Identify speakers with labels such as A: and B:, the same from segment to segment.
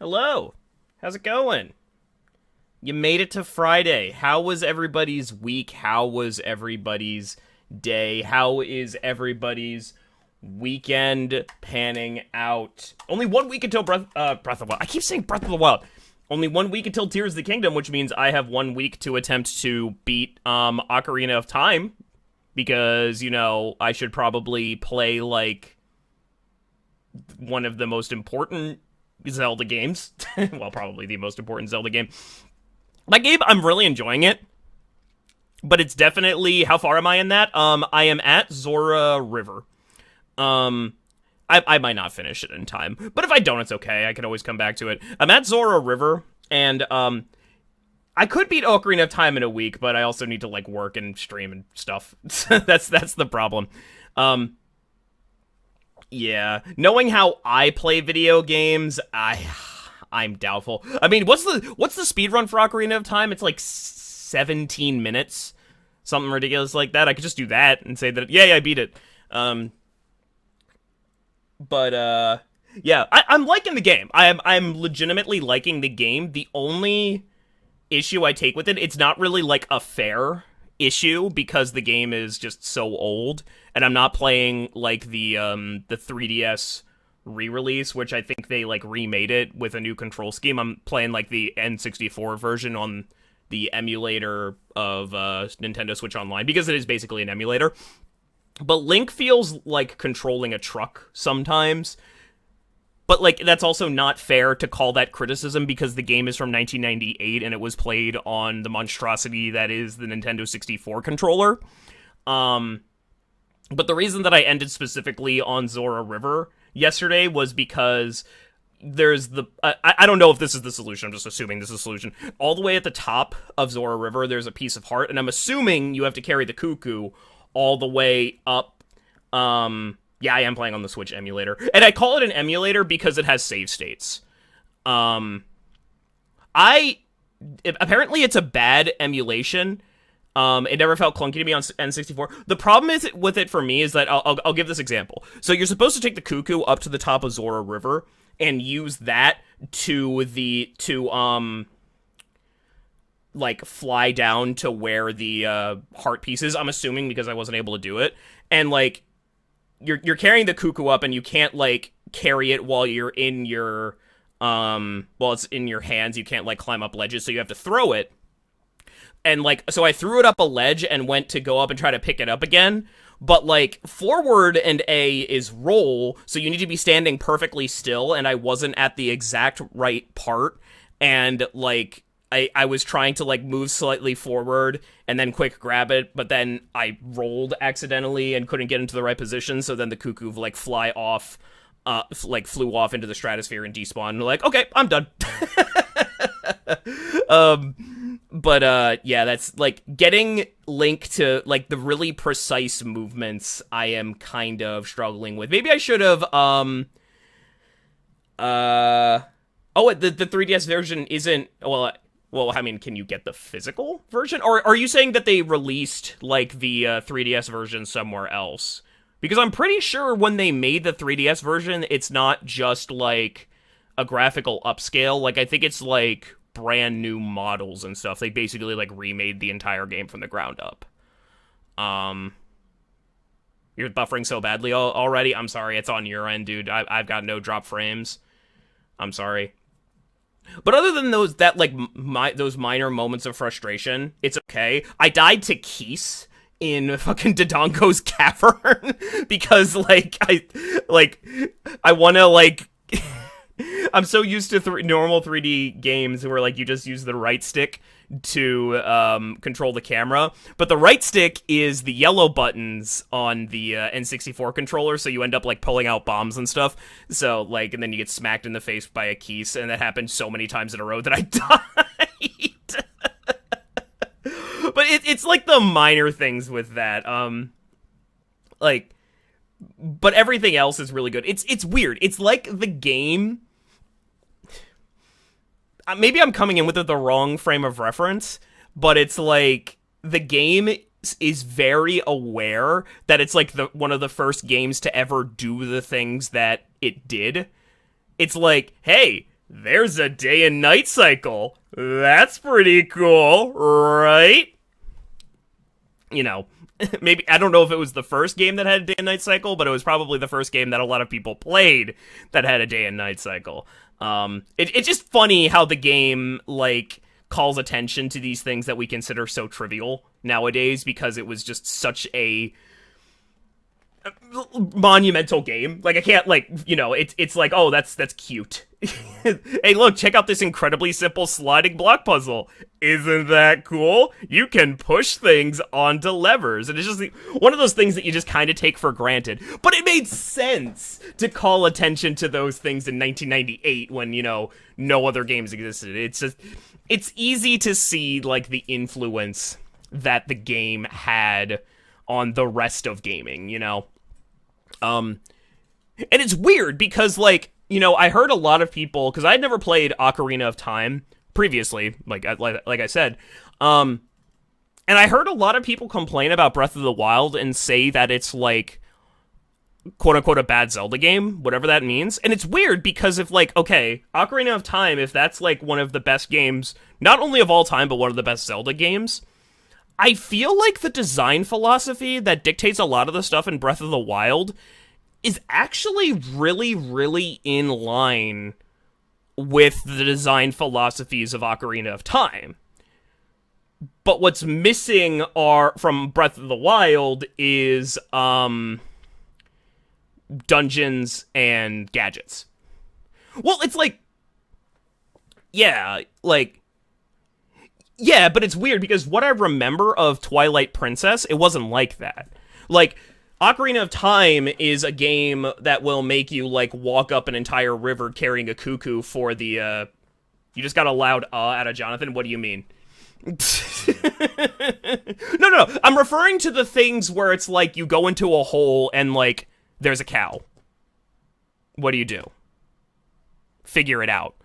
A: Hello. How's it going? You made it to Friday. How was everybody's week? How was everybody's day? How is everybody's weekend panning out? Only 1 week until Breath of the Wild. I keep saying Breath of the Wild. Only 1 week until Tears of the Kingdom, which means I have 1 week to attempt to beat Ocarina of Time because, I should probably play like one of the most important Zelda games. Well, probably the most important Zelda game. My game, I'm really enjoying it, but it's definitely, how far am I in that? I am at Zora River. Um, I might not finish it in time, but if I don't, it's okay. I can always come back to it. I'm at Zora River, and I could beat Ocarina of Time in a week, but I also need to like work and stream and stuff. That's the problem. Um, yeah, knowing how I play video games, I'm doubtful. I mean, what's the speed run for Ocarina of Time? It's like 17 minutes, something ridiculous like that. I could just do that and say that, yeah, I beat it. Um, but yeah, I'm liking the game. I'm legitimately liking the game. The only issue I take with it, it's not really like a fair issue because the game is just so old, and I'm not playing like the 3DS re-release, which I think they like remade it with a new control scheme. I'm playing like the N64 version on the emulator of Nintendo Switch Online because it is basically an emulator. But Link feels like controlling a truck sometimes. But like that's also not fair to call that criticism because the game is from 1998 and it was played on the monstrosity that is the Nintendo 64 controller. Um but the reason that I ended specifically on Zora River yesterday was because there's I don't know if this is the solution. I'm just assuming this is the solution. All the way at the top of Zora River, there's a piece of heart, and I'm assuming you have to carry the cuckoo all the way up. Yeah, I am playing on the Switch emulator, and I call it an emulator because it has save states. Um, apparently it's a bad emulation. It never felt clunky to me on N64. The problem is with it for me is that I'll give this example. So you're supposed to take the cuckoo up to the top of Zora River and use that to like fly down to where the heart piece is. I'm assuming because I wasn't able to do it, and like you're carrying the cuckoo up and you can't like carry it while you're in your while it's in your hands. You can't like climb up ledges, so you have to throw it. And like, so I threw it up a ledge and went to go up and try to pick it up again. But like, forward and A is roll, so you need to be standing perfectly still, and I wasn't at the exact right part. And like, I was trying to like move slightly forward and then quick grab it, but then I rolled accidentally and couldn't get into the right position, so then the cuckoo like flew off into the stratosphere and despawned. Like, okay, I'm done. But yeah, that's like getting Link to like the really precise movements I am kind of struggling with. Maybe I should have the 3DS version isn't well, I mean, can you get the physical version? Or are you saying that they released like the 3DS version somewhere else? Because I'm pretty sure when they made the 3DS version, it's not just like a graphical upscale. Like I think it's like brand new models and stuff. They basically like remade the entire game from the ground up. Um, you're buffering so badly already. I'm sorry. It's on your end, dude. I've got no drop frames. I'm sorry. But other than those minor moments of frustration, it's okay. I died to Keese in fucking Dodongo's cavern because I want to like I'm so used to normal 3D games where like you just use the right stick to control the camera, but the right stick is the yellow buttons on the N64 controller, so you end up like pulling out bombs and stuff. So like, and then you get smacked in the face by a Keese, and that happened so many times in a row that I died. But it's like the minor things with that. Like, but everything else is really good. It's weird. It's like the game. Maybe I'm coming in with the wrong frame of reference, but it's like the game is very aware that it's like one of the first games to ever do the things that it did. It's like, hey, there's a day and night cycle. That's pretty cool, right? You know, maybe, I don't know if it was the first game that had a day and night cycle, but it was probably the first game that a lot of people played that had a day and night cycle. It's just funny how the game, like, calls attention to these things that we consider so trivial nowadays, because it was just such a monumental game. Like, I can't, like, you know, it's like, oh, that's cute. Hey, look, check out this incredibly simple sliding block puzzle. Isn't that cool? You can push things onto levers. And it's just one of those things that you just kind of take for granted. But it made sense to call attention to those things in 1998 when, you know, no other games existed. It's just, it's easy to see, like, the influence that the game had on the rest of gaming, you know? And it's weird because, like, you know, I heard a lot of people, because I had never played Ocarina of Time previously, like I said, and I heard a lot of people complain about Breath of the Wild and say that it's, like, quote-unquote a bad Zelda game, whatever that means. And it's weird because if, like, okay, Ocarina of Time, if that's, like, one of the best games, not only of all time, but one of the best Zelda games, I feel like the design philosophy that dictates a lot of the stuff in Breath of the Wild is actually really, really in line with the design philosophies of Ocarina of Time. But what's missing from Breath of the Wild is dungeons and gadgets. Well, it's like, yeah, like, yeah, but it's weird because what I remember of Twilight Princess, it wasn't like that. Like, Ocarina of Time is a game that will make you, like, walk up an entire river carrying a cuckoo for the, You just got a loud out of Jonathan? What do you mean? No. I'm referring to the things where it's like you go into a hole and, like, there's a cow. What do you do? Figure it out.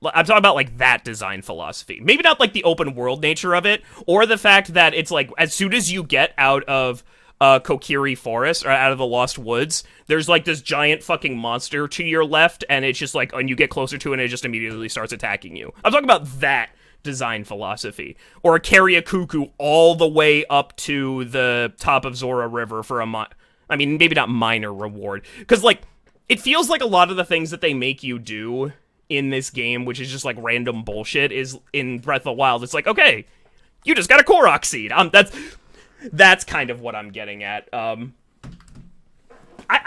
A: I'm talking about, like, that design philosophy. Maybe not, like, the open world nature of it, or the fact that it's, like, as soon as you get out of Kokiri Forest, or out of the Lost Woods, there's, like, this giant fucking monster to your left, and it's just, like, and you get closer to it, and it just immediately starts attacking you. I'm talking about that design philosophy. Or carry a cuckoo all the way up to the top of Zora River for I mean, maybe not minor reward. Because, like, it feels like a lot of the things that they make you do in this game, which is just, like, random bullshit, is in Breath of the Wild. It's like, okay, you just got a Korok seed. That's kind of what I'm getting at. I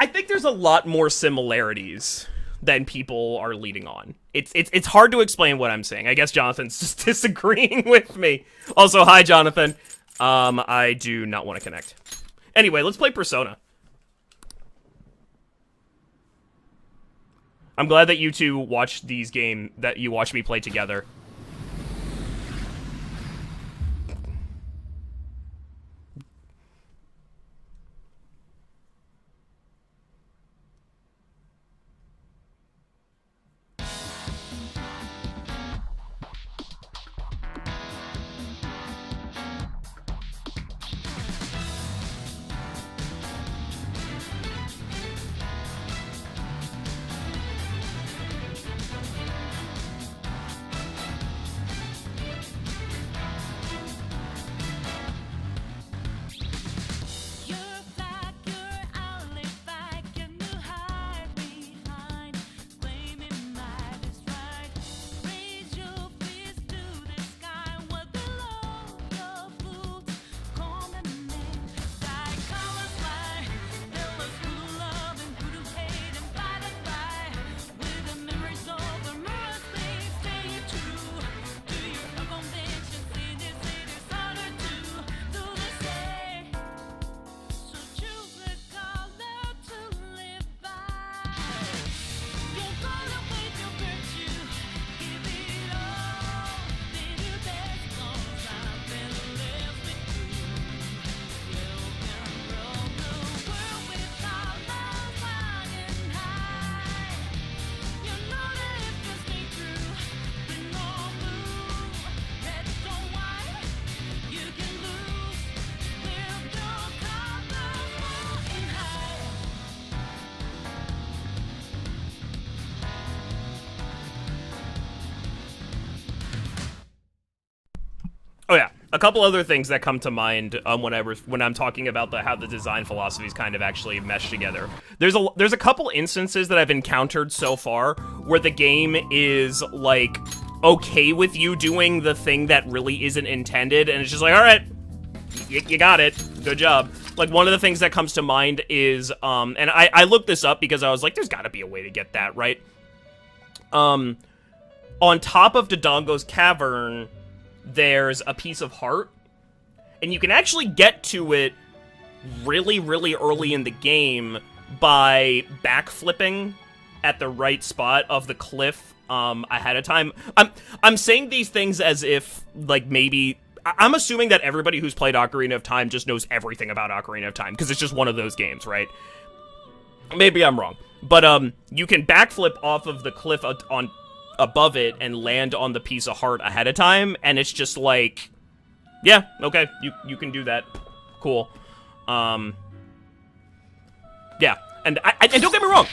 A: think there's a lot more similarities than people are leading on. It's hard to explain what I'm saying. I guess Jonathan's just disagreeing with me. Also, hi, Jonathan. I do not want to connect. Anyway, let's play Persona. I'm glad that you two watched these games, that you watched me play together. a couple other things that come to mind when I'm talking about how the design philosophies kind of actually mesh together. There's a couple instances that I've encountered so far where the game is like okay with you doing the thing that really isn't intended, and it's just like, all right, you got it, good job. Like, one of the things that comes to mind is and I looked this up because I was like, there's got to be a way to get that right. On top of Dodongo's cavern, there's a piece of heart, and you can actually get to it really, really early in the game by backflipping at the right spot of the cliff ahead of time. I'm saying these things as if, like, maybe... I'm assuming that everybody who's played Ocarina of Time just knows everything about Ocarina of Time, because it's just one of those games, right? Maybe I'm wrong. But, you can backflip off of the cliff on above it and land on the piece of heart ahead of time, and it's just like, yeah, okay, you can do that. Cool. Yeah, and don't get me wrong,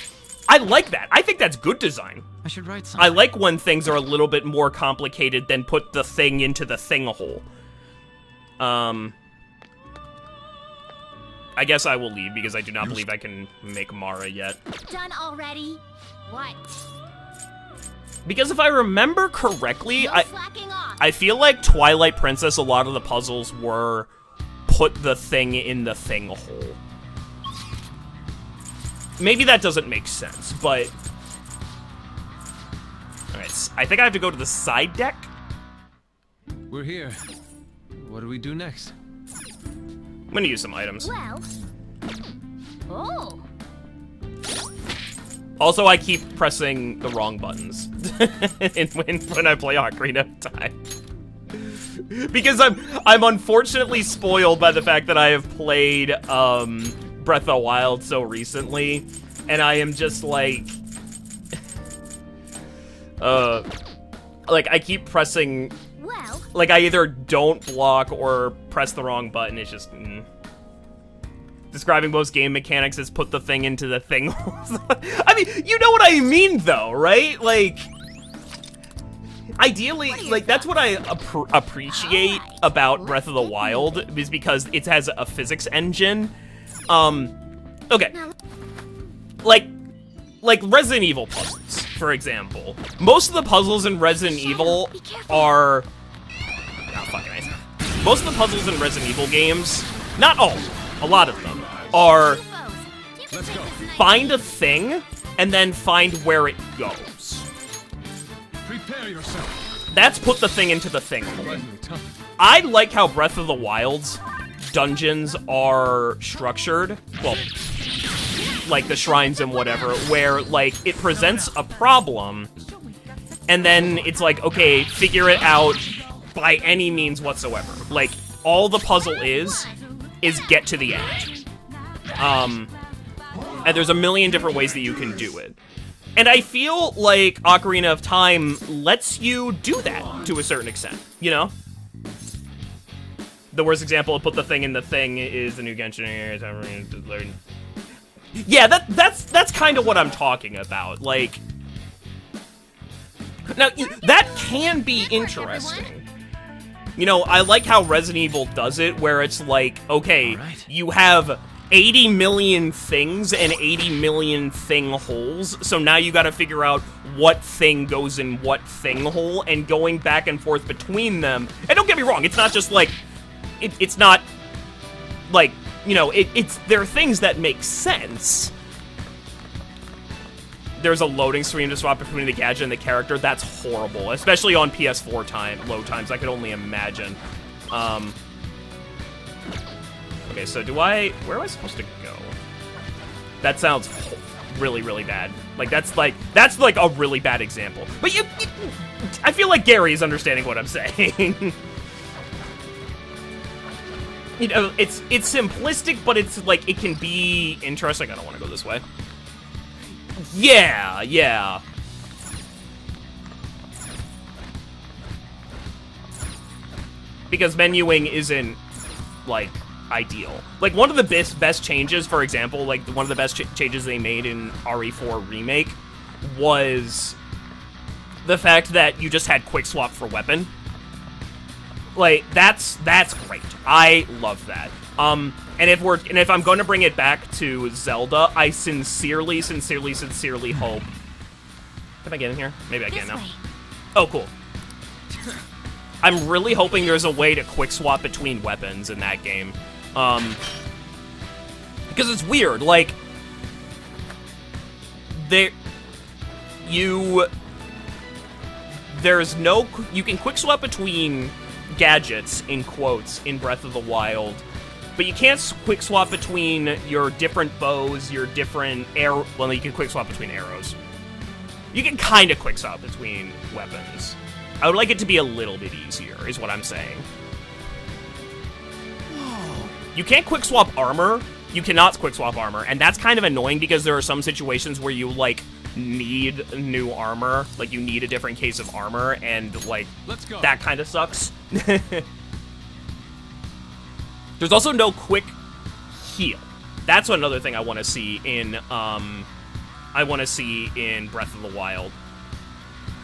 A: I like that. I think that's good design.
B: I should write something.
A: I like when things are a little bit more complicated than put the thing into the thing hole. I guess I will leave because I do not believe I can make Mara yet.
C: Done already? What?
A: Because if I remember correctly,
C: No slacking off.
A: I feel like Twilight Princess, a lot of the puzzles were put the thing in the thing hole. Maybe that doesn't make sense, but... Alright, I think I have to go to the side deck.
B: We're here. What do we do next?
A: I'm gonna use some items.
C: Well... Oh!
A: Also, I keep pressing the wrong buttons when I play Ocarina of Time. Because I'm unfortunately spoiled by the fact that I have played Breath of the Wild so recently, and I am just like I keep pressing,
C: Well...
A: like, I either don't block or press the wrong button. It's just Describing most game mechanics as put the thing into the thing. I mean, you know what I mean, though, right? Like, ideally, like, that's what I appreciate about Breath of the Wild, is because it has a physics engine. Okay. Like Resident Evil puzzles, for example. Most of the puzzles in Resident Evil are... Oh, fucking nice. Most of the puzzles in Resident Evil games, not all, a lot of them, are find a thing and then find where it goes.
B: Prepare yourself.
A: That's put the thing into the thing. I like how Breath of the Wild's dungeons are structured. Well, like the shrines and whatever, where, like, it presents a problem, and then it's like, okay, figure it out by any means whatsoever. Like, all the puzzle is get to the end. And there's a million different ways that you can do it. And I feel like Ocarina of Time lets you do that to a certain extent, you know? The worst example of put the thing in the thing is the new Genshin. Yeah, that's kind of what I'm talking about. Like, now that can be interesting. You know, I like how Resident Evil does it, where it's like, okay, you have 80 million things and 80 million thing holes, so now you gotta figure out what thing goes in what thing hole, and going back and forth between them. And don't get me wrong, it's not just like, it's not like, you know, there are things that make sense. There's a loading screen to swap between the gadget and the character. That's horrible, especially on PS4 load times. I could only imagine. Okay, so where am I supposed to go? That sounds really, really bad. Like, that's like a really bad example. But I feel like Gary is understanding what I'm saying. You know, it's simplistic, but it's like, it can be interesting. I don't want to go this way. Yeah. Because menuing isn't, like, ideal. Like, one of the best changes, for example, like, one of the best changes they made in RE4 Remake was the fact that you just had quick swap for weapon. Like, that's great. I love that. And if I'm going to bring it back to Zelda, I sincerely hope. Can I get in here? Maybe I can now. Oh, cool. I'm really hoping there's a way to quick swap between weapons in that game. Because it's weird, like, you can quick swap between gadgets, in quotes, in Breath of the Wild, but you can't quick swap between your different bows, your different well, you can quick swap between arrows. You can kind of quick swap between weapons. I would like it to be a little bit easier, is what I'm saying. You can't quick swap armor. You cannot quick swap armor, and that's kind of annoying because there are some situations where you, like, need new armor. Like, you need a different case of armor, and, like, that kind of sucks. There's also no quick heal. That's another thing I want to see in, Breath of the Wild.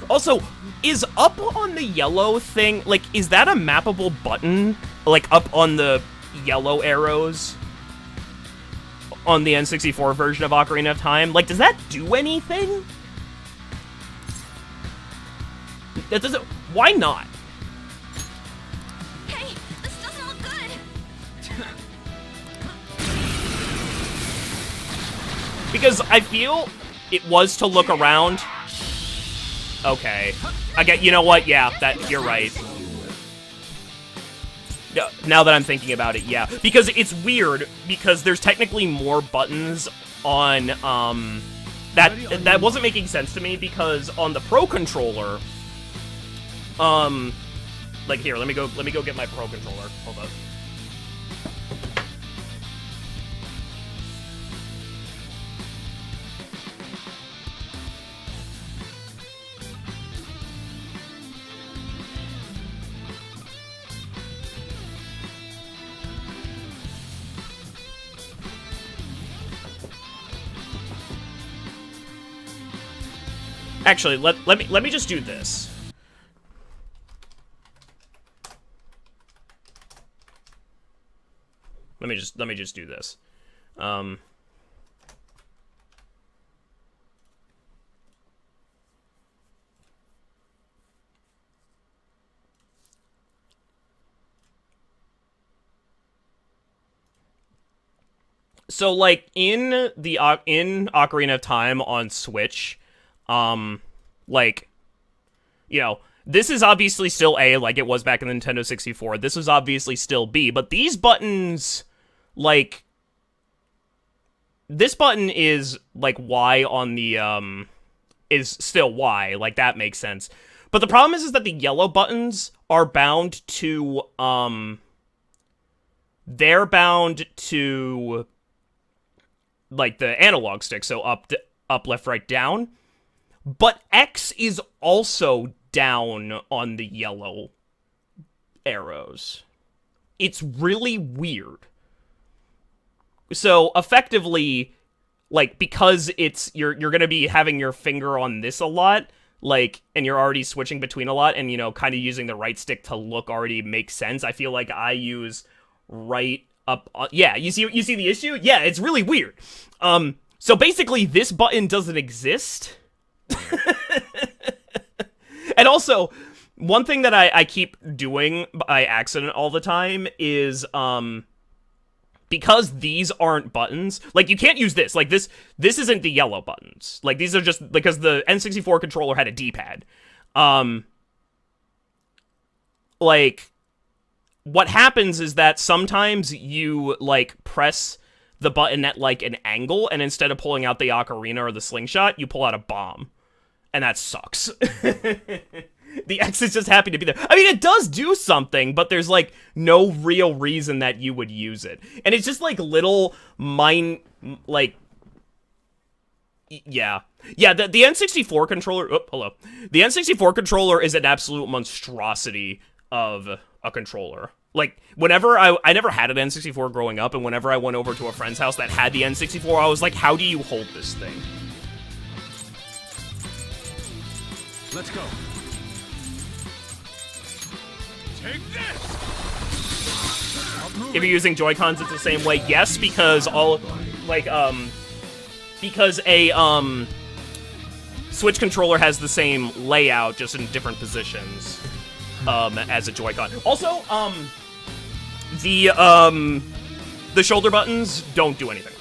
A: Also, is up on the yellow thing, like, is that a mappable button? Like, up on the yellow arrows on the N64 version of Ocarina of Time? Like, does that do anything? That doesn't... Why not?
C: Hey, this doesn't look good.
A: Because I feel it was to look around. Okay. You know what? Yeah, you're right. Now that I'm thinking about it, yeah. Because it's weird, because there's technically more buttons on, that wasn't making sense to me, because on the Pro Controller, like, here, let me go get my Pro Controller. Hold up. Actually, let me just do this. Let me just do this. So, like, in Ocarina of Time on Switch, like, you know, this is obviously still A, like it was back in the Nintendo 64. This is obviously still B, but these buttons, like, this button is, like, Y on the, is still Y, like, that makes sense. But the problem is that the yellow buttons are bound to, they're bound to, like, the analog stick, so up, left, right, down. But X is also down on the yellow arrows. It's really weird. So, effectively, like, because it's, you're gonna be having your finger on this a lot, like, and you're already switching between a lot, and, you know, kind of using the right stick to look already makes sense. I feel like I use right up, yeah, you see the issue? Yeah, it's really weird. So basically, this button doesn't exist. And also, one thing that I keep doing by accident all the time is, because these aren't buttons, like, you can't use this. Like, this isn't the yellow buttons. Like, these are just, because the N64 controller had a D-pad. Like, what happens is that sometimes you, like, press the button at, like, an angle, and instead of pulling out the ocarina or the slingshot, you pull out a bomb. And that sucks. The X is just happy to be there. I mean, it does do something, but there's, like, no real reason that you would use it. And it's just, like, little like... Yeah. Yeah, the N64 controller... Oh, hello. The N64 controller is an absolute monstrosity of a controller. Like, whenever I never had an N64 growing up, and whenever I went over to a friend's house that had the N64, I was like, how do you hold this thing?
B: Let's go.
A: If you're using Joy-Cons, it's the same way. Yes, because because a Switch controller has the same layout, just in different positions, as a Joy-Con. Also, the shoulder buttons don't do anything.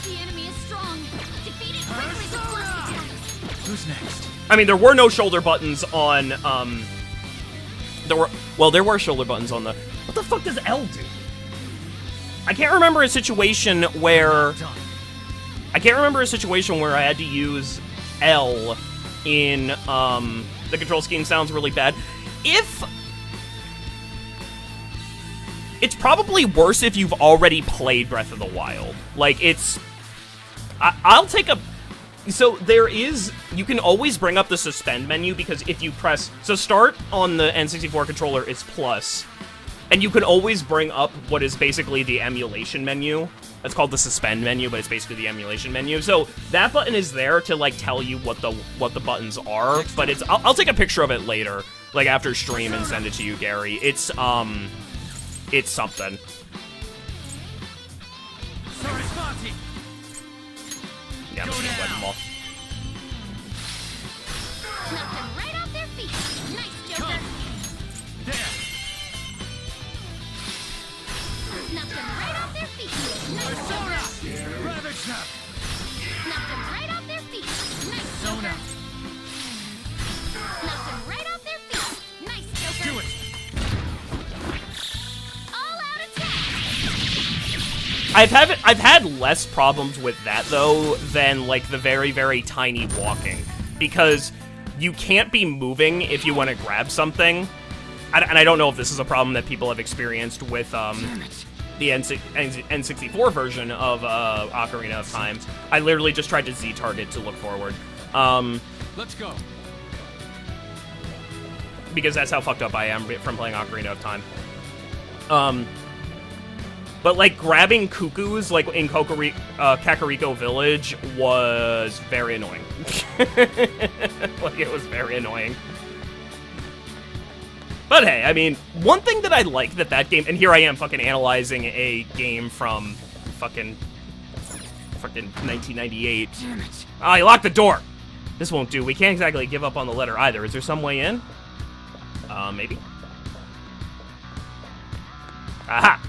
C: The enemy is strong. Defeat it quickly with blast.
B: Who's next?
A: I mean, there were no shoulder buttons on, there were shoulder buttons on the... What the fuck does L do? I can't remember a situation where... I had to use L in, the control scheme sounds really bad. It's probably worse if you've already played Breath of the Wild. Like, I'll take a... So there is... You can always bring up the suspend menu, because if you press... So start on the N64 controller is plus, and you can always bring up what is basically the emulation menu. It's called the suspend menu, but it's basically the emulation menu. So that button is there to, like, tell you what the buttons are, but it's... I'll take a picture of it later, like, after stream and send it to you, Gary. It's something. Yeah, I'm just gonna wipe them off.
C: Knock them right off their feet. Nice, Joker.
B: There.
C: Knock them right off their feet. Nice,
B: Persona.
C: Joker.
B: Ravage them.
C: Knock them right off their feet. Nice,
B: Zona.
C: Joker. Knock them right off their feet. Nice, Joker.
B: Do it.
C: All out attack.
A: I've had less problems with that, though, than, like, the very, very tiny walking. Because you can't be moving if you want to grab something. And I don't know if this is a problem that people have experienced with, the N64 version of, Ocarina of Time. I literally just tried to Z-target to look forward.
B: Let's go.
A: Because that's how fucked up I am from playing Ocarina of Time. But, like, grabbing cuckoos, like, in Kakariko Village was very annoying. Like, it was very annoying. But hey, I mean, one thing that I like that game... And here I am fucking analyzing a game from fucking 1998.
B: Damn it.
A: Oh, you locked the door! This won't do. We can't exactly give up on the letter either. Is there some way in? Maybe? Aha!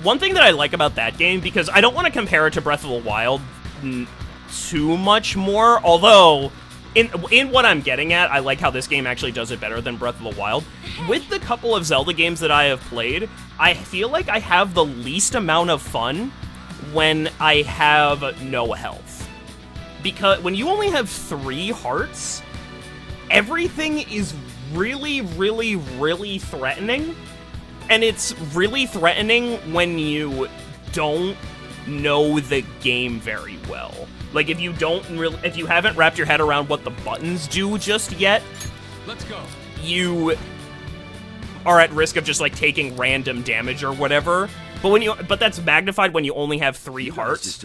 A: One thing that I like about that game, because I don't want to compare it to Breath of the Wild too much more, although, in what I'm getting at, I like how this game actually does it better than Breath of the Wild. With the couple of Zelda games that I have played, I feel like I have the least amount of fun when I have no health. Because when you only have 3 hearts, everything is really, really, really threatening. And it's really threatening when you don't know the game very well. Like, if you haven't wrapped your head around what the buttons do just yet,
B: Let's go.
A: you are at risk of just, like, taking random damage or whatever. But that's magnified when you only have 3 hearts.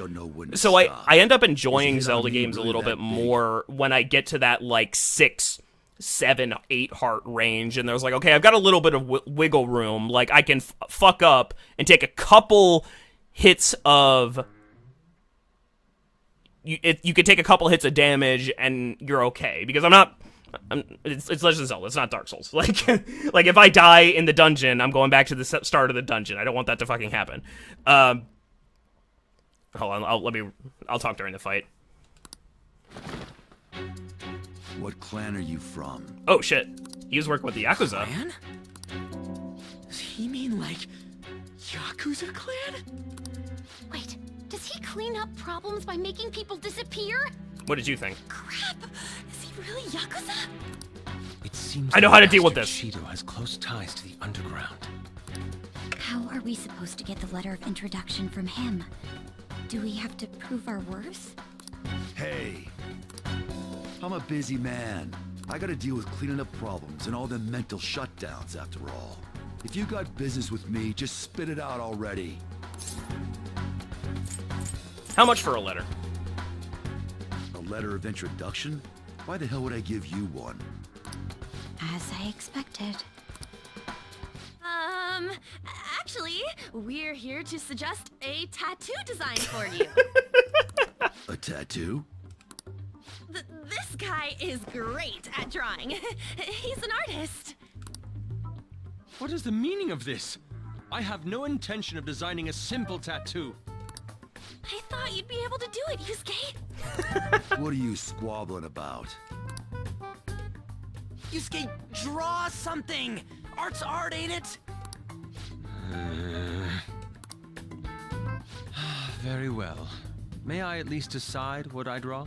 A: So I end up enjoying Zelda games a little bit more when I get to that, like, 6, 7, 8 heart range, and there's like, okay, I've got a little bit of wiggle room. Like, I can fuck up and take a couple hits of... You can take a couple hits of damage, and you're okay. Because it's Legend of Zelda, it's not Dark Souls. Like, like, if I die in the dungeon, I'm going back to the start of the dungeon. I don't want that to fucking happen. Hold on, I'll talk during the fight.
D: What clan are you from?
A: Oh, shit. He was working with the Yakuza.
E: Clan? Does he mean, like, Yakuza clan?
C: Wait, does he clean up problems by making people disappear?
A: What did you think?
C: Crap! Is he really Yakuza?
E: It seems
A: I know how to deal with this.
E: Shido has close ties to the underground.
F: How are we supposed to get the letter of introduction from him? Do we have to prove our worth?
D: Hey, I'm a busy man. I gotta deal with cleaning up problems and all them mental shutdowns after all. If you got business with me, just spit it out already.
A: How much for a letter?
D: letter of introduction? Why the hell would I give you one?
F: As I expected.
C: Actually, we're here to suggest a tattoo design for you.
D: A tattoo?
C: This guy is great at drawing. He's an artist.
E: What is the meaning of this? I have no intention of designing a simple tattoo.
C: I thought you'd be able to do it, Yusuke.
D: What are you squabbling about?
E: Yusuke, draw something! Art's art, ain't it? Very well. May I at least decide what I draw?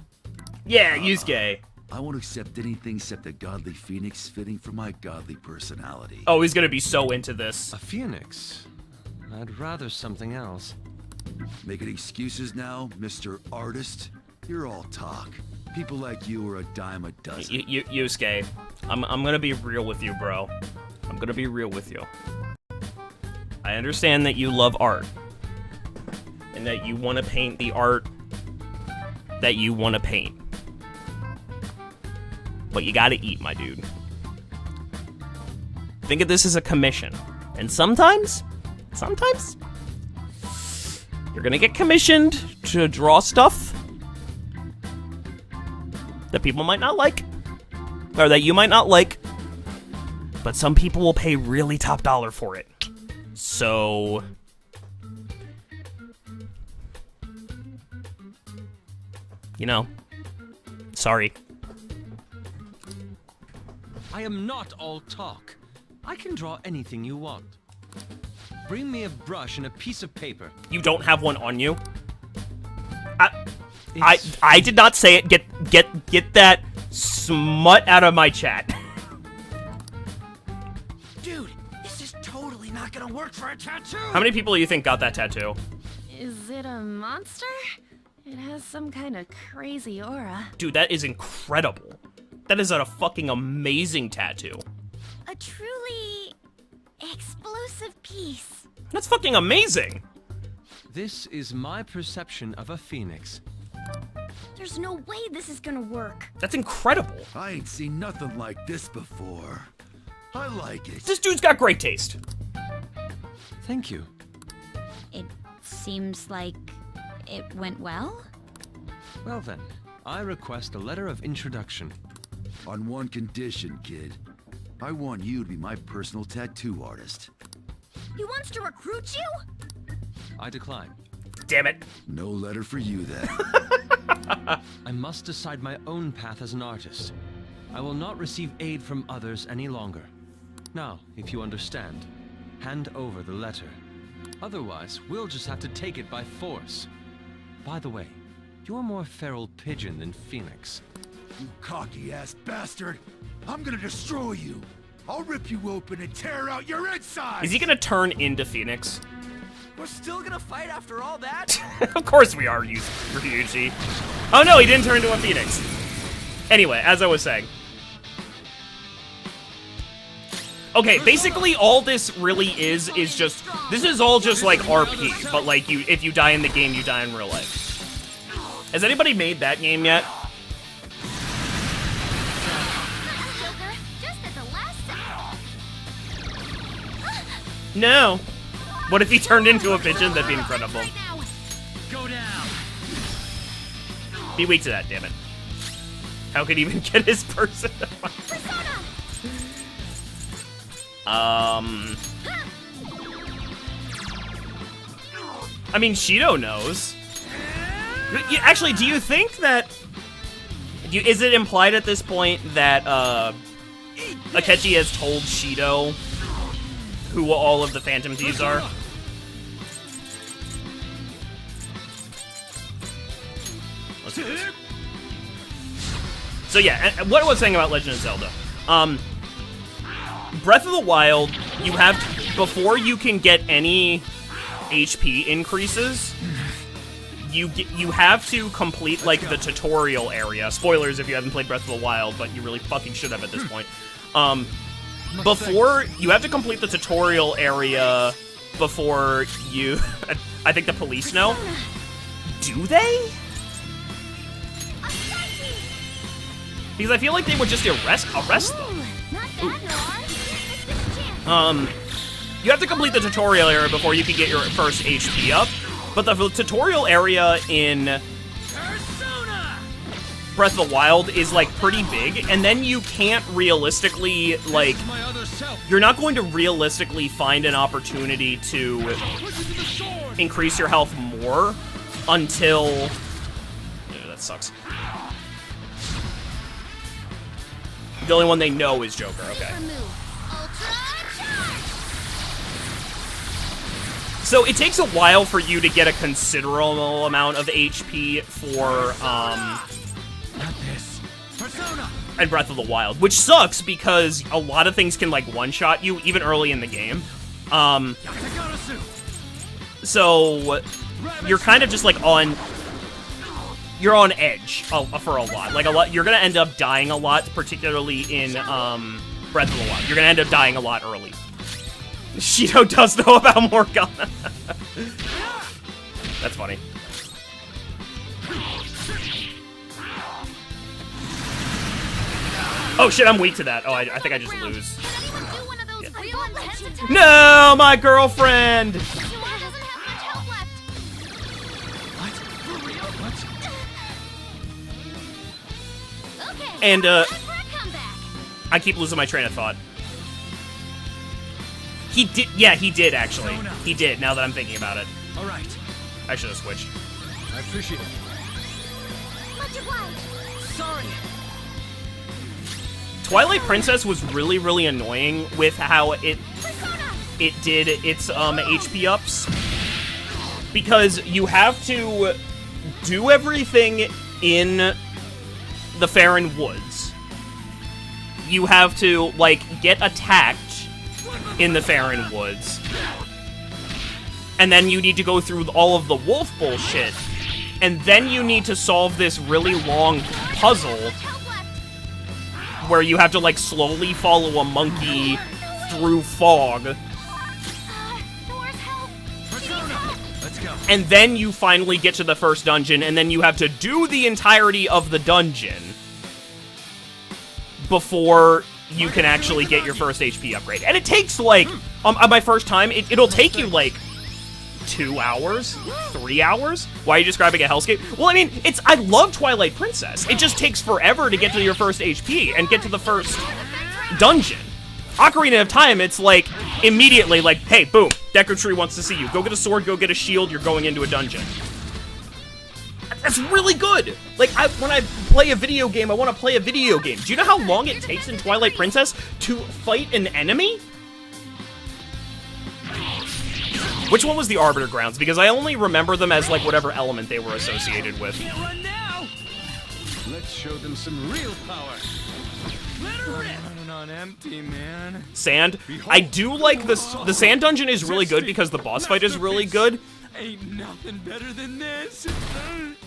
A: Yeah, Yusuke.
D: I won't accept anything except a godly phoenix fitting for my godly personality.
A: Oh, he's gonna be so into this.
E: A phoenix? I'd rather something else.
D: Making excuses now, Mr. Artist? You're all talk. People like you are a dime a dozen.
A: Yusuke, I'm gonna be real with you, bro. I'm gonna be real with you. I understand that you love art. And that you want to paint the art that you want to paint. But you gotta eat, my dude. Think of this as a commission. And sometimes, you're gonna get commissioned to draw stuff that people might not like. Or that you might not like. But some people will pay really top dollar for it. So... you know. Sorry.
E: I am not all talk. I can draw anything you want. Bring me a brush and a piece of paper.
A: You don't have one on you?
E: It's-
A: I did not say it. Get that smut out of my chat.
E: Dude, this is totally not gonna work for a tattoo!
A: How many people do you think got that tattoo?
C: Is it a monster? It has some kind of crazy aura.
A: Dude, that is incredible. That is a fucking amazing tattoo.
F: A truly explosive piece.
A: That's fucking amazing.
E: This is my perception of a phoenix.
F: There's no way this is gonna work.
A: That's incredible.
D: I ain't seen nothing like this before. I like it.
A: This dude's got great taste.
E: Thank you.
F: It seems like it went well.
E: Well then, I request a letter of introduction.
D: On one condition, kid. I want you to be my personal tattoo artist.
C: He wants to recruit you?
E: I decline.
A: Damn it.
D: No letter for you then.
E: I must decide my own path as an artist. I will not receive aid from others any longer. Now, if you understand, hand over the letter. Otherwise, we'll just have to take it by force. By the way, you're more feral pigeon than phoenix.
D: You cocky-ass bastard! I'm gonna destroy you! I'll rip you open and tear out your insides!
A: Is he gonna turn into Phoenix?
E: We're still gonna fight after all that?
A: Of course we are, Ryuji. Oh no, he didn't turn into a Phoenix. Anyway, as I was saying. Okay, basically all this really is just, this is all just like RP, but like if you die in the game, you die in real life. Has anybody made that game yet?
C: Joker, just at the last second.
A: No. What if he turned into a pigeon? That'd be incredible.
C: Right now.
E: Go down!
A: Be weak to that, damn it. How could he even get his person?
C: Persona!
A: I mean, Shido knows. Actually, do you think that... is it implied at this point that, Akechi has told Shido who all of the Phantom Thieves are? Let's do this. So yeah, and what I was saying about Legend of Zelda. Breath of the Wild, you have to, before you can get any HP increases, you have to complete like the tutorial area. Spoilers if you haven't played Breath of the Wild, but you really fucking should have at this point. Before you have to complete the tutorial area before you. I think the police know. Do they? Because I feel like they would just arrest them.
C: Not bad, Noir. This chance.
A: You have to complete the tutorial area before you can get your first HP up, but the tutorial area in Breath of the Wild is, like, pretty big, and then you can't realistically, like, you're not going to realistically find an opportunity to increase your health more until... Ew, that sucks. The only one they know is Joker, okay. So it takes a while for you to get a considerable amount of HP for, and Breath of the Wild, which sucks because a lot of things can, like, one-shot you, even early in the game. So you're kind of just, like, you're on edge for a lot. You're gonna end up dying a lot, particularly in, Breath of the Wild. You're gonna end up dying a lot early. Shido does know about Morgana. That's funny. Oh shit, I'm weak to that. Oh, I think I just lose. Yeah. No, my girlfriend! And, I keep losing my train of thought. He did, yeah, he did, actually. He did, now that I'm thinking about it.
E: Alright.
A: I should have switched.
E: I appreciate it. Sorry.
A: Twilight Princess was really, really annoying with how it did its, HP ups. Because you have to do everything in the Faron Woods. You have to, like, get attacked in the Faron Woods. And then you need to go through all of the wolf bullshit. And then you need to solve this really long puzzle where you have to, like, slowly follow a monkey through fog. And then you finally get to the first dungeon, and then you have to do the entirety of the dungeon before you can actually get your first HP upgrade. And it takes, like, on my first time, it'll take you, like, 2 hours? 3 hours? Why are you describing a hellscape? Well, I mean, I love Twilight Princess. It just takes forever to get to your first HP and get to the first dungeon. Ocarina of Time, it's like, immediately, like, hey, boom, Deku Tree wants to see you. Go get a sword, go get a shield, you're going into a dungeon. That's really good! Like, when I play a video game, I want to play a video game. Do you know how long it takes in Twilight Princess to fight an enemy? Which one was the Arbiter Grounds? Because I only remember them as, like, whatever element they were associated with.
B: Let's show them some real power. Let her rip. Running on empty, man.
A: Sand. I do like the sand dungeon is really good because the boss fight is really good.
B: Ain't nothing better than this.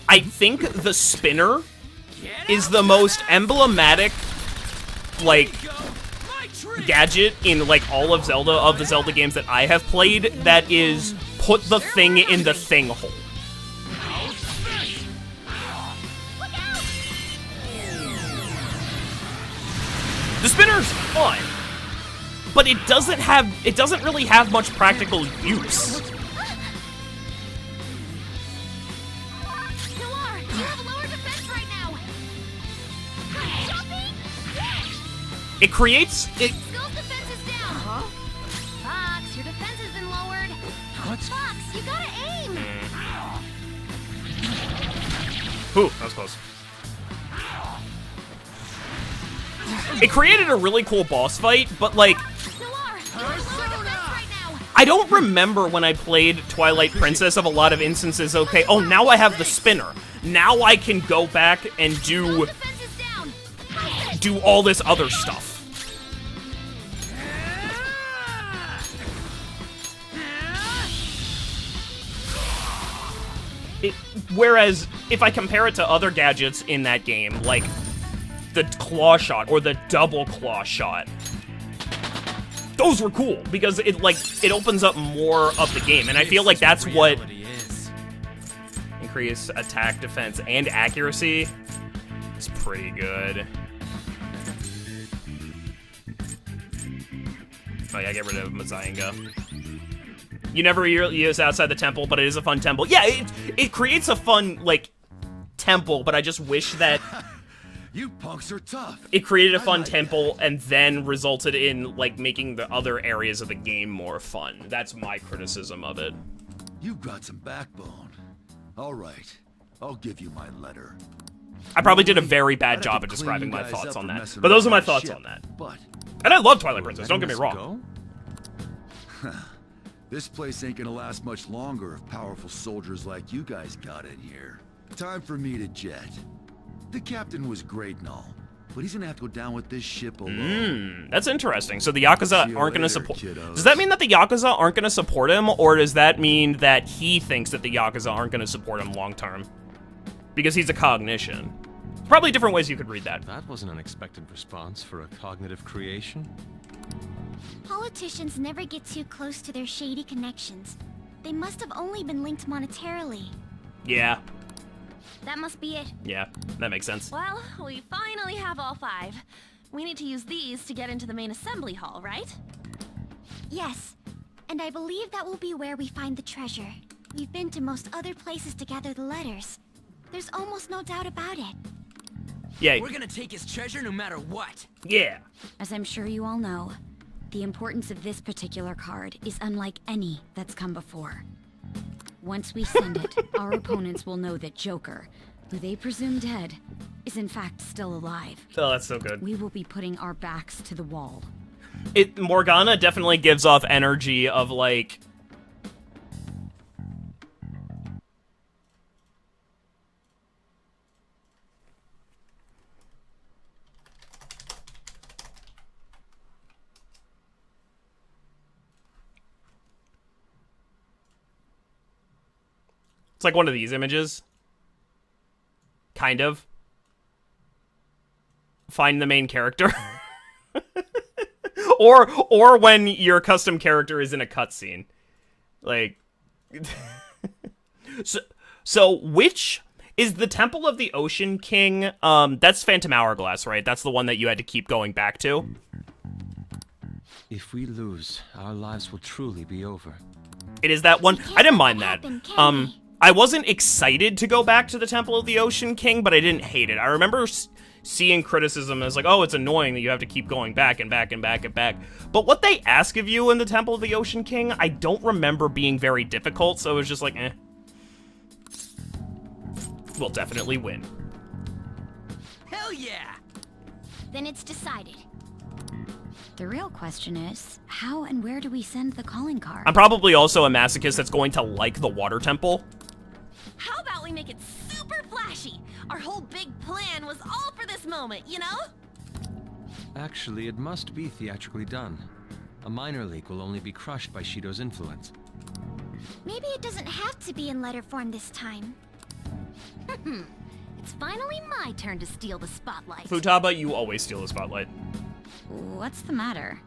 A: I think the spinner is the most emblematic, like, gadget in, like, all of the Zelda games that I have played that is put the thing in the thing hole. The spinner's fun, but it doesn't really have much practical use. It creates it.
C: Skull's defense is down. Fox, your defense has been lowered.
B: What?
C: Fox, you gotta aim.
A: Ooh, that was close. It created a really cool boss fight, but, like,
C: Noir, you're at lower defense right now.
A: I don't remember when I played Twilight Princess of a lot of instances, okay, oh, now I have the spinner. Now I can go back and do
C: Defense is down.
A: all this other stuff. Whereas, if I compare it to other gadgets in that game, like the claw shot or the double claw shot, those were cool because it opens up more of the game, and I feel like that's what increase attack, defense, and accuracy is pretty good. Oh yeah, get rid of Mazayenga. You never use outside the temple, but it is a fun temple. Yeah, it creates a fun, like, temple, but I just wish that...
D: You punks are tough.
A: It created a fun
D: like
A: temple and then resulted in, like, making the other areas of the game more fun. That's my criticism of it.
D: You've got some backbone. All right, I'll give you my letter.
A: I probably did a very bad
D: I'd
A: job
D: have
A: of
D: to
A: describing
D: clean
A: my
D: you guys
A: thoughts
D: up
A: on
D: for
A: that.
D: messing
A: But those are
D: around
A: my
D: on
A: thoughts
D: ship,
A: on that.
D: But
A: And I love Twilight Princess, don't get me
E: Letting
A: wrong.
E: us go?
D: this place ain't gonna last much longer if powerful soldiers like you guys got in here. Time for me to jet. The captain was great and all, but he's gonna have to go down with this ship alone.
A: That's interesting. So the Yakuza
D: See you
A: aren't going to
D: later,
A: support...
D: kiddos.
A: Does that mean that the Yakuza aren't going to support him, or does that mean that he thinks that the Yakuza aren't going to support him long term? Because he's a cognition. Probably different ways you could read that.
E: That was an unexpected response for a cognitive creation.
F: Politicians never get too close to their shady connections. They must have only been linked monetarily.
A: Yeah,
C: That must be it.
A: yeah, that makes sense.
G: Well, we finally have all 5. We need to use these to get into the main assembly hall, right?
F: Yes, and I believe that will be where we find the treasure. We've been to most other places to gather the letters. There's almost no doubt about it.
A: Yeah,
B: We're gonna take his treasure no matter what.
A: yeah.
F: As I'm sure you all know, the importance of this particular card is unlike any that's come before. Once we send it, our opponents will know that Joker, who they presume dead, is in fact still alive.
A: Oh, that's so good.
F: We will be putting our backs to the wall.
A: Morgana definitely gives off energy of, like... It's like one of these images. Kind of. Find the main character. or when your custom character is in a cutscene. Like so which is the Temple of the Ocean King? That's Phantom Hourglass, right? That's the one that you had to keep going back to.
E: If we lose, our lives will truly be over.
A: It is that one. I didn't mind that.
F: Happen, can we?
A: I wasn't excited to go back to the Temple of the Ocean King, but I didn't hate it. I remember seeing criticism as like, oh, it's annoying that you have to keep going back and back and back and back. But what they ask of you in the Temple of the Ocean King, I don't remember being very difficult, so it was just like, eh. We'll definitely win.
B: Hell yeah!
C: Then it's decided.
F: The real question is, how and where do we send the calling card?
A: I'm probably also a masochist that's going to like the Water Temple.
G: How about we make it super flashy? Our whole big plan was all for this moment, you know?
E: Actually, it must be theatrically done. A minor leak will only be crushed by Shido's influence.
F: Maybe it doesn't have to be in letter form this time.
C: It's finally my turn to steal the spotlight.
A: Futaba, you always steal the spotlight.
F: What's the matter?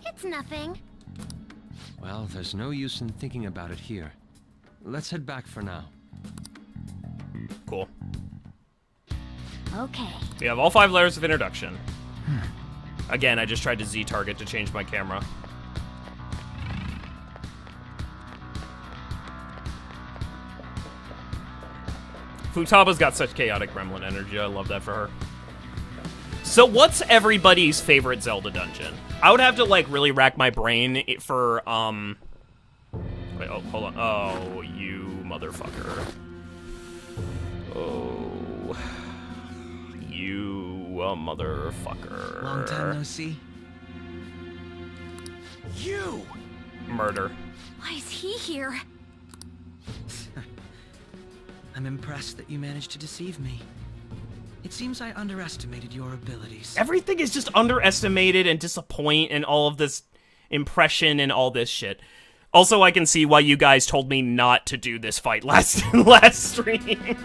C: It's nothing.
E: Well, there's no use in thinking about it here. Let's head back for now.
A: Cool.
F: Okay.
A: We have all 5 layers of introduction. Again, I just tried to Z-target to change my camera. Futaba's got such chaotic gremlin energy. I love that for her. So what's everybody's favorite Zelda dungeon? I would have to, like, really rack my brain for, Wait, oh, hold on. Oh, you motherfucker. Oh. You motherfucker.
B: Long time no see. You!
A: Murder.
C: Why is he here?
B: I'm impressed that you managed to deceive me. It seems I underestimated your abilities.
A: Everything is just underestimated and disappoint and all of this impression and all this shit. Also, I can see why you guys told me not to do this fight last stream.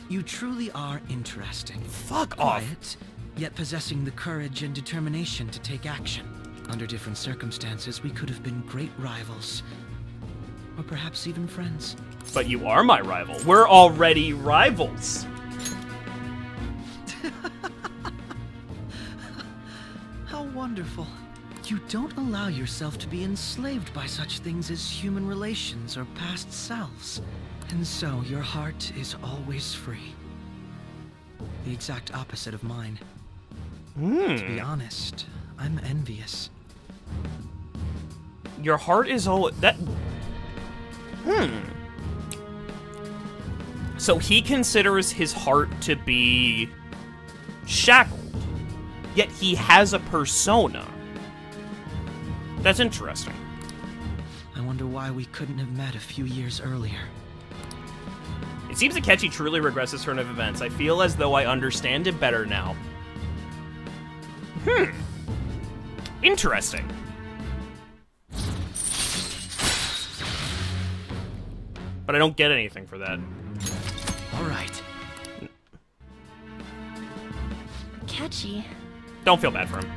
B: You truly are interesting.
A: Fuck off.
B: Quiet, yet possessing the courage and determination to take action. Under different circumstances, we could have been great rivals. Or perhaps even friends.
A: But you are my rival. We're already rivals.
B: How wonderful. You don't allow yourself to be enslaved by such things as human relations or past selves. And so your heart is always free. The exact opposite of mine. To be honest, I'm envious.
A: Your heart is all that. So he considers his heart to be shackled, yet he has a persona. That's interesting.
B: I wonder why we couldn't have met a few years earlier.
A: It seems Akechi truly regrets this turn of events. I feel as though I understand it better now. Interesting. But I don't get anything for that.
B: All right.
G: Catchy.
A: Don't feel bad for him.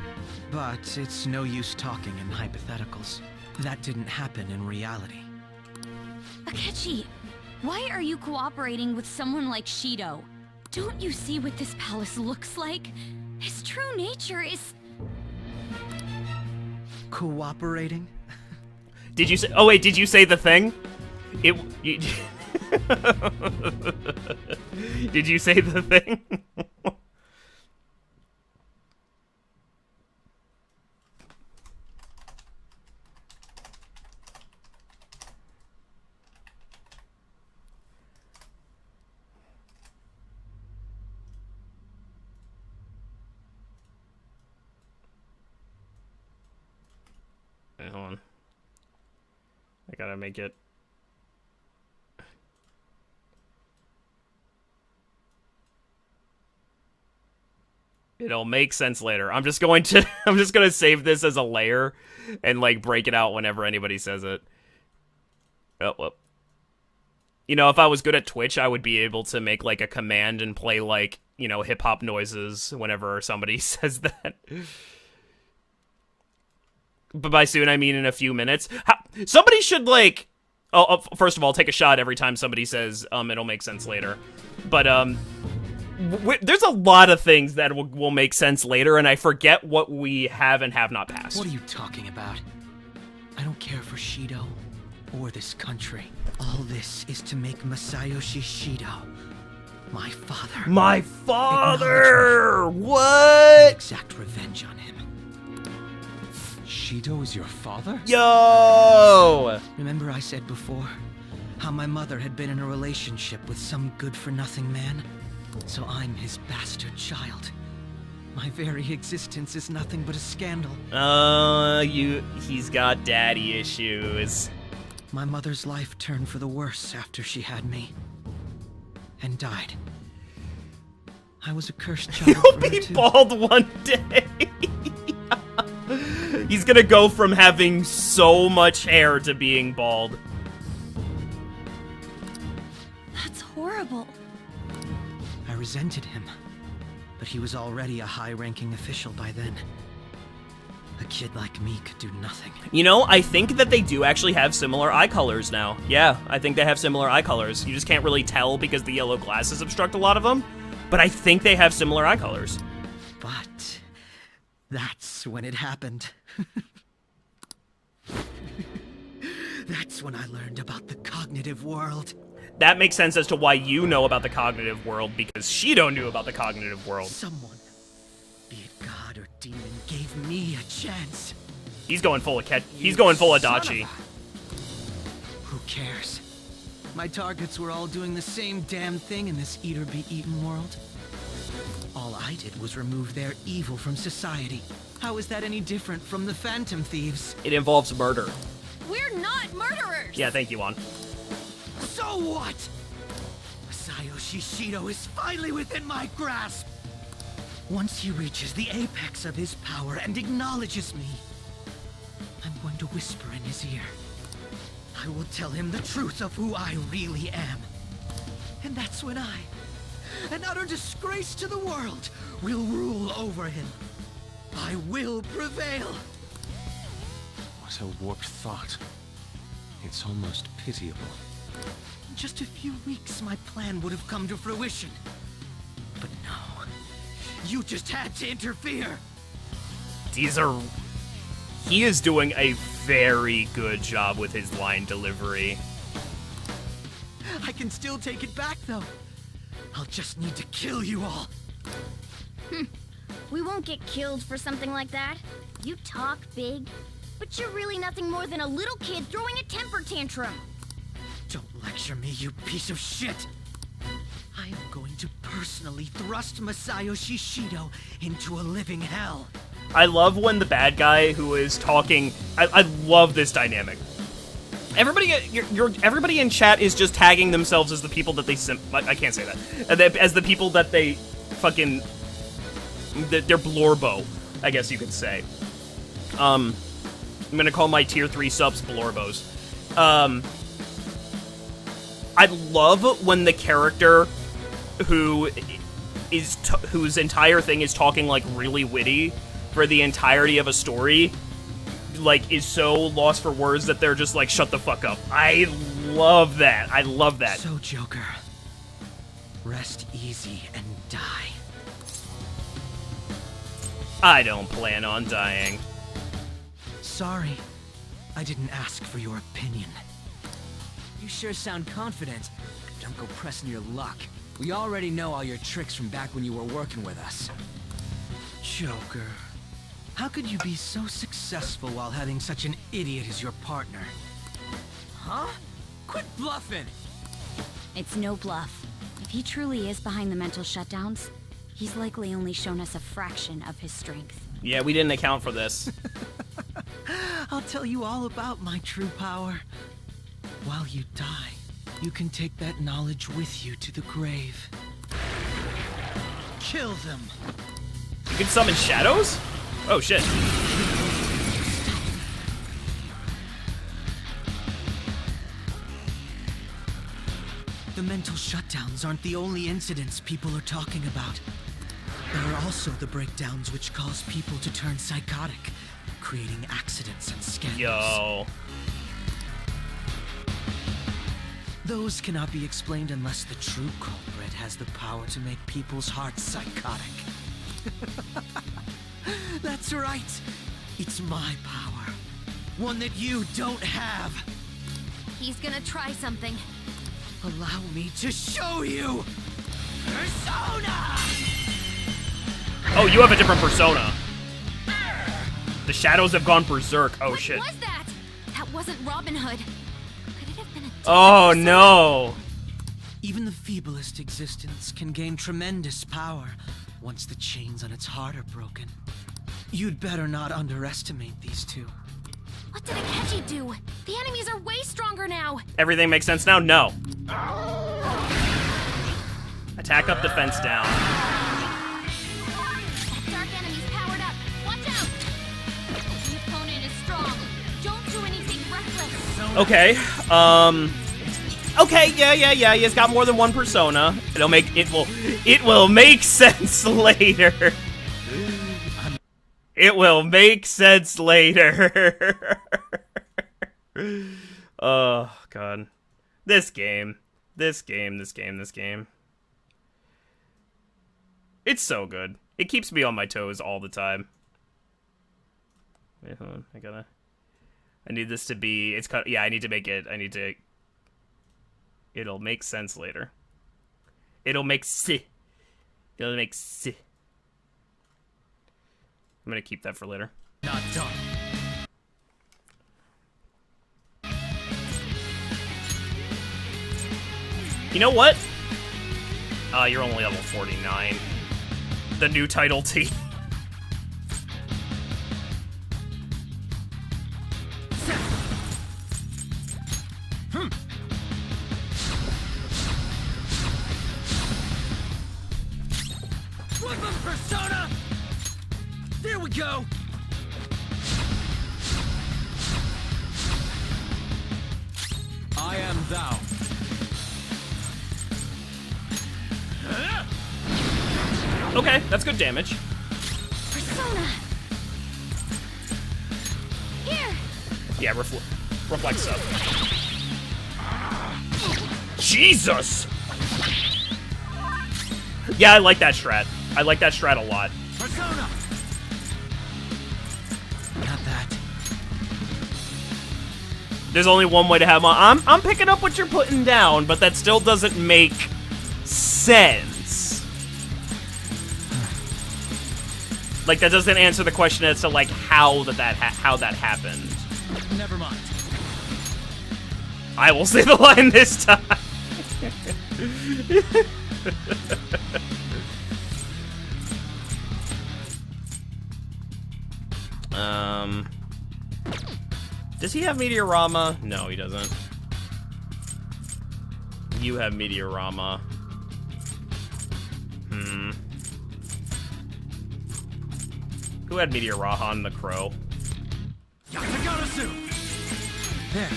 B: But it's no use talking in hypotheticals. That didn't happen in reality.
F: Akechi, why are you cooperating with someone like Shido? Don't you see what this palace looks like? His true nature is...
B: Cooperating?
A: Did you say... Oh, wait, did you say the thing? Did you say the thing? Wait, hold on. I gotta make it. It'll make sense later. I'm just gonna save this as a layer and like break it out whenever anybody says it. Oh, well. You know, if I was good at Twitch, I would be able to make like a command and play like, you know, hip hop noises whenever somebody says that. But by soon, I mean in a few minutes. Somebody should like, first of all, take a shot every time somebody says, it'll make sense later. But, there's a lot of things that will make sense later, and I forget what we have and have not passed.
B: What are you talking about? I don't care for Shido or this country. All this is to make Masayoshi Shido my father.
A: My father! What?
B: Exact revenge on him.
E: Shido is your father?
A: Yo!
B: Remember I said before how my mother had been in a relationship with some good-for-nothing man? So I'm his bastard child. My very existence is nothing but a scandal.
A: He's got daddy issues.
B: My mother's life turned for the worse after she had me. And died. I was a cursed child.
A: He'll be bald one day. He's gonna go from having so much hair to being bald.
F: That's horrible.
B: I resented him, but he was already a high-ranking official by then. A kid like me could do nothing.
A: You know, I think that they do actually have similar eye colors now. Yeah, I think they have similar eye colors. You just can't really tell because the yellow glasses obstruct a lot of them, but I think they have similar eye colors.
B: But that's when it happened. That's when I learned about the cognitive world.
A: That makes sense as to why you know about the cognitive world, because Shido knew about the cognitive world.
B: Someone, be it God or demon, gave me a chance.
A: He's going full of he's going full of Adachi.
B: Who cares? My targets were all doing the same damn thing in this eat-or-be-eaten world. All I did was remove their evil from society. How is that any different from the Phantom Thieves?
A: It involves murder.
G: We're not murderers!
A: Yeah, thank you, Juan.
B: So what? Masayoshi Shido is finally within my grasp. Once he reaches the apex of his power and acknowledges me, I'm going to whisper in his ear. I will tell him the truth of who I really am. And that's when I, an utter disgrace to the world, will rule over him. I will prevail.
E: What a warped thought. It's almost pitiable.
B: In just a few weeks, my plan would have come to fruition. But no. You just had to interfere.
A: He is doing a very good job with his line delivery.
B: I can still take it back, though. I'll just need to kill you all.
C: We won't get killed for something like that. You talk big, but you're really nothing more than a little kid throwing a temper tantrum.
B: Don't lecture me, you piece of shit. I am going to personally thrust Masayoshi Shido into a living hell.
A: I love when the bad guy who is talking. I love this dynamic. Everybody, everybody in chat is just tagging themselves as the people that they I can't say that. As the people that they fucking. They're Blorbo, I guess you could say. I'm gonna call my tier 3 subs Blorbos. I love when the character whose entire thing is talking like really witty for the entirety of a story, like, is so lost for words that they're just like, shut the fuck up. I love that. I love that.
B: So, Joker, rest easy and die.
A: I don't plan on dying.
B: Sorry, I didn't ask for your opinion.
H: You sure sound confident. Don't go pressing your luck. We already know all your tricks from back when you were working with us.
B: Joker, how could you be so successful while having such an idiot as your partner?
H: Huh? Quit bluffing!
F: It's no bluff. If he truly is behind the mental shutdowns, he's likely only shown us a fraction of his strength.
A: Yeah, we didn't account for this.
B: I'll tell you all about my true power. While you die, you can take that knowledge with you to the grave. Kill them.
A: You can summon shadows? Oh, shit.
B: The mental shutdowns aren't the only incidents people are talking about. There are also the breakdowns which cause people to turn psychotic, creating accidents and scandals.
A: Yo.
B: Those cannot be explained unless the true culprit has the power to make people's hearts psychotic. That's right. It's my power. One that you don't have.
C: He's gonna try something.
B: Allow me to show you! Persona!
A: Oh, you have a different persona. The shadows have gone berserk. Oh,
C: What
A: shit.
C: was that? That wasn't Robin Hood. Could it have been a different
A: Oh,
C: persona?
A: no.
B: Even the feeblest existence can gain tremendous power once the chains on its heart are broken. You'd better not underestimate these two.
C: What did Akechi do? The enemies are way stronger now.
A: Everything makes sense now? No. Attack up, defense down.
C: That dark enemy's powered up. Watch out! The opponent is strong. Don't do anything reckless.
A: Okay, okay, yeah, he's got more than one persona. It will make sense later. It will make sense later. Oh, God. This game. It's so good. It keeps me on my toes all the time. Wait, hold on. I need this to be, yeah, I need to, it'll make sense later. I'm gonna keep that for later.
B: Not done.
A: You know what? You're only level 49. The new title T.
B: Weapon persona! There we go!
E: I am thou.
A: Okay, that's good damage.
C: Persona. Here.
A: Yeah, reflects up. Jesus! Yeah, I like that strat. I like that strat a lot.
B: Persona!
A: There's only one way to have him on. I'm picking up what you're putting down, but that still doesn't make sense. Like, that doesn't answer the question as to, like, how that happened.
H: Never mind.
A: I will say the line this time. Does he have Meteorama? No, he doesn't. You have Meteorama. Who had Meteorahan the Crow?
H: Yatagarasu! There.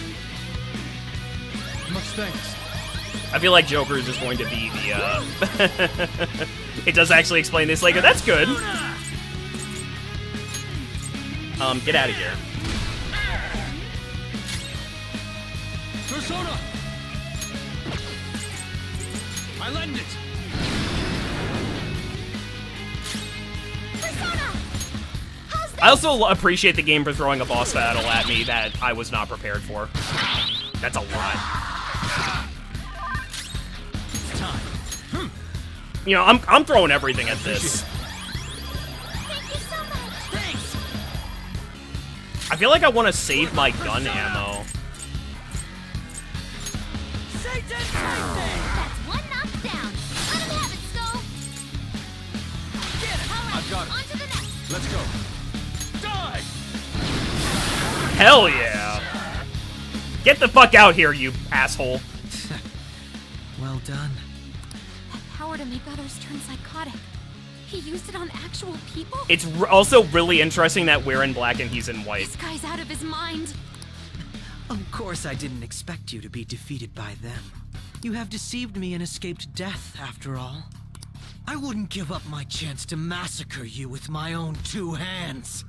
H: Much thanks.
A: I feel like Joker is just going to be the, It does actually explain this later. That's good. Get out of here.
H: Persona! I lend it!
C: Persona! How's that?
A: I also appreciate the game for throwing a boss battle at me that I was not prepared for. That's a lot.
H: It's time.
A: You know, I'm throwing everything at this.
C: Thank you so much.
H: Thanks!
A: I feel like I want to save my gun ammo.
C: That's one knocked down. Let him have it, Skull. All right,
H: I've got it.
C: on to the next.
H: Let's go. Die!
A: Hell yeah. Get the fuck out here, you asshole.
B: Well done.
G: That power to make others turn psychotic. He used it on actual people?
A: It's also really interesting that we're in black and he's in white.
G: This guy's out of his mind.
B: Of course I didn't expect you to be defeated by them. You have deceived me and escaped death, after all. I wouldn't give up my chance to massacre you with my own 2 hands.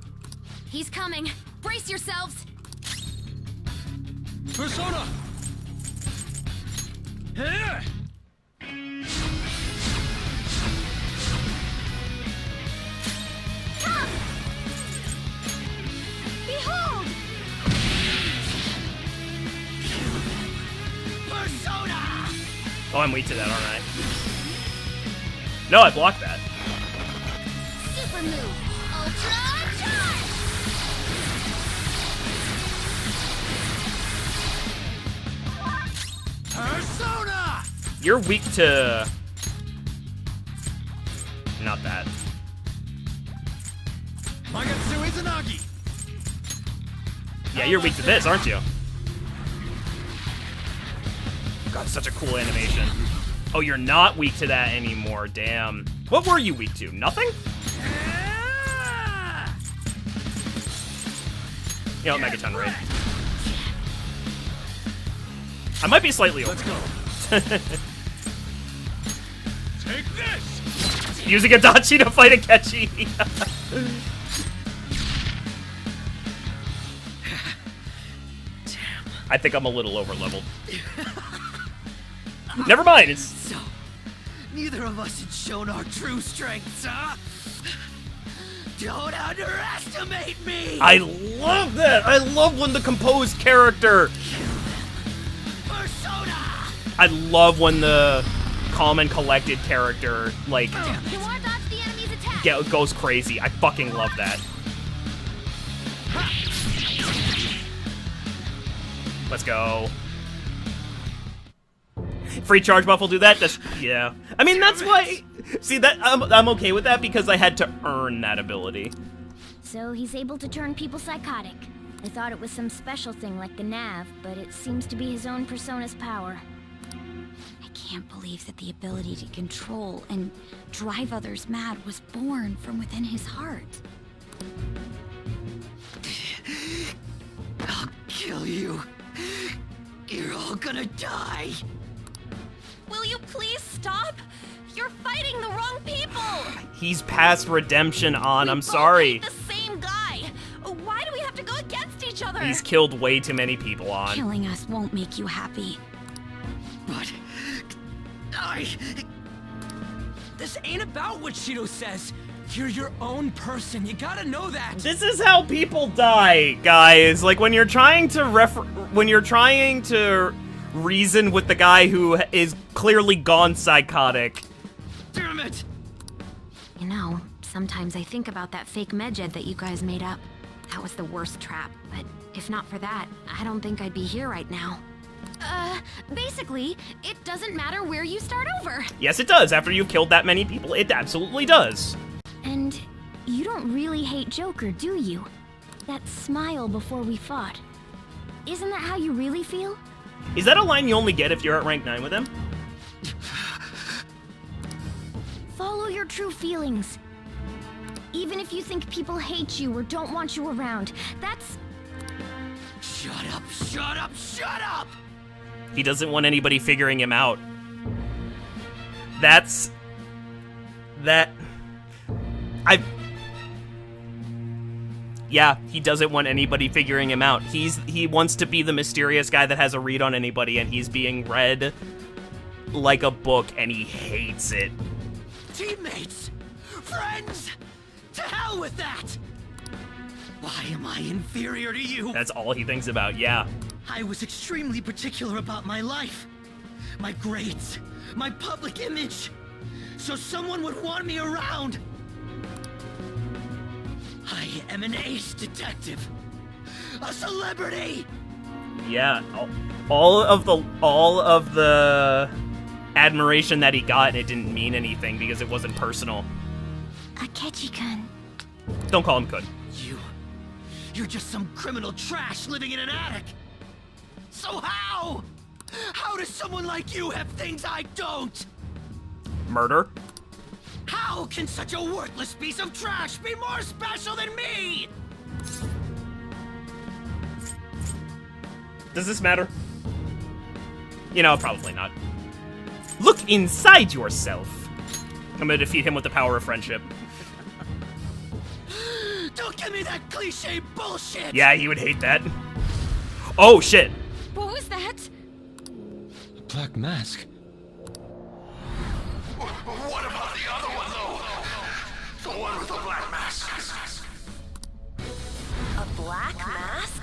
G: He's coming. Brace yourselves.
H: Persona! Here!
C: Come! Behold!
B: Persona!
A: Oh, I'm weak to that, aren't I? No, I blocked that.
C: Super move! Ultra charge!
B: Persona!
A: You're weak to... Not that.
H: Magatsu Izanagi!
A: Yeah, you're weak to this, aren't you? God, such a cool animation. Oh, you're not weak to that anymore, damn. What were you weak to? Nothing? You know, Megaton Raid. I might be slightly over.
H: Let's go. Take this!
A: Using a Dachi to fight a Kechi. I think I'm a little over leveled. Never mind, it's...
B: So, neither of us had shown our true strengths, huh? Don't underestimate me!
A: I love that! I love when the composed character...
B: Persona!
A: I love when the calm and collected character, like,
C: You want to dodge the enemy's attack?
A: goes crazy. I fucking love that. Let's go. Free charge buff will do that? That's, yeah. I mean, that's why... See, that I'm okay with that because I had to earn that ability.
C: So he's able to turn people psychotic. I thought it was some special thing like the nav, but it seems to be his own persona's power.
F: I can't believe that the ability to control and drive others mad was born from within his heart.
B: I'll kill you. You're all gonna die.
G: Will you please stop? You're fighting the wrong people.
A: He's past redemption on,
G: We
A: I'm
G: both
A: sorry.
G: hate the same guy. Why do we have to go against each other?
A: He's killed way too many people on.
F: Killing us won't make you happy.
B: But this ain't about what Shido says.
H: You're your own person. You gotta know that.
A: This is how people die, guys. Like when you're trying to reason with the guy who is clearly gone psychotic.
B: Damn it!
F: You know, sometimes I think about that fake medjed that you guys made up. That was the worst trap, but if not for that, I don't think I'd be here right now.
C: Basically, it doesn't matter where you start over.
A: Yes, it does. After you've killed that many people, it absolutely does.
C: And you don't really hate Joker, do you? That smile before we fought. Isn't that how you really feel?
A: Is that a line you only get if you're at rank 9 with him?
C: Follow your true feelings. Even if you think people hate you or don't want you around, that's...
B: Shut up, shut up, shut up!
A: He doesn't want anybody figuring him out. Yeah, he doesn't want anybody figuring him out. He wants to be the mysterious guy that has a read on anybody, and he's being read like a book, and he hates it.
B: Teammates! Friends! To hell with that! Why am I inferior to you?
A: That's all he thinks about, yeah.
B: I was extremely particular about my life, my grades, my public image, so someone would want me around. I am an ace detective, a celebrity.
A: Yeah, all of the admiration that he got, it didn't mean anything because it wasn't personal.
C: Akechi-kun.
A: Don't call him Kun.
B: You're just some criminal trash living in an attic. So how? How does someone like you have things I don't?
A: Murder?
B: How can such a worthless piece of trash be more special than me?
A: Does this matter? You know, probably not. Look inside yourself. I'm gonna defeat him with the power of friendship.
B: Don't give me that cliche bullshit!
A: Yeah, he would hate that. Oh, shit.
F: What was that?
E: A black mask.
I: What about the other one, though? The one with the black mask.
G: A black mask?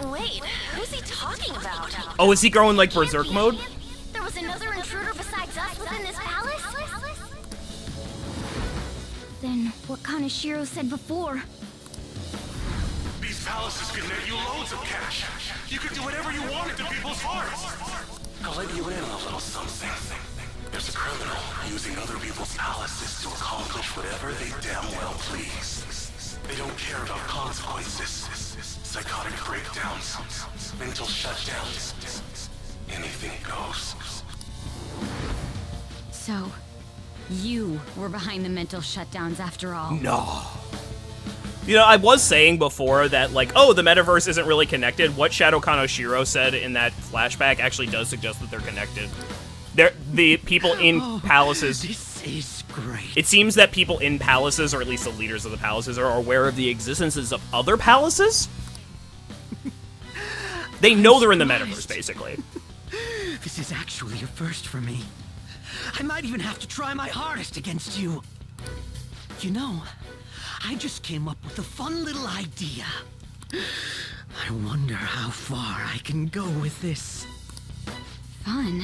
G: Wait, who's he talking about?
A: Oh, is he growing like Berserk mode?
C: There was another intruder besides us within this palace? Then what Kaneshiro said before?
I: These palaces can net you loads of cash. You can do whatever you want to people's hearts. I'll let you in on a little something. There's a criminal using other people's palaces to accomplish whatever they damn well please. They don't care about consequences, psychotic breakdowns, mental shutdowns. Anything goes.
F: So, you were behind the mental shutdowns after all.
A: No. You know, I was saying before that, like, oh, the metaverse isn't really connected. What Shadow Kaneshiro said in that flashback actually does suggest that they're connected. The people in palaces...
B: This is great.
A: It seems that people in palaces, or at least the leaders of the palaces, are aware of the existences of other palaces. They know they're in the metaverse, basically.
B: This is actually a first for me. I might even have to try my hardest against you. You know, I just came up with a fun little idea. I wonder how far I can go with this.
F: Fun?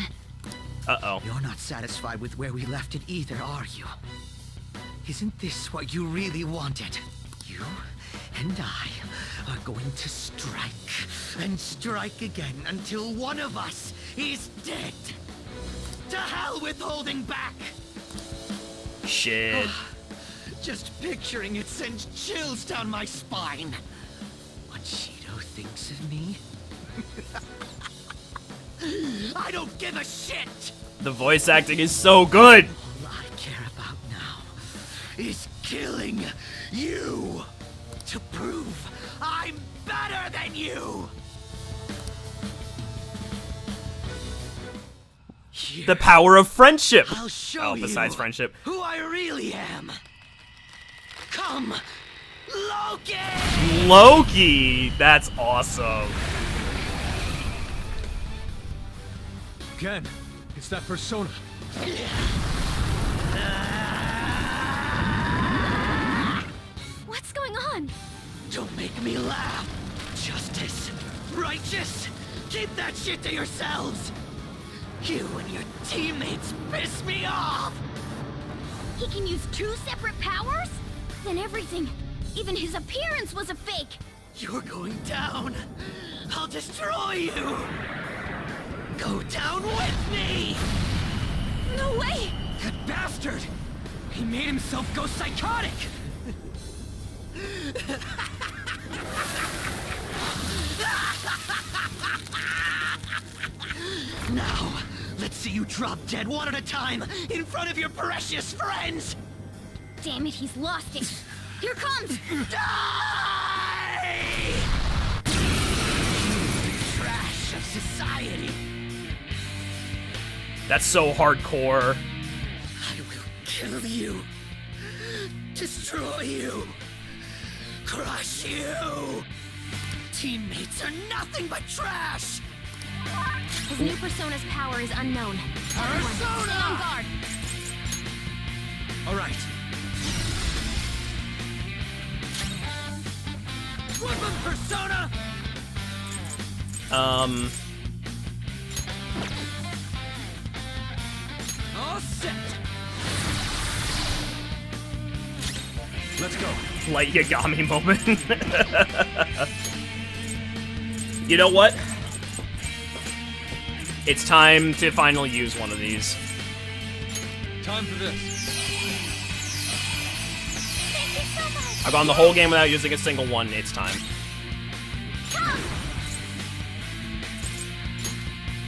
A: Uh-oh.
B: You're not satisfied with where we left it either, are you? Isn't this what you really wanted? You and I are going to strike and strike again until one of us is dead. To hell with holding back!
A: Shit.
B: Just picturing it sends chills down my spine. What Shido thinks of me? I don't give a shit!
A: The voice acting is so good!
B: All I care about now is killing you! To prove I'm better than you! Here,
A: The power of friendship!
B: I'll show
A: besides
B: you
A: friendship.
B: who I really am! Come, Loki!
A: Loki! That's awesome.
E: Again, it's that persona.
B: Don't make me laugh. Justice. Righteous. Keep that shit to yourselves. You and your teammates piss me off.
C: He can use 2 separate powers? Then everything, even his appearance was a fake.
B: You're going down. I'll destroy you. Go down with me.
C: No way!
B: That bastard! He made himself go psychotic! Now, let's see you drop dead one at a time in front of your precious friends!
C: Damn it, he's lost it. Here comes!
B: Die! Trash of society!
A: That's so hardcore.
B: I will kill you. Destroy you. Crush you. Teammates are nothing but trash.
C: His new persona's power is unknown. Everyone, stay on guard.
B: All right. Woodland persona. All set.
E: Let's go.
A: Light Yagami moment. You know what? It's time to finally use one of these.
E: Time for this.
C: Thank you so much.
A: I've gone the whole game without using a single one. It's time.
C: Come.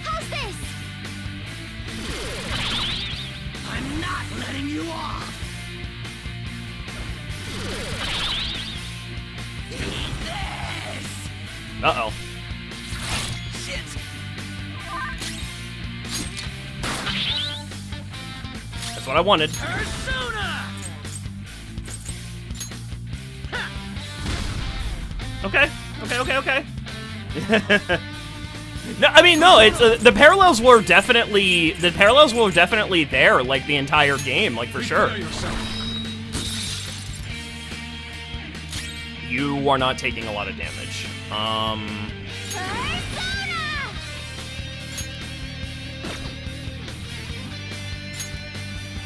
C: How's this?
B: I'm not letting you off. Eat this.
A: Uh-oh.
B: Shit.
A: That's what I wanted.
B: Persona.
A: Okay. No, I mean, no, it's the parallels were definitely there, like, the entire game, like, for sure. You are not taking a lot of damage.
C: Persona!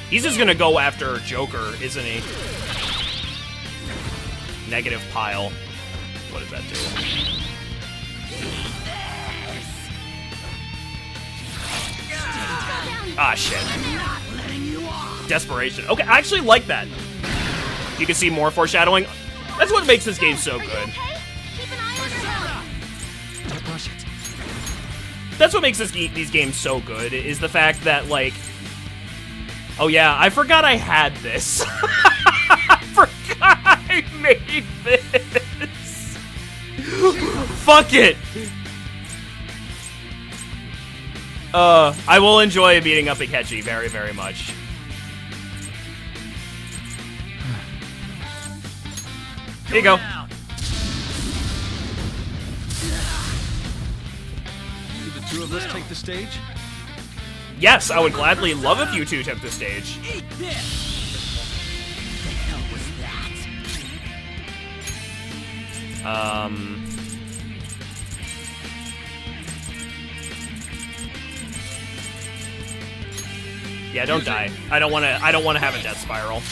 A: He's just gonna go after Joker, isn't he? Negative pile. What does that do? Ah, shit. Desperation. Okay, I actually like that. You can see more foreshadowing. That's what makes this game so
C: Are you
A: good.
C: okay? Keep an eye on your health.
B: Don't rush it.
A: That's what makes these games so good, is the fact that, like... Oh yeah, I forgot I had this. I forgot I made this. Fuck it. I will enjoy beating up Akechi very, very much. Here you go.
E: Do the two of us take the stage?
A: Yes, I would gladly love if you two took the stage.
B: Eat this. The hell was that?
A: Yeah, don't die. I don't want to have a death spiral.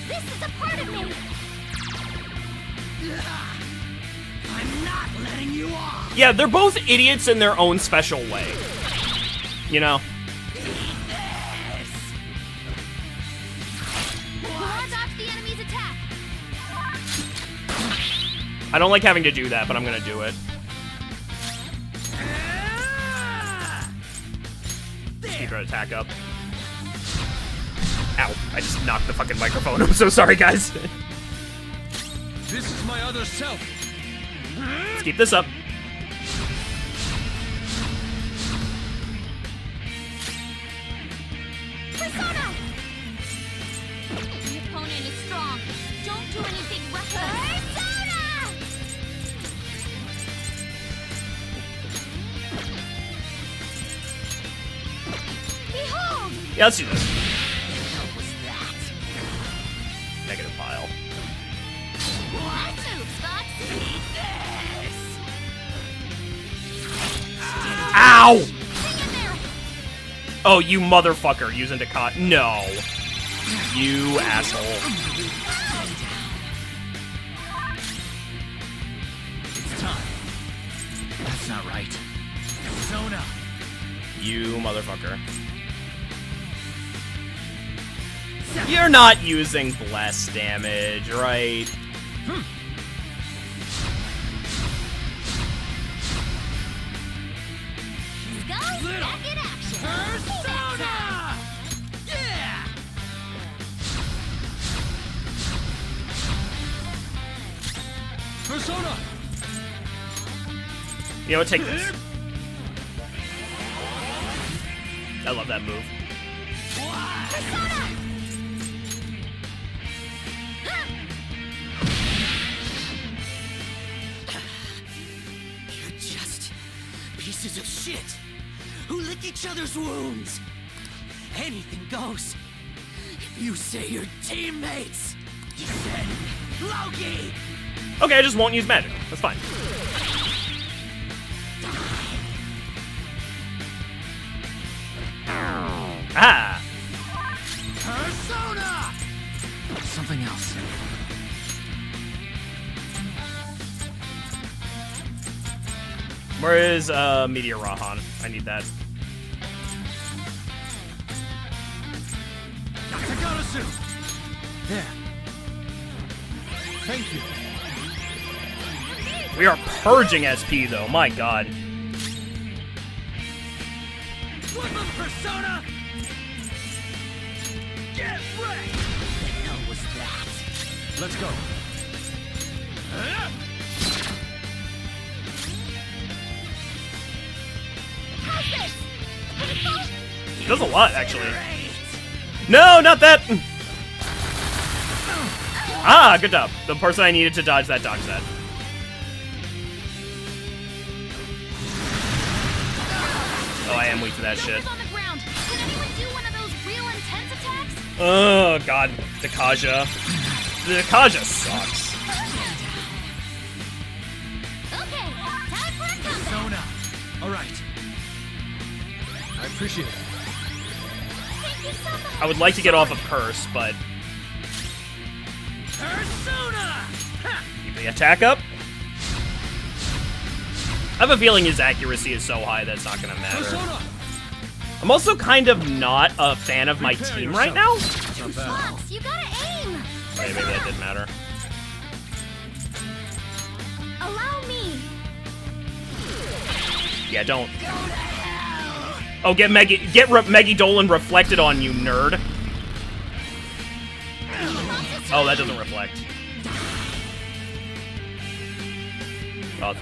C: This is a part of me.
B: I'm not letting you off.
A: Yeah, they're both idiots in their own special way. You know?
C: Guard off the enemy's attack.
A: I don't like having to do that, but I'm gonna do it. Keep her attack up. Ow, I just knocked the fucking microphone. I'm so sorry, guys.
E: This is my other self.
A: Let's keep this up.
C: Persona! The opponent is strong. Don't do anything reckless. Persona! Behold!
A: Yeah, let's do this.
B: What was that?
A: Ow! Oh, you motherfucker using Dakota. No. You asshole.
B: It's time. That's not right. Persona.
A: You motherfucker. You're not using bless damage, right?
C: Guys, back in action.
B: Persona! Yeah!
E: Persona!
A: You know what? Take this. I love that move.
C: Persona!
B: You're just pieces of shit who lick each other's wounds. Anything goes. If you say you're teammates, you said Loki!
A: Okay, I just won't use magic. That's fine. Ah!
B: Persona! Something else.
A: Where is Meteor Rahan? I need that.
B: Takarasu!
E: There. Thank you.
A: We are purging SP though, my god.
B: Flip him, Persona! Get wrecked! The hell was that?
E: Let's go.
A: It does a lot, actually. No, not that! Ah, good job. The person I needed to dodge that dodged that. Oh, I am weak to that shit.
C: On the ground. Can anyone do one of those real intense attacks?
A: Oh, god. Dakaja. The Dakaja sucks.
C: Okay, time for a comeback.
B: Persona! Alright.
E: I appreciate it.
C: Thank you so much.
A: I would like to get off of Curse, but
B: Persona!
A: keep the attack up. I have a feeling his accuracy is so high that it's not gonna matter.
E: Persona!
A: I'm also kind of not a fan of my
E: Prepare
A: team
E: yourself.
A: right now.
E: Not bad.
C: Fox, you gotta aim.
A: Maybe that didn't matter.
C: Allow me.
A: Yeah, don't. Oh, get Meggy Dolan reflected on you, nerd. Oh, that doesn't reflect. Oh.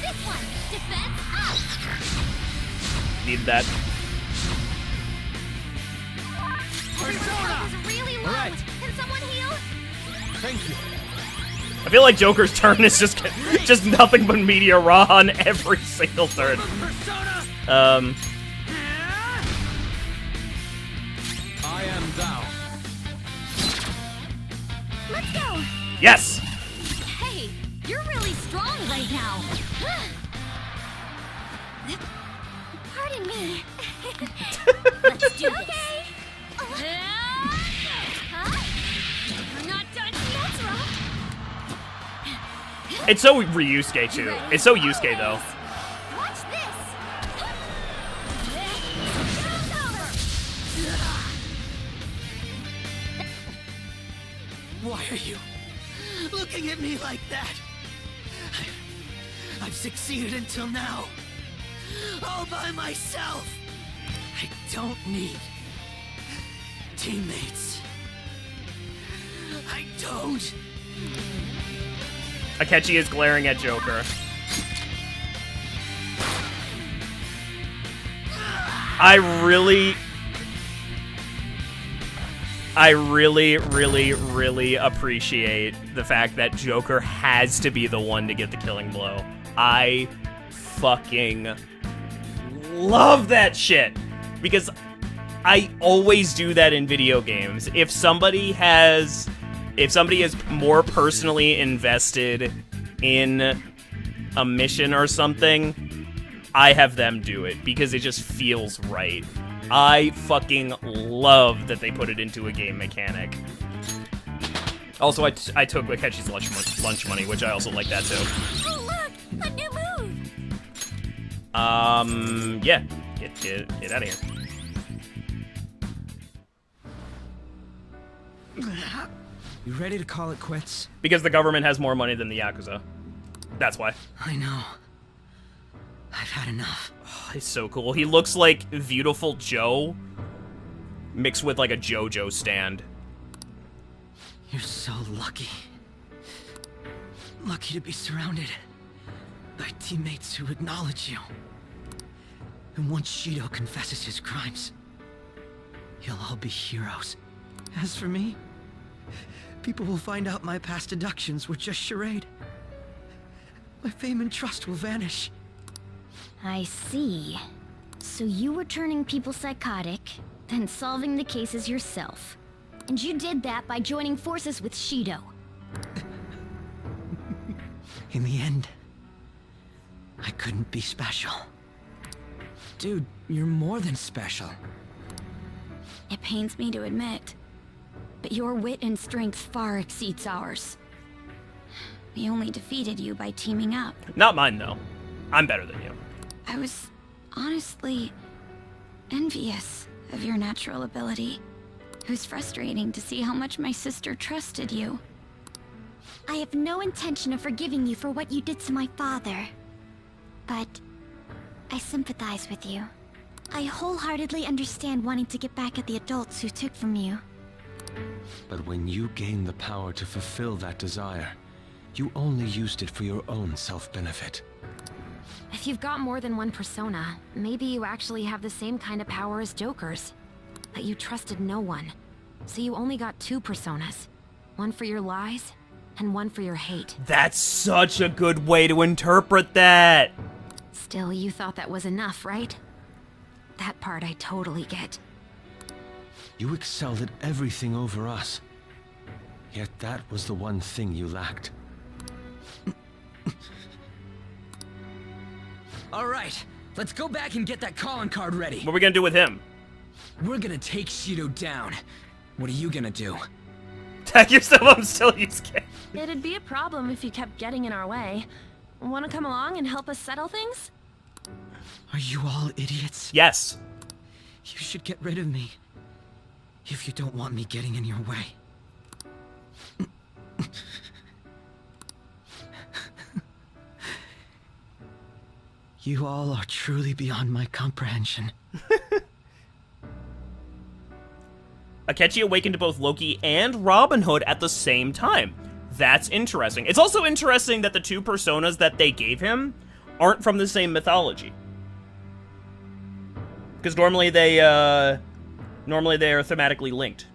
C: This one, defense up.
A: Need that.
C: Persona was really low.
E: Alright.
C: Can someone heal?
E: Thank you.
A: I feel like Joker's turn is just nothing but Meteor Raw on every single turn.
B: Persona!
E: I am thou.
C: Let's go.
A: Yes!
C: Hey, you're really strong right now. Pardon me. Let's do this. Huh? We're not done. That's rough.
A: It's so Ryusuke too. It's so Yusuke though.
C: Watch this.
B: Why are you looking at me like that? I've succeeded until now. All by myself. I don't need teammates. I don't.
A: Akechi is glaring at Joker. I really, really appreciate the fact that Joker has to be the one to get the killing blow. I fucking love that shit. Because I always do that in video games. If somebody is more personally invested in a mission or something, I have them do it because it just feels right. I fucking love that they put it into a game mechanic. Also, I took Akechi's lunch money, which I also like that too.
C: Oh, look! A new move!
A: Yeah. Get out of here.
H: You ready to call it quits?
A: Because the government has more money than the Yakuza. That's why.
H: I know. I've had enough.
A: Oh, he's so cool. He looks like Beautiful Joe mixed with like a JoJo stand.
H: You're so lucky. Lucky to be surrounded by teammates who acknowledge you. And once Shido confesses his crimes, you'll all be heroes. As for me, people will find out my past deductions were just charade. My fame and trust will vanish.
C: I see. So you were turning people psychotic, then solving the cases yourself. And you did that by joining forces with Shido.
H: In the end, I couldn't be special. Dude, you're more than special.
F: It pains me to admit, but your wit and strength far exceeds ours. We only defeated you by teaming up.
A: Not mine, though. I'm better than you.
F: I was honestly envious of your natural ability. It was frustrating to see how much my sister trusted you.
C: I have no intention of forgiving you for what you did to my father. But I sympathize with you. I wholeheartedly understand wanting to get back at the adults who took from you.
E: But when you gained the power to fulfill that desire, you only used it for your own self-benefit.
G: If you've got more than one persona, maybe you actually have the same kind of power as Joker's. That you trusted no one. So you only got two personas. One for your lies, and one for your hate.
A: That's such a good way to interpret that.
G: Still, you thought that was enough, right? That part I totally get.
E: You excelled at everything over us. Yet that was the one thing you lacked.
H: All right, let's go back and get that calling card ready.
A: What are we gonna do with him?
H: We're gonna take Shido down. What are you gonna do?
A: Attack yourself, I'm still used.
G: It'd be a problem if you kept getting in our way. Want to come along and help us settle things?
H: Are you all idiots?
A: Yes.
H: You should get rid of me. If you don't want me getting in your way. You all are truly beyond my comprehension.
A: Akechi awakened to both Loki and Robin Hood at the same time. That's interesting. It's also interesting that the two personas that they gave him aren't from the same mythology. Because normally they are thematically linked.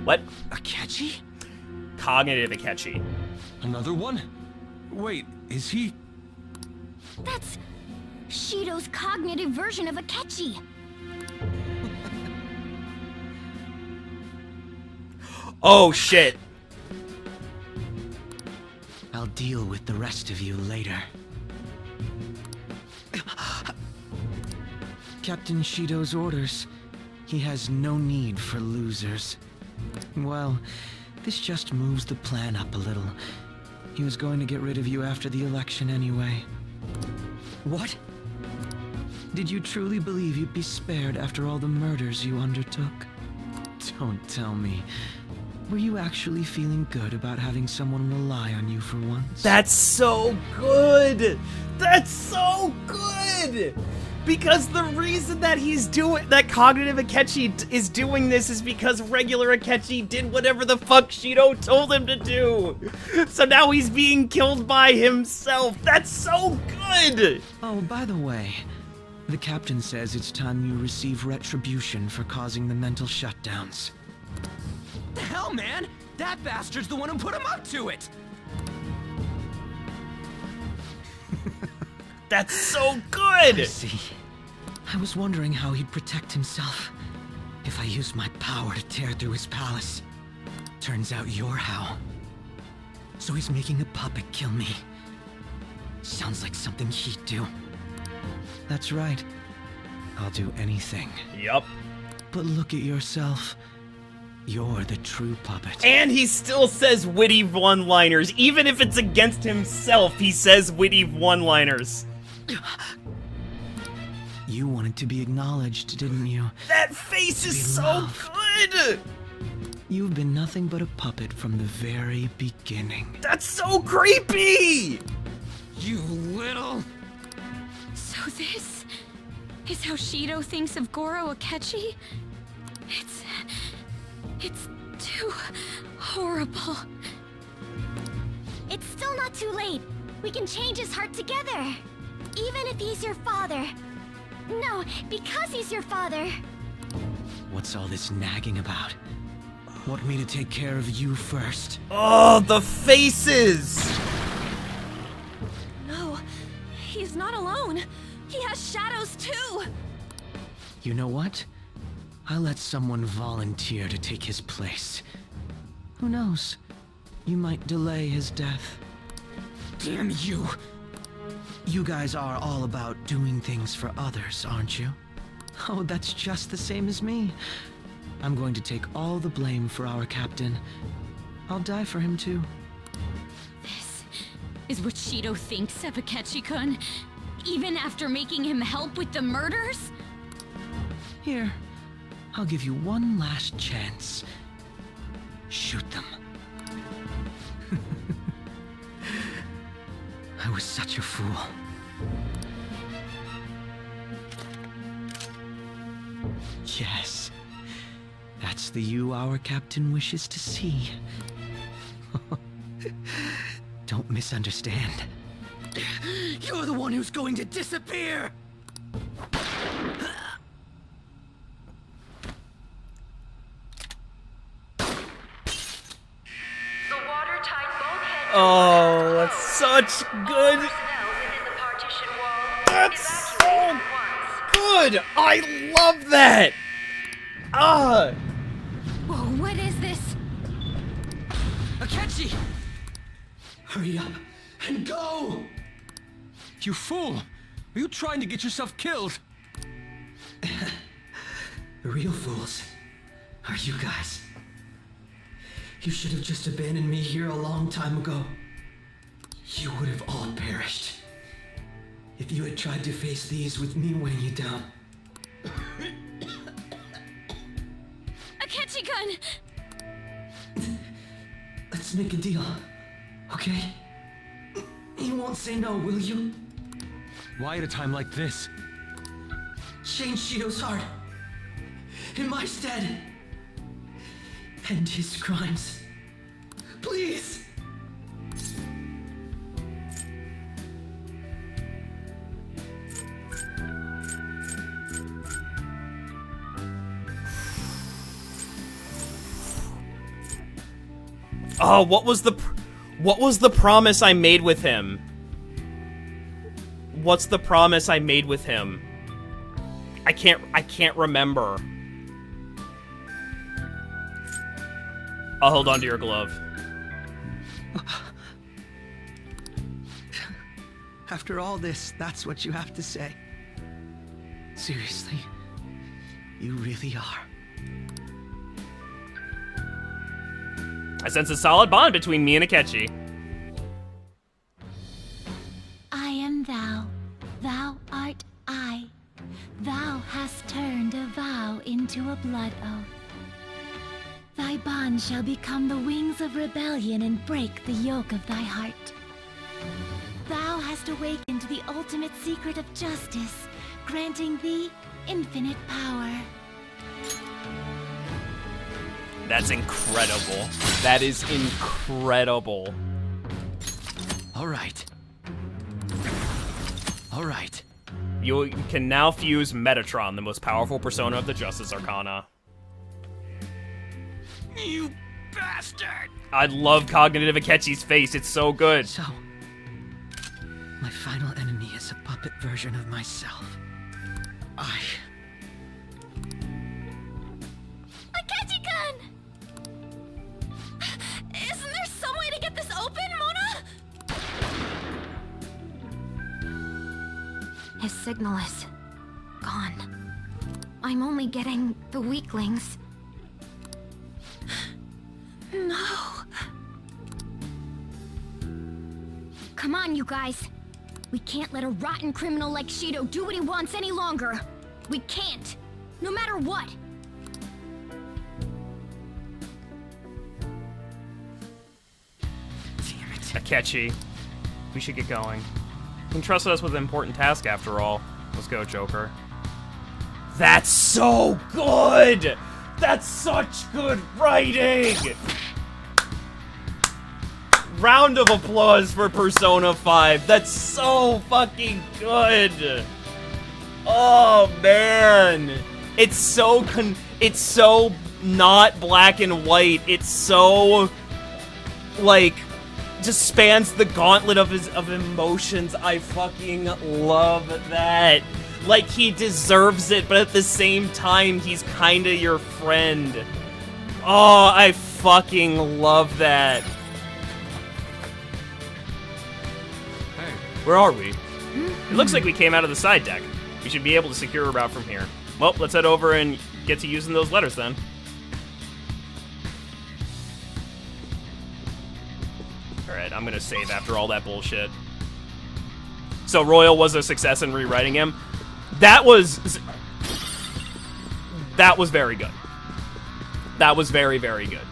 A: What?
H: Akechi?
A: Cognitive Akechi.
E: Another one? Wait, is he...
C: That's Shido's cognitive version of Akechi.
A: Oh, shit.
H: I'll deal with the rest of you later. Captain Shido's orders. He has no need for losers. Well, this just moves the plan up a little. He was going to get rid of you after the election anyway. What? Did you truly believe you'd be spared after all the murders you undertook? Don't tell me. Were you actually feeling good about having someone rely on you for once?
A: That's so good! That's so good! Because the reason that that Cognitive Akechi is doing this is because regular Akechi did whatever the fuck Shido told him to do! So now he's being killed by himself! That's so good!
H: Oh, by the way, the captain says it's time you receive retribution for causing the mental shutdowns. The hell, man? That bastard's the one who put him up to it!
A: That's so good!
H: I see. I was wondering how he'd protect himself if I used my power to tear through his palace. Turns out you're how. So he's making a puppet kill me. Sounds like something he'd do. That's right. I'll do anything.
A: Yup.
H: But look at yourself. You're the true puppet.
A: And he still says witty one-liners. Even if it's against himself, he says witty one-liners.
H: You wanted to be acknowledged, didn't you?
A: That face is so
H: loved.
A: good!
H: You've been nothing but a puppet from the very beginning.
A: That's so creepy!
H: You little...
F: So this is how Shido thinks of Goro Akechi? It's too horrible.
C: It's still not too late. We can change his heart together. Even if he's your father. No, because he's your father.
H: What's all this nagging about? Want me to take care of you first?
A: Oh, the faces!
F: No, he's not alone. He has shadows too.
H: You know what? I'll let someone volunteer to take his place. Who knows? You might delay his death. Damn you! You guys are all about doing things for others, aren't you? Oh, that's just the same as me. I'm going to take all the blame for our captain. I'll die for him too.
F: This is what Shido thinks of Akechi-kun, even after making him help with the murders?
H: Here, I'll give you one last chance. Shoot them. I was such a fool. Yes. That's the you our captain wishes to see. Don't misunderstand.
B: You're the one who's going to disappear!
A: Oh, that's such good. That's so good. I love that. Ah.
F: Whoa, what is this?
H: Akechi!
B: Hurry up and go!
E: You fool! Are you trying to get yourself killed?
H: The real fools are you guys. You should have just abandoned me here a long time ago. You would have all perished if you had tried to face these with me weighing you down.
F: Akechi-kun!
H: Let's make a deal, okay? You won't say no, will you?
E: Why at a time like this?
H: Change Shido's heart in my stead. End his crimes. Please!
A: Oh, what was the promise I made with him? What's the promise I made with him? I can't remember. I'll hold on to your glove.
H: After all this, that's what you have to say. Seriously, you really are.
A: I sense a solid bond between me and Akechi.
C: I am thou, thou art I. Thou hast turned a vow into a blood oath. Thy bond shall become the wings of rebellion and break the yoke of thy heart. Thou hast awakened the ultimate secret of justice, granting thee infinite power.
A: That's incredible. That is incredible.
H: All right. All right.
A: You can now fuse Metatron, the most powerful persona of the Justice Arcana.
B: You bastard!
A: I love Cognitive Akechi's face. It's so good.
H: So, my final enemy is a puppet version of myself.
C: Akechi-kun! Isn't there some way to get this open?
G: His signal is gone. I'm only getting the weaklings. No.
C: Come on, you guys. We can't let a rotten criminal like Shido do what he wants any longer. We can't. No matter what.
B: Damn it.
A: Akechi. We should get going. You entrusted us with an important task after all. Let's go, Joker. That's so good! That's such good writing! Round of applause for Persona 5. That's so fucking good! Oh, man! It's so not black and white. It's so, like, just spans the gauntlet of emotions. I fucking love that. Like, he deserves it, but at the same time, he's kinda your friend. Oh, I fucking love that.
E: Hey.
A: Where are we? It looks like we came out of the side deck. We should be able to secure a route from here. Well, let's head over and get to using those letters then. Alright, I'm gonna save after all that bullshit. So Royal was a success in rewriting him. That was very good. That was very, very good.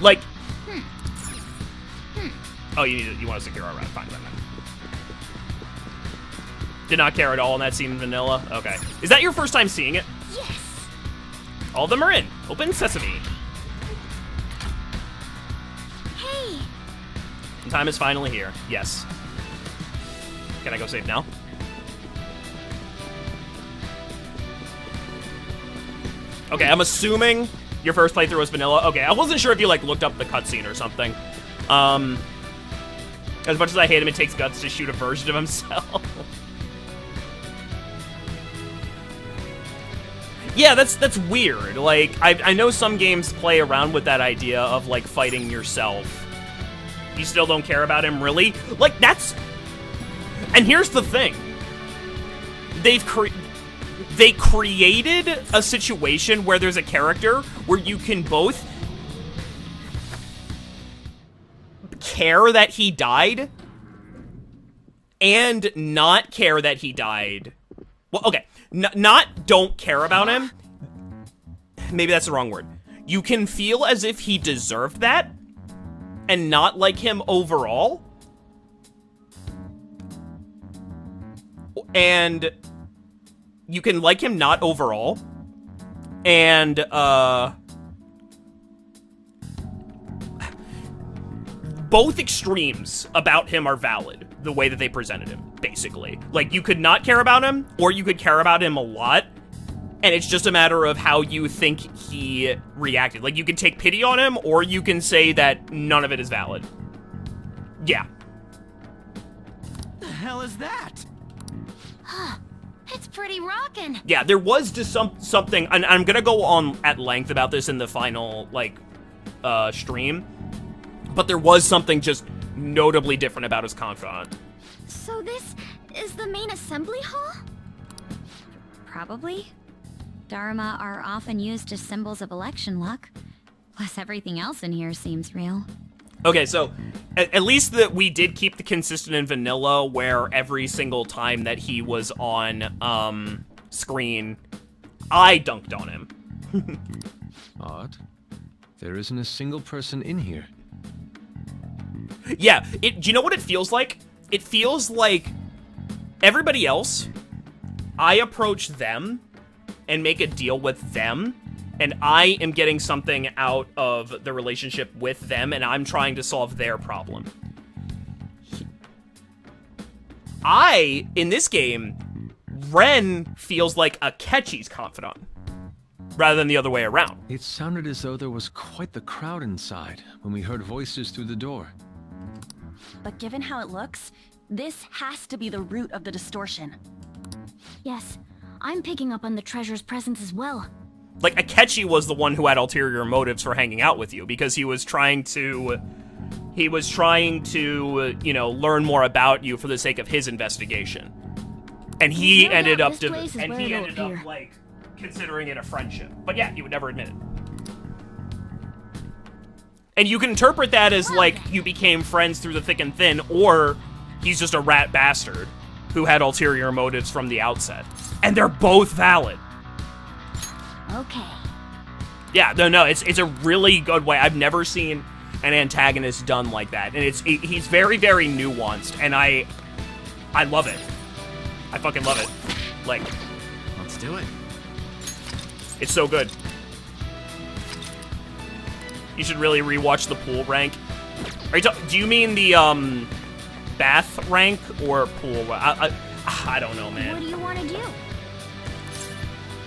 A: Like, oh, you want to secure our route? Fine. Did not care at all in that scene in Vanilla. Okay, is that your first time seeing it?
C: Yes.
A: All of them are in. Open sesame.
C: Hey.
A: Time is finally here. Yes. Can I go save now? Okay, I'm assuming your first playthrough was vanilla. Okay, I wasn't sure if you, like, looked up the cutscene or something. As much as I hate him, it takes guts to shoot a version of himself. Yeah, that's weird. Like, I know some games play around with that idea of, like, fighting yourself. You still don't care about him, really? Like, that's... And here's the thing. They created a situation where there's a character where you can both care that he died and not care that he died. Well, okay. Not don't care about him. Maybe that's the wrong word. You can feel as if he deserved that and not like him overall. And you can like him not overall. And, both extremes about him are valid, the way that they presented him, basically. Like, you could not care about him, or you could care about him a lot, and it's just a matter of how you think he reacted. Like, you can take pity on him, or you can say that none of it is valid. Yeah.
B: The hell is that?
C: It's pretty rockin'.
A: Yeah, there was just something, and I'm gonna go on at length about this in the final, like, stream, but there was something just notably different about his confidant.
C: So this is the main assembly hall?
F: Probably. Dharma are often used as symbols of election luck. Plus everything else in here seems real.
A: Okay, so at least that we did keep the consistent in vanilla, where every single time that he was on screen, I dunked on him.
E: Odd. There isn't a single person in here.
A: Yeah, do you know what it feels like? It feels like everybody else, I approach them and make a deal with them, and I am getting something out of the relationship with them, and I'm trying to solve their problem. In this game, Ren feels like Akechi's confidant, rather than the other way around.
E: It sounded as though there was quite the crowd inside when we heard voices through the door.
J: But given how it looks, this has to be the root of the distortion.
C: Yes, I'm picking up on the treasure's presence as well.
A: Like, Akechi was the one who had ulterior motives for hanging out with you, because he was trying to, you know, learn more about you for the sake of his investigation. And he
G: No
A: ended
G: doubt
A: up
G: this place is
A: and
G: where
A: he
G: it'll
A: ended up
G: appear.
A: like considering it a friendship. But yeah, he would never admit it. And you can interpret that as like you became friends through the thick and thin, or he's just a rat bastard who had ulterior motives from the outset. And they're both valid.
F: Okay.
A: Yeah, no, it's a really good way. I've never seen an antagonist done like that, and he's very, very nuanced, and I love it. I fucking love it. Like,
B: Let's do it.
A: it's so good. You should really rewatch the pool rank. Are you do you mean the bath rank or pool? I don't know,
C: What
A: man.
C: do you want to do?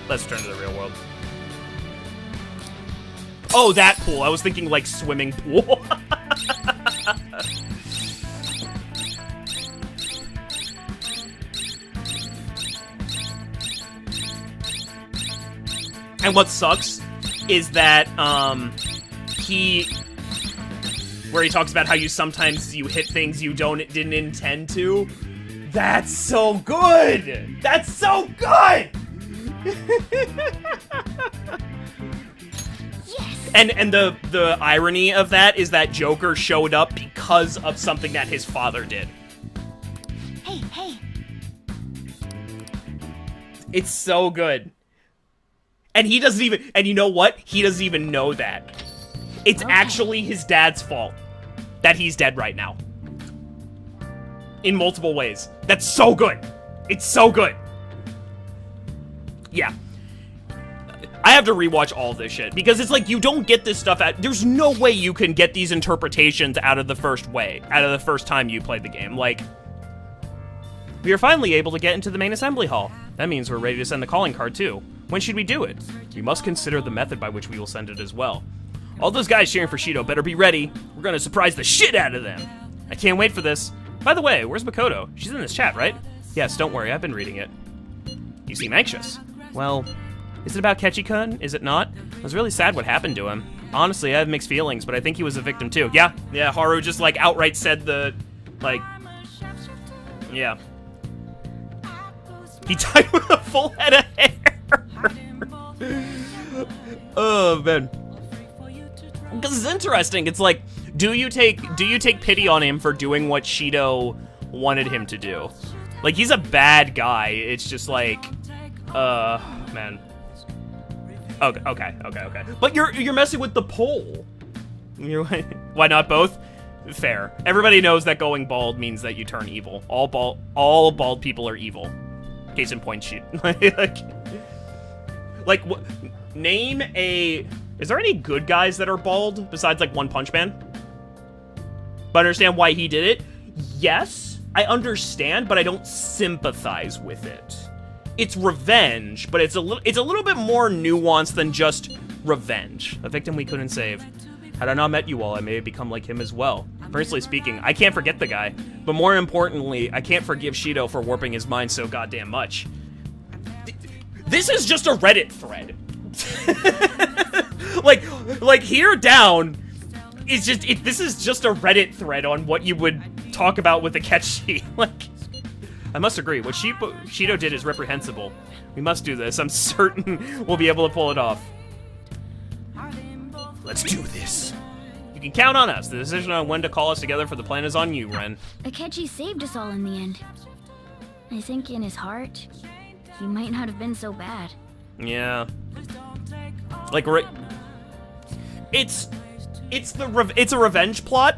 A: Let's return to the real world. Oh, that pool. I was thinking like swimming pool. And what sucks is that where he talks about how sometimes you hit things you didn't intend to. That's so good. That's so good.
C: Yes!
A: And the irony of that is that Joker showed up because of something that his father did.
C: Hey, hey!
A: It's so good. And he doesn't even, and you know what? He doesn't even know that. It's actually his dad's fault that he's dead right now. In multiple ways. That's so good. It's so good. Yeah. I have to rewatch all this shit because it's like you don't get this stuff out. There's no way you can get these interpretations out of the first time you played the game. Like, we are finally able to get into the main assembly hall. That means we're ready to send the calling card too. When should we do it? We must consider the method by which we will send it as well. All those guys cheering for Shido better be ready. We're gonna surprise the shit out of them. I can't wait for this. By the way, where's Makoto? She's in this chat, right? Yes, don't worry, I've been reading it. You seem anxious. Well, is it about Ketchi-kun? Is it not? I was really sad what happened to him. Honestly, I have mixed feelings, but I think he was a victim too. Yeah, Haru just like outright said yeah. He died with a full head of hair. Oh, man. Because it's interesting. It's like, do you take pity on him for doing what Shido wanted him to do? Like, he's a bad guy. It's just like, man. Okay. But you're messing with the pole. Why not both? Fair. Everybody knows that going bald means that you turn evil. All bald people are evil. Case in point, shoot. Name a... Is there any good guys that are bald besides, like, One Punch Man? But understand why he did it? Yes, I understand, but I don't sympathize with it. It's revenge, but it's a little bit more nuanced than just revenge. A victim we couldn't save. Had I not met you all, I may have become like him as well. Personally speaking, I can't forget the guy, but more importantly, I can't forgive Shido for warping his mind so goddamn much. This is just a Reddit thread. like here down is just this is just a Reddit thread on what you would talk about with Akechi. Like, I must agree, what Shido did is reprehensible. We must do this. I'm certain we'll be able to pull it off. Let's do this. You can count on us. The decision on when to call us together for the plan is on you, Ren.
C: Akechi saved us all in the end. I think in his heart, he might not have been so bad.
A: Yeah. Like, it's a revenge plot,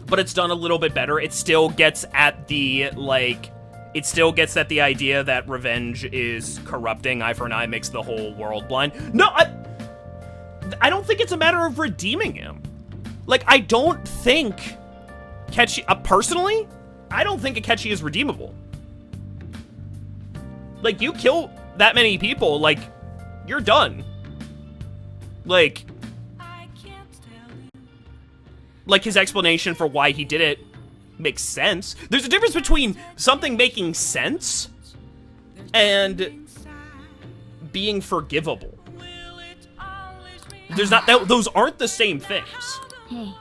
A: but it's done a little bit better. It still gets at the, the idea that revenge is corrupting. Eye for an eye makes the whole world blind. No, I don't think it's a matter of redeeming him. Like, I don't think Akechi, personally, I don't think Akechi is redeemable. Like, you kill that many people, like, you're done. Like, his explanation for why he did it makes sense. There's a difference between something making sense and being forgivable. There's not those aren't the same things.
C: Hey,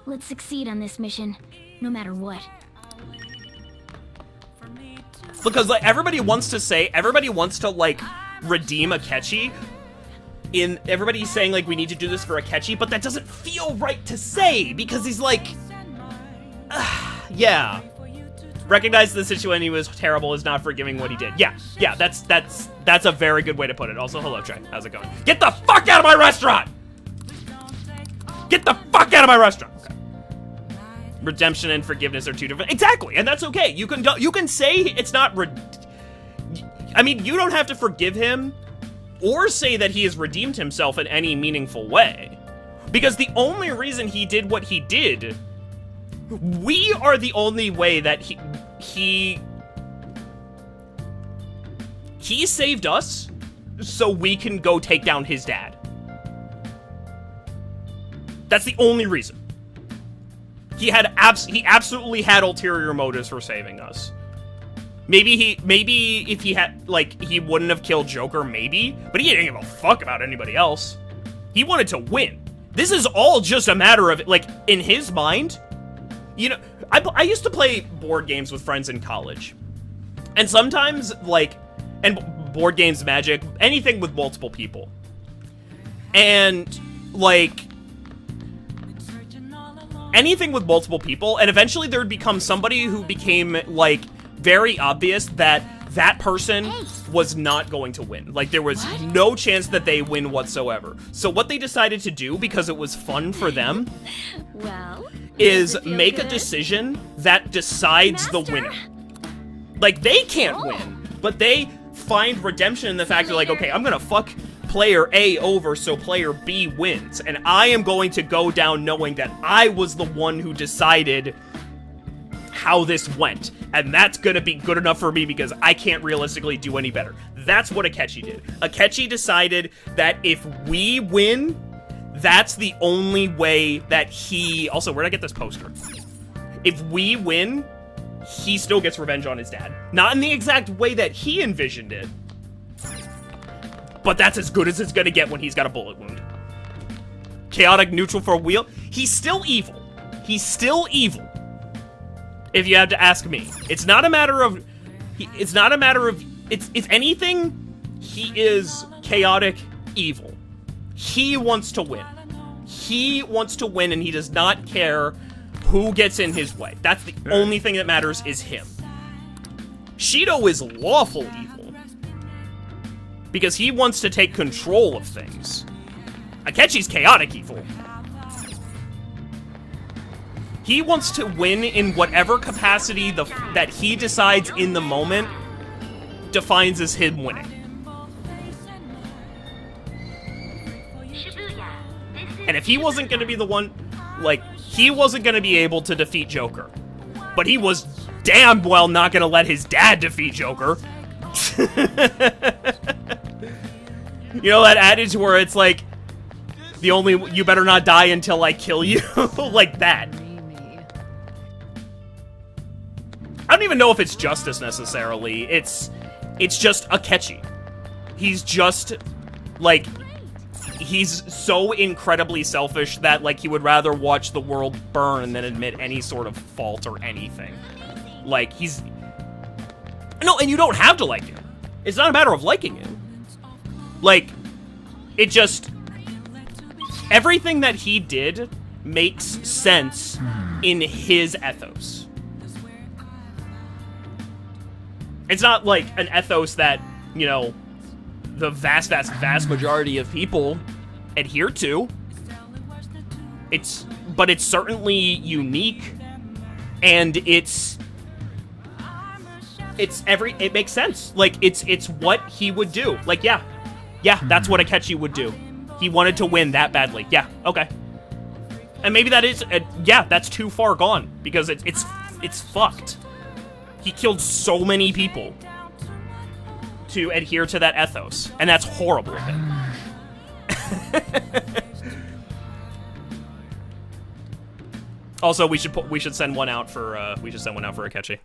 C: let's succeed on this mission, no matter what.
A: Because, like, everybody wants to, like, redeem Akechi. Everybody's saying, like, we need to do this for Akechi, but that doesn't feel right to say, because he's like, yeah. Recognize the situation he was terrible is not forgiving what he did. Yeah, that's a very good way to put it. Also, hello, Trey. How's it going? Get the fuck out of my restaurant! Get the fuck out of my restaurant! Okay. Redemption and forgiveness are two different... Exactly, and that's okay. You can say it's not... I mean, you don't have to forgive him or say that he has redeemed himself in any meaningful way. Because the only reason he did what he did... We are the only way that he saved us so we can go take down his dad. That's the only reason. He absolutely had ulterior motives for saving us. Maybe if he had, like, he wouldn't have killed Joker, maybe, but he didn't give a fuck about anybody else. He wanted to win. This is all just a matter of, like, in his mind. You know, I used to play board games with friends in college. And sometimes, like, and board games, Magic, anything with multiple people. And, like, anything with multiple people, and eventually there would become somebody who became, like, very obvious that that person was not going to win. Like, there was no chance that they win whatsoever. So what they decided to do, because it was fun for them...
F: Well...
A: is make a decision that decides the winner. Like, they can't win, but they find redemption in the fact that, like, okay, I'm gonna fuck player A over so player B wins, and I am going to go down knowing that I was the one who decided how this went, and that's gonna be good enough for me because I can't realistically do any better. That's what Akechi did. Akechi decided that if we win, that's the only way that he... Also, where'd I get this poster? If we win, he still gets revenge on his dad. Not in the exact way that he envisioned it, but that's as good as it's gonna get when he's got a bullet wound. Chaotic neutral for a wheel. He's still evil. He's still evil. If you had to ask me. It's not a matter of... It's not a matter of... If anything, he is chaotic evil. He wants to win. He wants to win, and he does not care who gets in his way. That's the only thing that matters is him. Shido is lawful evil. Because he wants to take control of things. Akechi's chaotic evil. He wants to win in whatever capacity that he decides in the moment defines as him winning. And if he wasn't going to be the one, like, he wasn't going to be able to defeat Joker. But he was damn well not going to let his dad defeat Joker. You know that adage where it's like, you better not die until I kill you? Like that. I don't even know if it's justice necessarily. It's just Akechi. He's just, like... He's so incredibly selfish that, like, he would rather watch the world burn than admit any sort of fault or anything. Like, he's... No, and you don't have to like him. It's not a matter of liking him. Like, it just... Everything that he did makes sense in his ethos. It's not, like, an ethos that, you know... the vast majority of people adhere to. But it's certainly unique, and it makes sense. Like, it's what he would do. Like, yeah, that's what Akechi would do. He wanted to win that badly. Yeah, okay. And maybe that is, yeah, that's too far gone, because it's fucked. He killed so many people to adhere to that ethos, and that's horrible of him. Also, we should send one out for Akechi.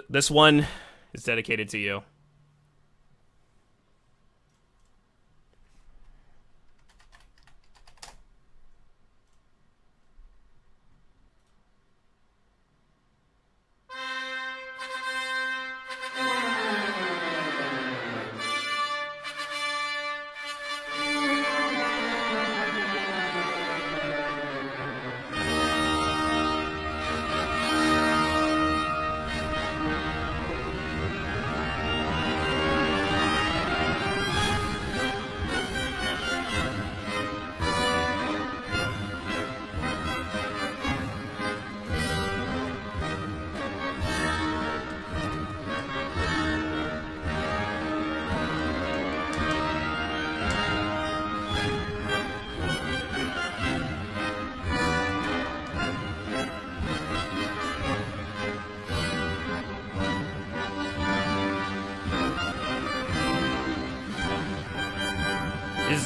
A: This one is dedicated to you.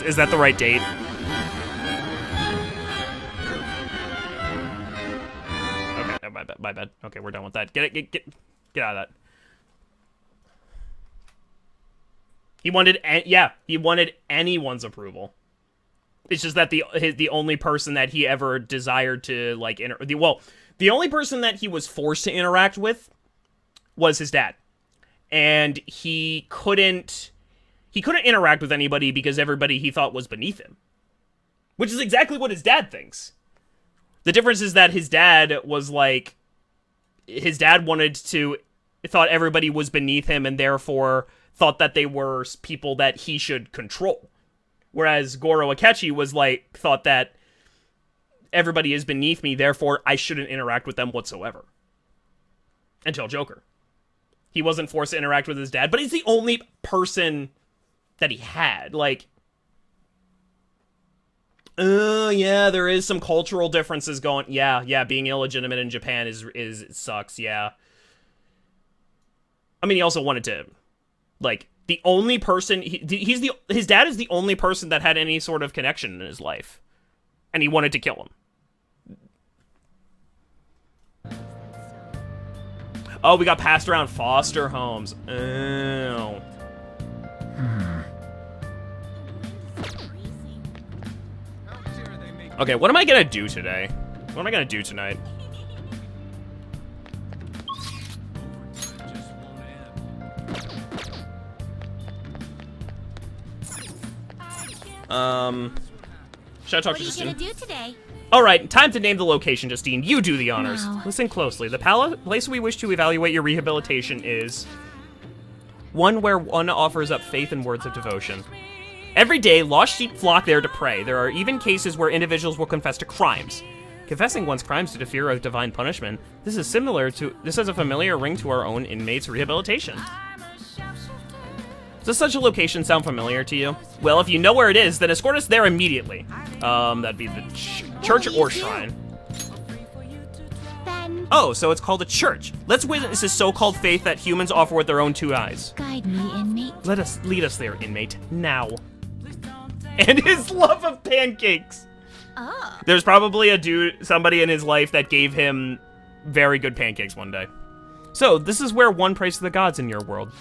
A: Is that the right date? Okay, my bad. Okay, we're done with that. Get out of that. He wanted anyone's approval. It's just that the only person that he ever desired to like the only person that he was forced to interact with was his dad. And he couldn't interact with anybody because everybody he thought was beneath him. Which is exactly what his dad thinks. The difference is that his dad thought everybody was beneath him and therefore thought that they were people that he should control. Whereas Goro Akechi thought that everybody is beneath me, therefore I shouldn't interact with them whatsoever. Until Joker. He wasn't forced to interact with his dad, but he's the only person that he had. Yeah, there is some cultural differences going. Yeah, being illegitimate in Japan it sucks, yeah. I mean, he also wanted to, the only person, his dad is the only person that had any sort of connection in his life. And he wanted to kill him. Oh, we got passed around foster homes. Oh. Okay, what am I gonna do today? What am I gonna do tonight? Should I talk to Justine?
C: What are you gonna do today?
A: Alright, time to name the location, Justine. You do the honors.
C: No.
A: Listen closely. The place we wish to evaluate your rehabilitation is one where one offers up faith and words of devotion. Every day, lost sheep flock there to pray. There are even cases where individuals will confess to crimes. Confessing one's crimes to fear of divine punishment, this has a familiar ring to our own inmates' rehabilitation. Does such a location sound familiar to you? Well, if you know where it is, then escort us there immediately. That'd be the church or shrine.
C: Then
A: Oh, so it's called a church. Let's witness this so-called faith that humans offer with their own two eyes.
C: guide me, inmate.
A: Lead us there, inmate, now. And his love of pancakes.
C: Oh.
A: There's probably somebody in his life that gave him very good pancakes one day. So, this is where one prays to the gods in your world.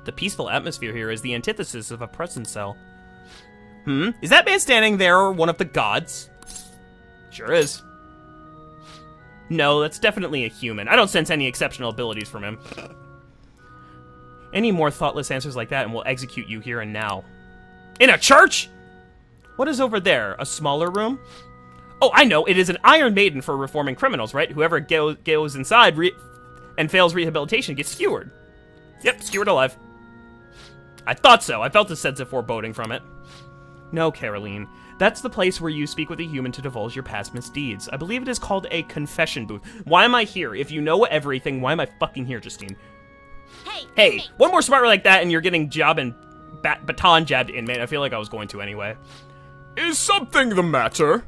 A: The peaceful atmosphere here is the antithesis of a prison cell. Is that man standing there one of the gods? Sure is. No, that's definitely a human. I don't sense any exceptional abilities from him. Any more thoughtless answers like that and we'll execute you here and now. In a church? What is over there? A smaller room? Oh, I know. It is an Iron Maiden for reforming criminals, right? Whoever goes inside and fails rehabilitation gets skewered. Yep, skewered alive. I thought so. I felt a sense of foreboding from it. No, Caroline. That's the place where you speak with a human to divulge your past misdeeds. I believe it is called a confession booth. Why am I here? If you know everything, why am I fucking here, Justine? Hey, one more smart like that and you're getting baton jabbed, inmate. I feel like I was going to anyway.
K: Is something the matter?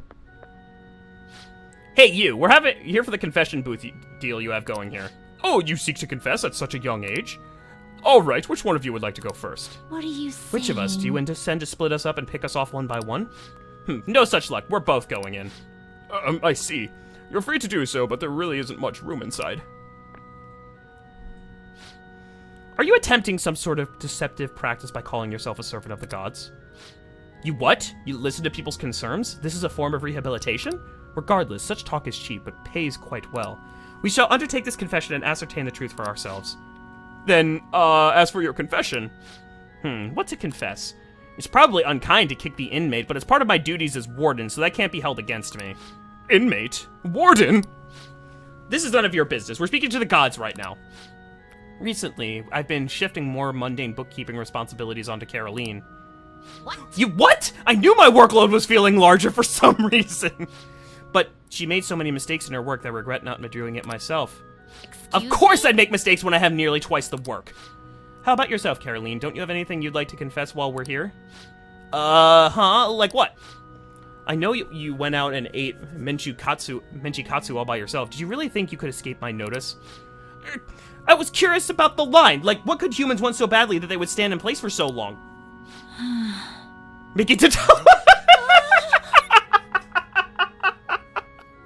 A: Hey, you. We're here for the confession booth deal you have going here.
K: Oh, you seek to confess at such a young age? All right, which one of you would like to go first?
C: What are you saying?
A: Which of us? Do you intend to split us up and pick us off one by one? No such luck. We're both going in.
K: I see. You're free to do so, but there really isn't much room inside.
A: Are you attempting some sort of deceptive practice by calling yourself a servant of the gods? You what? You listen to people's concerns? This is a form of rehabilitation? Regardless, such talk is cheap, but pays quite well. We shall undertake this confession and ascertain the truth for ourselves.
K: Then, as for your confession...
A: What to confess? It's probably unkind to kick the inmate, but it's part of my duties as warden, so that can't be held against me.
K: Inmate? Warden?
A: This is none of your business. We're speaking to the gods right now. Recently, I've been shifting more mundane bookkeeping responsibilities onto Caroline.
C: What?
A: You what? I knew my workload was feeling larger for some reason. But she made so many mistakes in her work that I regret not doing it myself. Of course I'd make mistakes when I have nearly twice the work. How about yourself, Caroline? Don't you have anything you'd like to confess while we're here? Like what? I know you went out and ate menchikatsu all by yourself. Did you really think you could escape my notice? I was curious about the line. Like, what could humans want so badly that they would stand in place for so long? Mickey to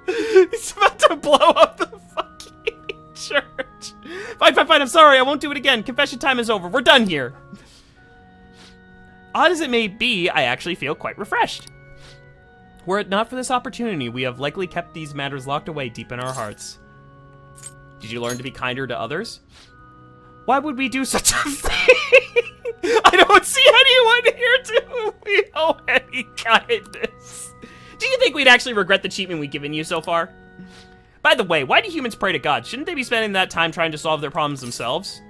A: He's about to blow up the fucking church. Fine, I'm sorry. I won't do it again. Confession time is over. We're done here. Odd as it may be, I actually feel quite refreshed. Were it not for this opportunity, we have likely kept these matters locked away deep in our hearts. Did you learn to be kinder to others? Why would we do such a thing? I don't see anyone here to whom we owe any kindness. Do you think we'd actually regret the treatment we've given you so far? By the way, why do humans pray to God? Shouldn't they be spending that time trying to solve their problems themselves?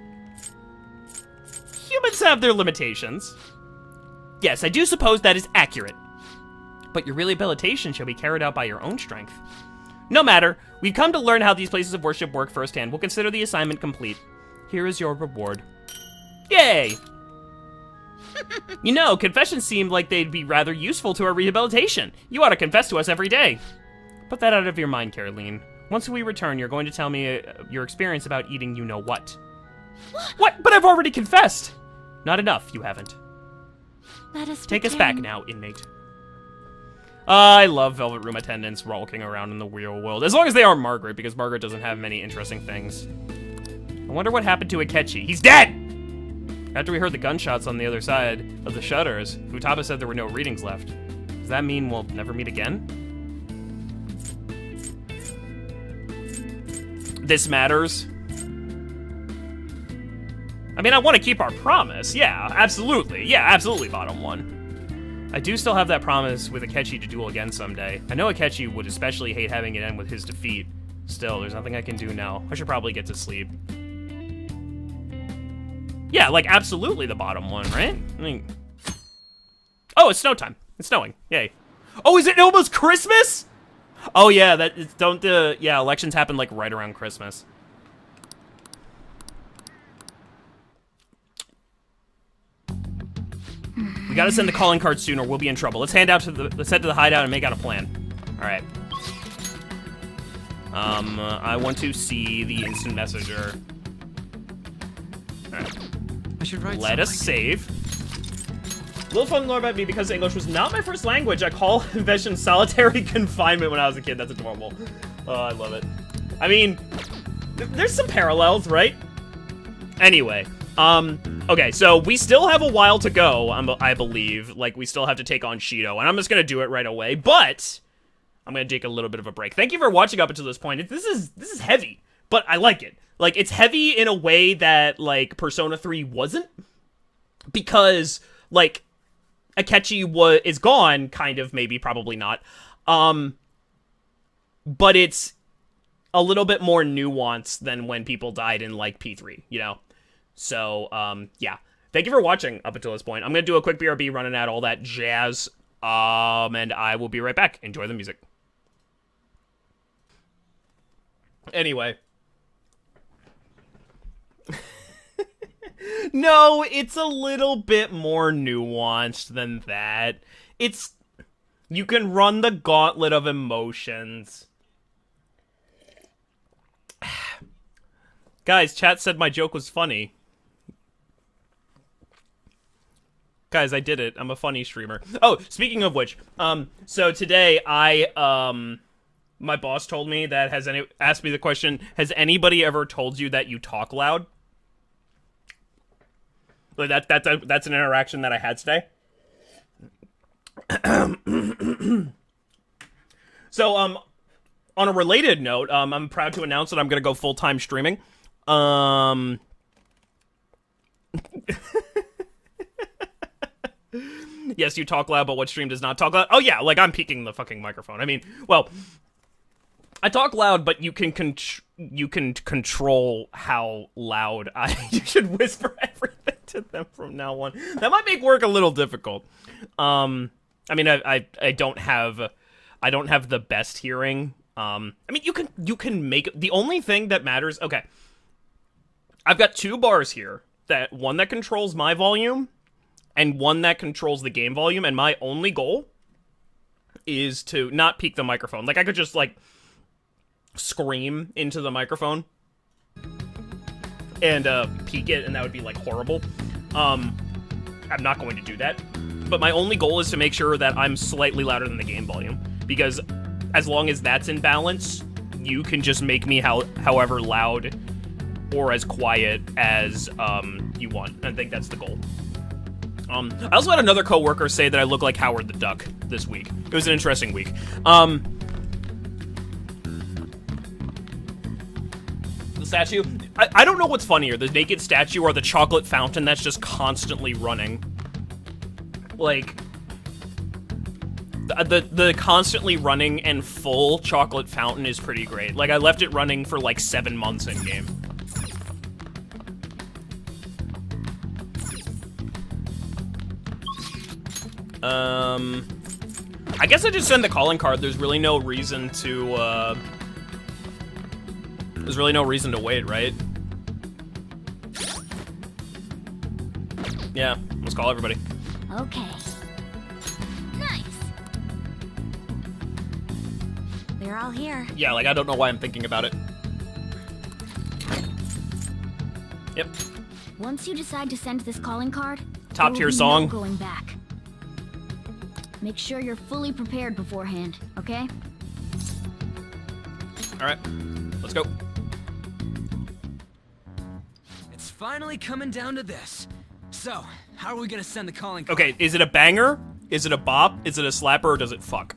A: Humans have their limitations. Yes, I do suppose that is accurate. But your rehabilitation shall be carried out by your own strength. No matter, we've come to learn how these places of worship work firsthand. We'll consider the assignment complete. Here is your reward. Yay! You know, confessions seem like they'd be rather useful to our rehabilitation. You ought to confess to us every day. Put that out of your mind, Caroline. Once we return, you're going to tell me your experience about eating you-know-what. What? But I've already confessed! Not enough, you haven't.
C: Let us
A: Take us back now, inmate. I love Velvet Room attendants rollicking around in the real world. As long as they are Margaret, because Margaret doesn't have many interesting things. I wonder what happened to Akechi. He's dead! After we heard the gunshots on the other side of the shutters, Futaba said there were no readings left. Does that mean we'll never meet again? This matters. I mean, I want to keep our promise. Yeah, absolutely. Yeah, absolutely, bottom one. I do still have that promise with Akechi to duel again someday. I know Akechi would especially hate having it end with his defeat. Still, there's nothing I can do now. I should probably get to sleep. Yeah, like, absolutely the bottom one, right? I mean... Oh, it's snow time. It's snowing. Yay. Oh, is it almost Christmas? Oh, yeah, yeah, elections happen, like, right around Christmas. We gotta send the calling card soon or we'll be in trouble. Let's head to the hideout and make out a plan. Alright. I want to see the instant messenger. Alright. Let us save. Little fun to learn about me because English was not my first language. I call confession solitary confinement when I was a kid. That's adorable. Oh, I love it. I mean, there's some parallels, right? Anyway. Okay, so we still have a while to go, I believe. Like, we still have to take on Shido, and I'm just gonna do it right away, but I'm gonna take a little bit of a break. Thank you for watching up until this point. This is heavy, but I like it. Like, it's heavy in a way that, like, Persona 3 wasn't, because, like, Akechi is gone, kind of, maybe, probably not, but it's a little bit more nuanced than when people died in, like, P3, you know? So, yeah. Thank you for watching up until this point. I'm gonna do a quick BRB running at all that jazz, and I will be right back. Enjoy the music. Anyway. No, it's a little bit more nuanced than that. You can run the gauntlet of emotions. Guys, chat said my joke was funny. Guys, I did it. I'm a funny streamer. Oh, speaking of which, so today my boss told me that asked me the question, has anybody ever told you that you talk loud? Like that's an interaction that I had today. So, on a related note, I'm proud to announce that I'm gonna go full-time streaming. Yes, you talk loud, but what stream does not talk loud? Oh yeah, like I'm peeking the fucking microphone. I mean, well, I talk loud, but you can control how loud you should whisper everything to them from now on. That might make work a little difficult. I mean, I don't have the best hearing. I mean, you can make the only thing that matters. Okay, I've got two bars here. One that controls my volume, and one that controls the game volume. And my only goal is to not peak the microphone. Like I could just like scream into the microphone and peak it, and that would be like horrible. I I'm not going to do that. But my only goal is to make sure that I'm slightly louder than the game volume, because as long as that's in balance, you can just make me however loud or as quiet as you want. I think that's the goal. I also had another coworker say that I look like Howard the Duck this week. It was an interesting week. The statue, I don't know what's funnier, the naked statue or the chocolate fountain that's just constantly running. Like, the constantly running and full chocolate fountain is pretty great. Like, I left it running for like 7 months in game. I guess I just send the calling card. There's really no reason to, wait, right? Yeah, let's call everybody.
F: Okay. Nice. They're all here.
A: Yeah, like, I don't know why I'm thinking about it. Yep.
F: Once you decide to send this calling card,
A: Top
F: there
A: tier
F: will be
A: song.
F: no going back. Make sure you're fully prepared beforehand, okay?
A: Alright, let's go.
H: It's finally coming down to this. So, how are we gonna send the calling card?
A: Okay, is it a banger? Is it a bop? Is it a slapper, or does it fuck?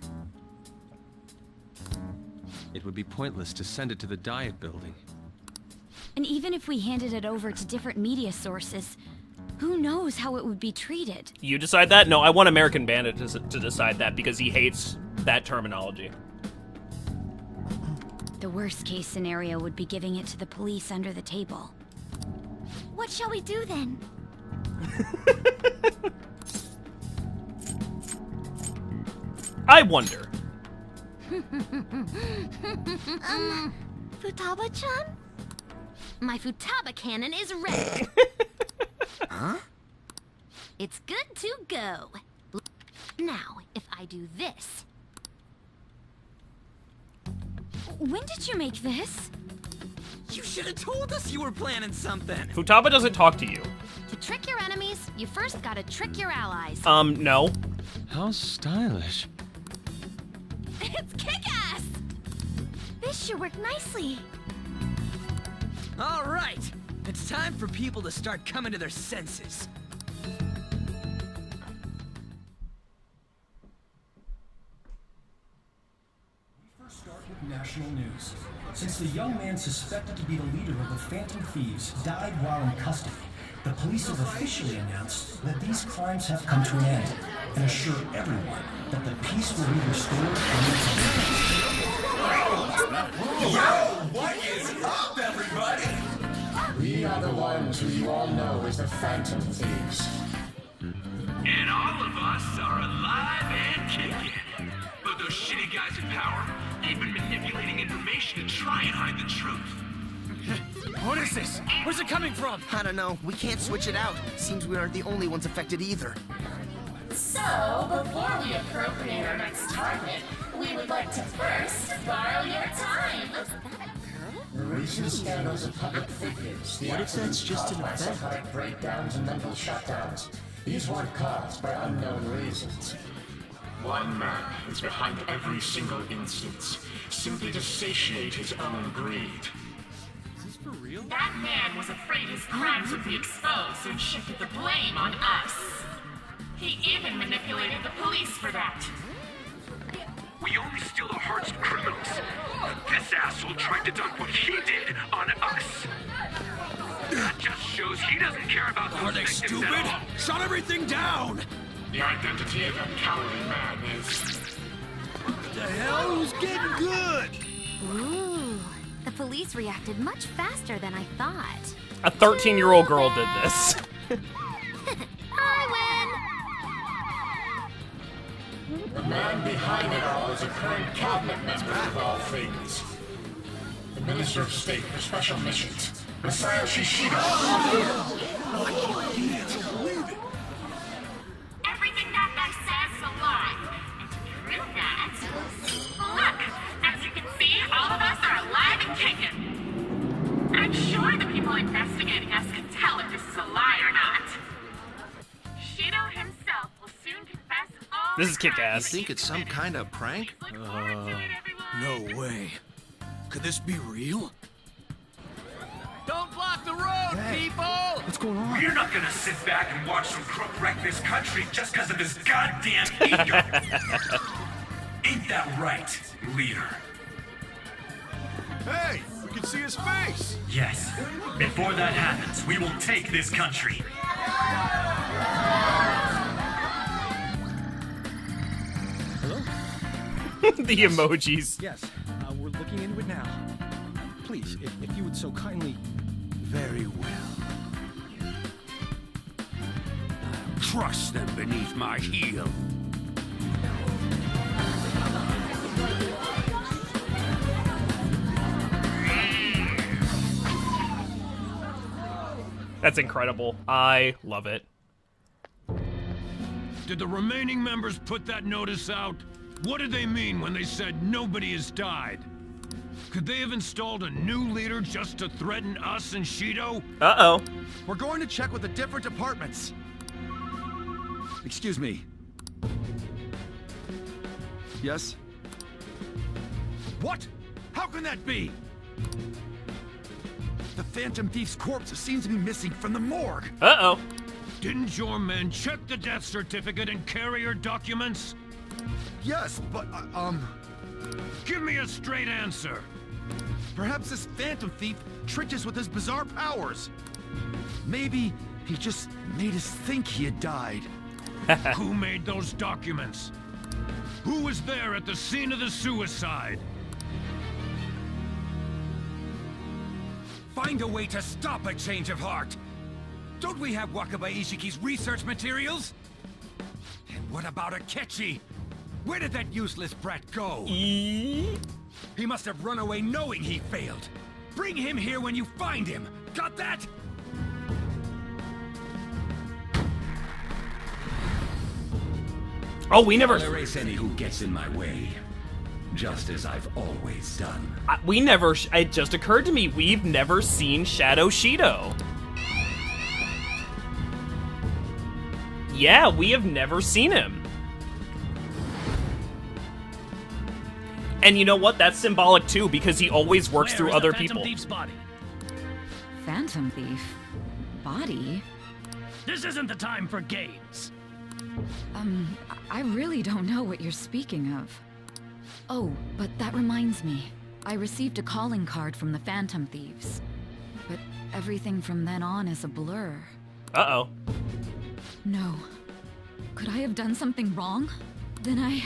E: It would be pointless to send it to the Diet Building.
F: And even if we handed it over to different media sources, who knows how it would be treated?
A: You decide that? No, I want American Bandit to decide that because he hates that terminology.
F: The worst case scenario would be giving it to the police under the table.
C: What shall we do then?
A: I wonder.
C: Futaba-chan?
G: My Futaba cannon is ready.
B: Huh?
G: It's good to go. Now, if I do this...
F: When did you make this?
H: You should have told us you were planning something.
A: Futaba doesn't talk to you.
G: To trick your enemies, you first gotta trick your allies.
A: No.
E: How stylish.
F: It's kick-ass!
C: This should work nicely.
H: All right, it's time for people to start coming to their senses.
L: First start with national news. Since the young man suspected to be the leader of the Phantom Thieves died while in custody, the police have officially announced that these crimes have come to an end and assure everyone that the peace will be restored
M: What is up, everybody? We are the ones who you all know as the Phantom Thieves.
I: And all of us are alive and kicking. But those shitty guys in power, they've been manipulating information to try and hide the truth.
H: What is this? Where's it coming from?
B: I don't know. We can't switch it out. Seems we aren't the only ones affected either.
M: So, before we appropriate our next target, we would like to first borrow your time. The recent scandals of public figures. What if that's just an effect? Psychotic breakdowns and mental shutdowns. These weren't caused by unknown reasons. One man is behind every single instance, simply to satiate his own greed.
E: Is this for real?
M: That man was afraid his crimes would be exposed and shifted the blame on us. He even manipulated the police for that.
I: We only steal the hearts of criminals. This asshole tried to dunk what he did on us. That just shows he doesn't care about those
H: Are they
I: victims
H: stupid?
I: at all.
H: Shut everything down!
M: The identity of that cowardly man is...
H: The hell? Who's getting good?
G: Ooh, the police reacted much faster than I thought.
A: A 13-year-old girl did this.
G: I
M: The man behind it all is a current cabinet member of all things. The Minister of State for Special Missions, Masayo Shishido. Everything that guy says is a lie. And to prove that, look, as you can see, all of us are alive and kicking. I'm sure the people investigating us can tell if this is a lie or not. Shido
A: This is kick-ass.
E: You think it's some kind of prank?
B: No way. Could this be real?
N: Don't block the road, people!
H: What's going on?
I: You're not gonna sit back and watch some crook wreck this country just because of his goddamn ego. Ain't that right, leader?
D: Hey, we can see his face.
I: Yes. Before that happens, we will take this country.
A: The emojis.
L: Yes, we're looking into it now. Please, if you would so kindly...
B: Very well. I'll crush them beneath my heel.
A: That's incredible. I love it.
N: Did the remaining members put that notice out? What did they mean when they said nobody has died? Could they have installed a new leader just to threaten us and Shido?
A: Uh-oh.
D: We're going to check with the different departments. Excuse me. Yes?
B: What? How can that be?
D: The Phantom Thief's corpse seems to be missing from the morgue.
A: Uh-oh.
N: Didn't your men check the death certificate and carrier documents?
D: Yes, but,
N: Give me a straight answer.
D: perhaps this Phantom Thief tricked us with his bizarre powers. Maybe he just made us think he had died.
N: Who made those documents? Who was there at the scene of the suicide?
B: Find a way to stop a change of heart. Don't we have Wakaba Ishiki's research materials? And what about Akechi? Where did that useless brat go? He must have run away knowing he failed. Bring him here when you find him. Got that?
A: Oh, we never...
B: I'll erase any who gets in my way. Just as I've always done.
A: We never... It just occurred to me, we've never seen Shadow Shido. Yeah, we have never seen him. And you know what? That's symbolic too, because he always works through other people.
N: Thief's body?
F: Phantom Thief? Body?
N: This isn't the time for games.
F: I really don't know what you're speaking of. Oh, but that reminds me. I received a calling card from the Phantom Thieves. But everything from then on is a blur.
A: Uh-oh.
F: No. Could I have done something wrong? Then I...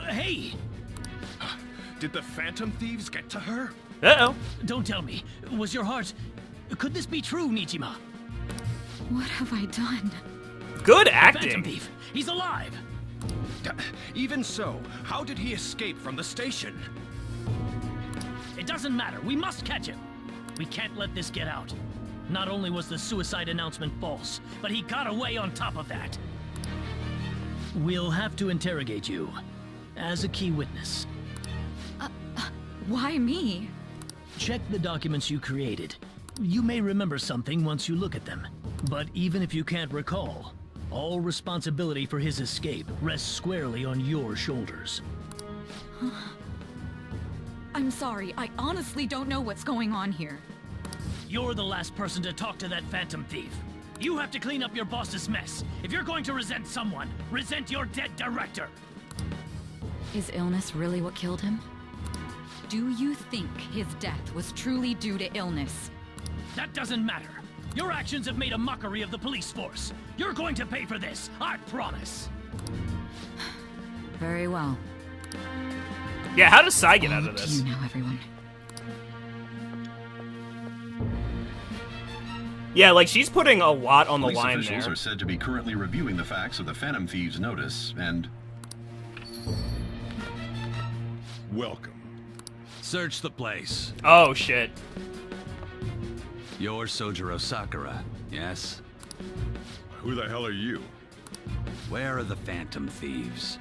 N: Hey!
I: Did the Phantom Thieves get to her?
A: Uh-oh.
N: Don't tell me. Was your heart... Could this be true, Nichima?
F: What have I done?
A: Good
N: Phantom
A: acting.
N: Thief! He's alive!
I: Even so, how did he escape from the station?
N: It doesn't matter. We must catch him. We can't let this get out. Not only was the suicide announcement false, but he got away on top of that. We'll have to interrogate you as a key witness.
F: Why me?
N: Check the documents you created. You may remember something once you look at them. But even if you can't recall, all responsibility for his escape rests squarely on your shoulders.
F: I'm sorry, I honestly don't know what's going on here.
N: You're the last person to talk to that Phantom Thief. You have to clean up your boss's mess. If you're going to resent someone, resent your dead director.
F: Is illness really what killed him? Do you think his death was truly due to illness?
N: That doesn't matter. Your actions have made a mockery of the police force. You're going to pay for this, I promise.
F: Very well.
A: Yeah, how does Sai get out of this?
F: You know, everyone.
A: Yeah, like, she's putting a lot on the
O: Police
A: line
O: officials
A: there.
O: are said to be currently reviewing the facts of the Phantom Thieves' notice, and...
I: Welcome.
E: Search the place.
A: Oh, shit.
E: You're Sojiro Sakura, yes?
I: Who the hell are you?
E: Where are the Phantom Thieves?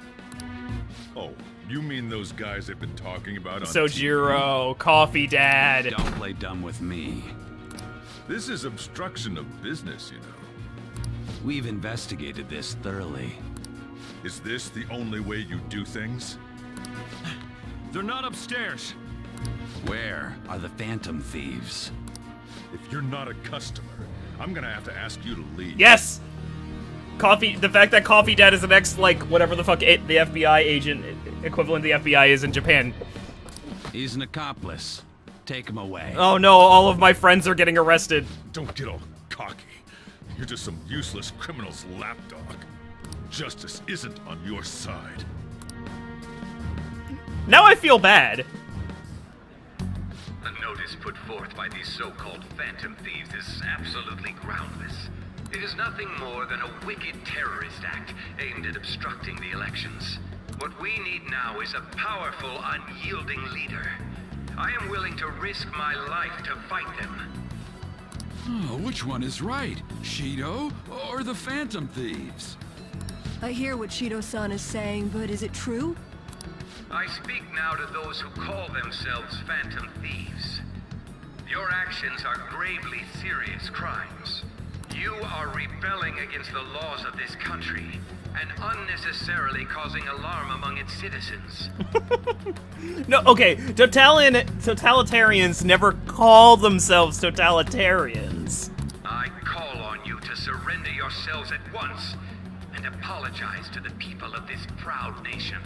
I: Oh, you mean those guys they've been talking about on
A: Sojiro, Coffee Dad.
E: Don't play dumb with me.
I: This is obstruction of business, you know.
P: We've investigated this thoroughly.
I: Is this the only way you do things?
E: They're not upstairs.
P: Where are the Phantom Thieves?
I: If you're not a customer, I'm gonna have to ask you to leave.
A: Yes! Coffee, the fact that Coffee Dad is the next, like, whatever the fuck the FBI agent equivalent the FBI is in Japan.
P: He's an accomplice. Take him away.
A: Oh no, all of my friends are getting arrested.
I: Don't get all cocky. You're just some useless criminal's lapdog. Justice isn't on your side.
A: Now I feel bad.
Q: The notice put forth by these so-called Phantom Thieves is absolutely groundless. It is nothing more than a wicked terrorist act aimed at obstructing the elections. What we need now is a powerful, unyielding leader. I am willing to risk my life to fight them.
R: Oh, which one is right? Shido or the Phantom Thieves?
S: I hear what Shido-san is saying, but is it true?
Q: I speak now to those who call themselves Phantom Thieves. Your actions are gravely serious crimes. You are rebelling against the laws of this country and unnecessarily causing alarm among its citizens.
A: No, okay, totalitarians never call themselves totalitarians.
Q: I call on you to surrender yourselves at once and apologize to the people of this proud nation.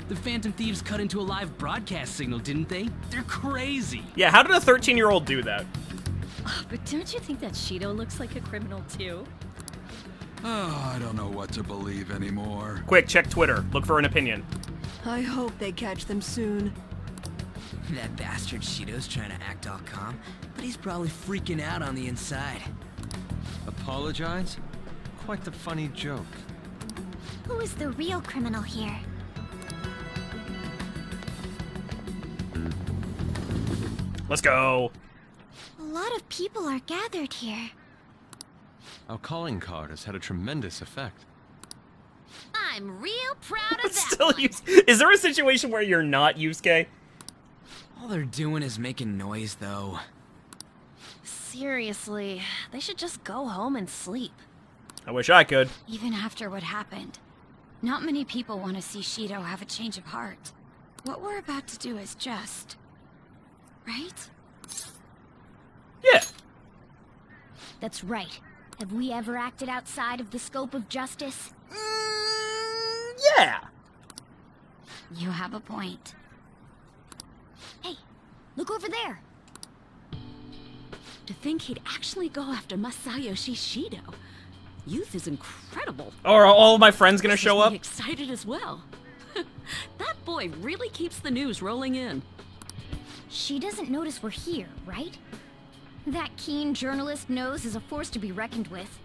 T: The Phantom Thieves cut into a live broadcast signal, didn't they? They're crazy.
A: Yeah, how did a 13-year-old do that?
J: Oh, but don't you think that Shido looks like a criminal too?
R: Oh, I don't know what to believe anymore.
A: Quick, check Twitter. Look for an opinion.
S: I hope they catch them soon.
T: That bastard Shido's trying to act all calm, but he's probably freaking out on the inside.
E: Apologize? Quite the funny joke.
C: Who is the real criminal here?
A: Let's go.
C: A lot of people are gathered here.
E: Our calling card has had a tremendous effect.
F: I'm real proud of that.
A: Still, is there a situation where you're not Yusuke?
T: All they're doing is making noise, though.
F: Seriously, they should just go home and sleep.
A: I wish I could.
F: Even after what happened, not many people want to see Shido have a change of heart. What we're about to do is just... right?
A: Yeah.
C: That's right. Have we ever acted outside of the scope of justice?
A: Yeah.
F: You have a point.
C: Hey, look over there.
J: To think he'd actually go after Masayoshi Shido. Youth is incredible.
A: Are all of my friends gonna show up?
J: Excited as well. That boy really keeps the news rolling in.
C: She doesn't notice we're here, right? That keen journalist nose is a force to be reckoned with.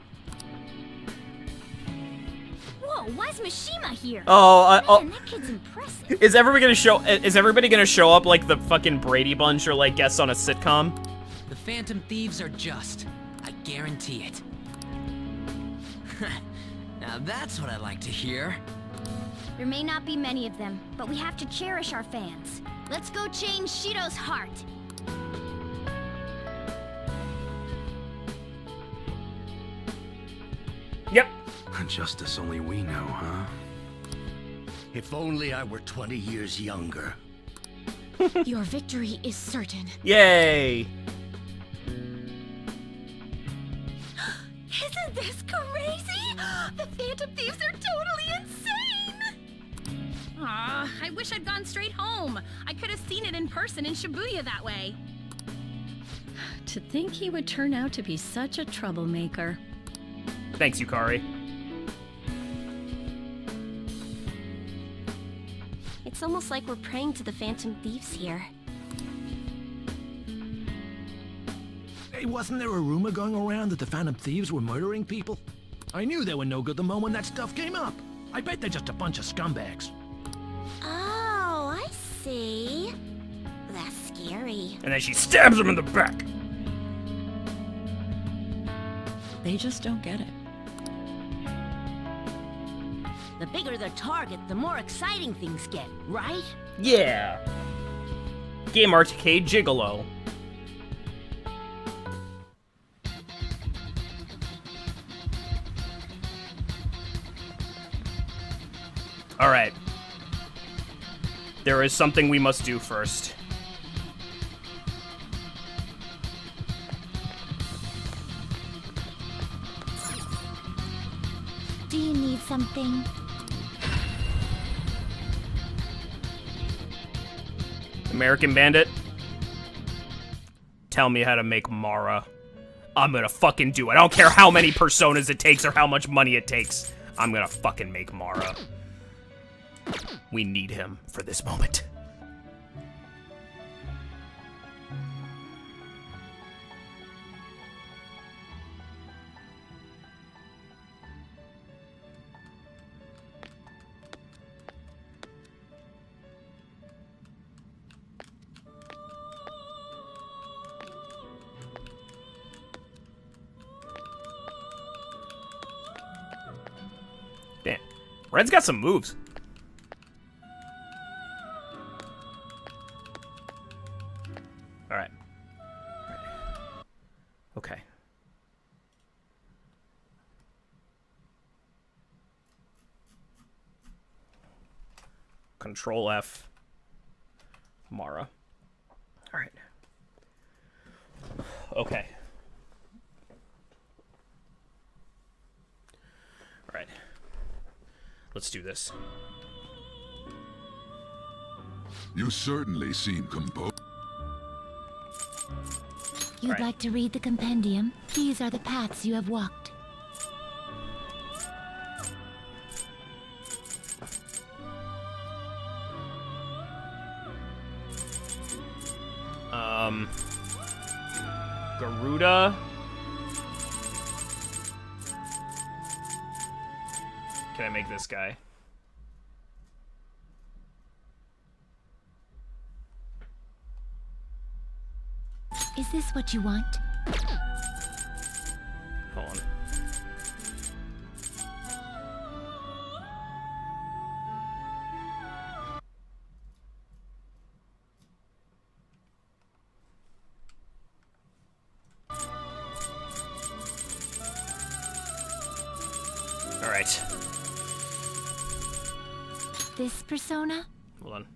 C: Whoa, why's Mishima here?
A: Oh,
C: Man, that kid's impressive.
A: Is everybody gonna show up like the fucking Brady Bunch or like guests on a sitcom?
T: The Phantom Thieves are just. I guarantee it. Now that's what I like to hear.
C: There may not be many of them, but we have to cherish our fans. Let's go change Shido's heart.
A: Yep.
B: Justice only we know, huh? If only I were 20 years younger.
J: Your victory is certain.
A: Yay!
J: Isn't this crazy? The Phantom Thieves are totally insane!
U: Aw, I wish I'd gone straight home. I could have seen it in person in Shibuya that way.
J: To think he would turn out to be such a troublemaker.
A: Thanks, Yukari.
V: It's almost like we're praying to the Phantom Thieves here.
W: Hey, wasn't there a rumor going around that the Phantom Thieves were murdering people? I knew they were no good the moment that stuff came up. I bet they're just a bunch of scumbags.
V: Oh, I see. That's scary.
A: And then she stabs him in the back.
J: They just don't get it.
V: The bigger the target, the more exciting things get, right?
A: Yeah. Game Arcade Gigolo. Alright. There is something we must do first.
C: Do you need something?
A: American Bandit, tell me how to make Mara. I'm gonna fucking do it. I don't care how many personas it takes or how much money it takes. I'm gonna fucking make Mara. We need him for this moment. Damn. Red's got some moves. Alright. Okay. Control F. Mara. Alright. Okay. Alright. Let's do this.
R: You certainly seem composed.
C: You'd
A: Right.
C: like to read the compendium? These are the paths you have walked.
A: Garuda. Can I make this guy?
C: Is this what you want?
A: Hold on. All right.
C: This persona?
A: Hold on.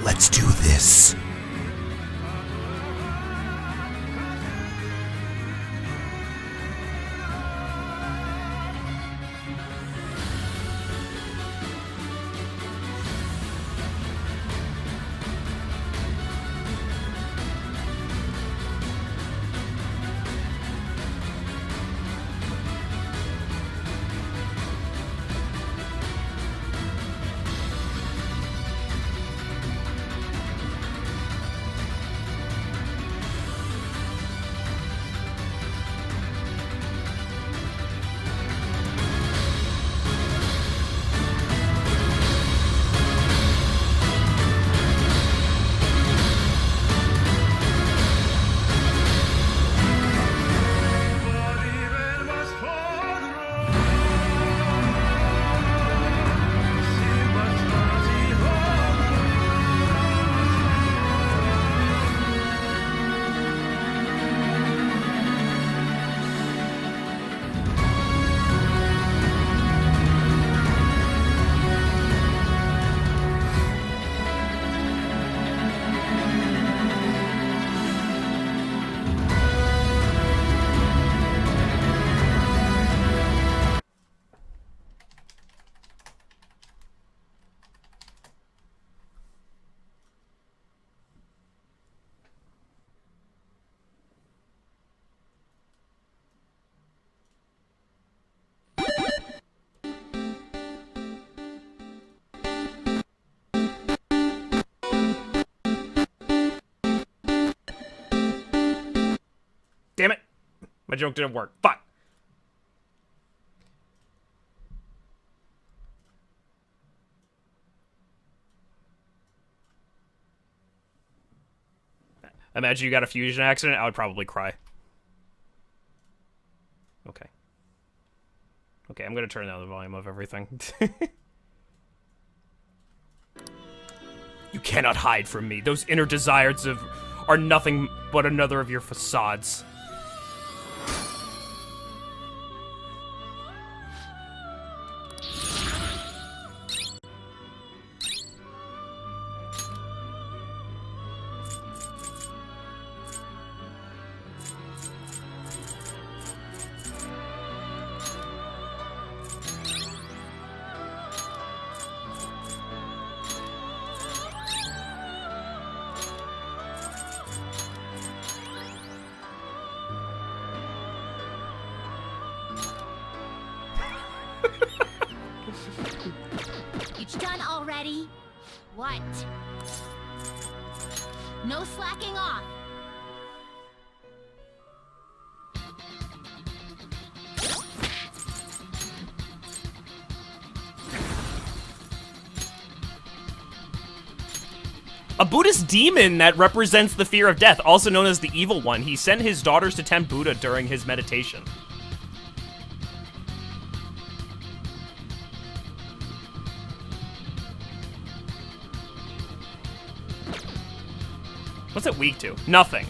G: Let's do this.
A: Damn it! My joke didn't work. Fuck! Imagine you got a fusion accident, I would probably cry. Okay. Okay, I'm gonna turn down the volume of everything. You cannot hide from me. Those inner desires are nothing but another of your facades.
V: It's done already? What? No slacking off.
A: A Buddhist demon that represents the fear of death, also known as the Evil One. He sent his daughters to tempt Buddha during his meditation. What's it weak to? Nothing.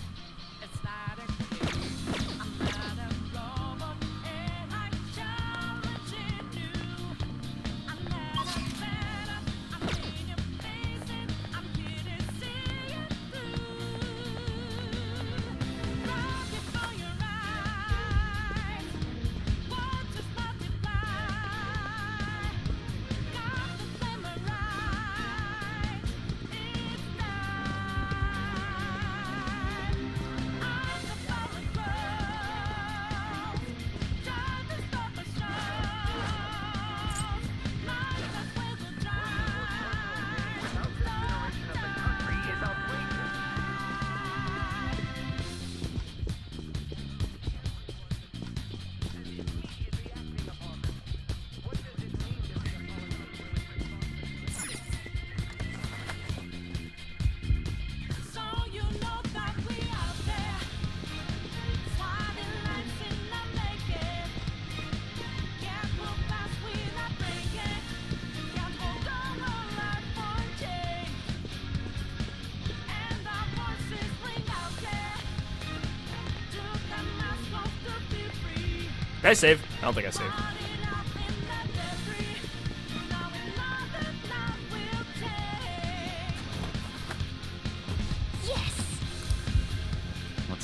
A: Did I save? I don't think I saved.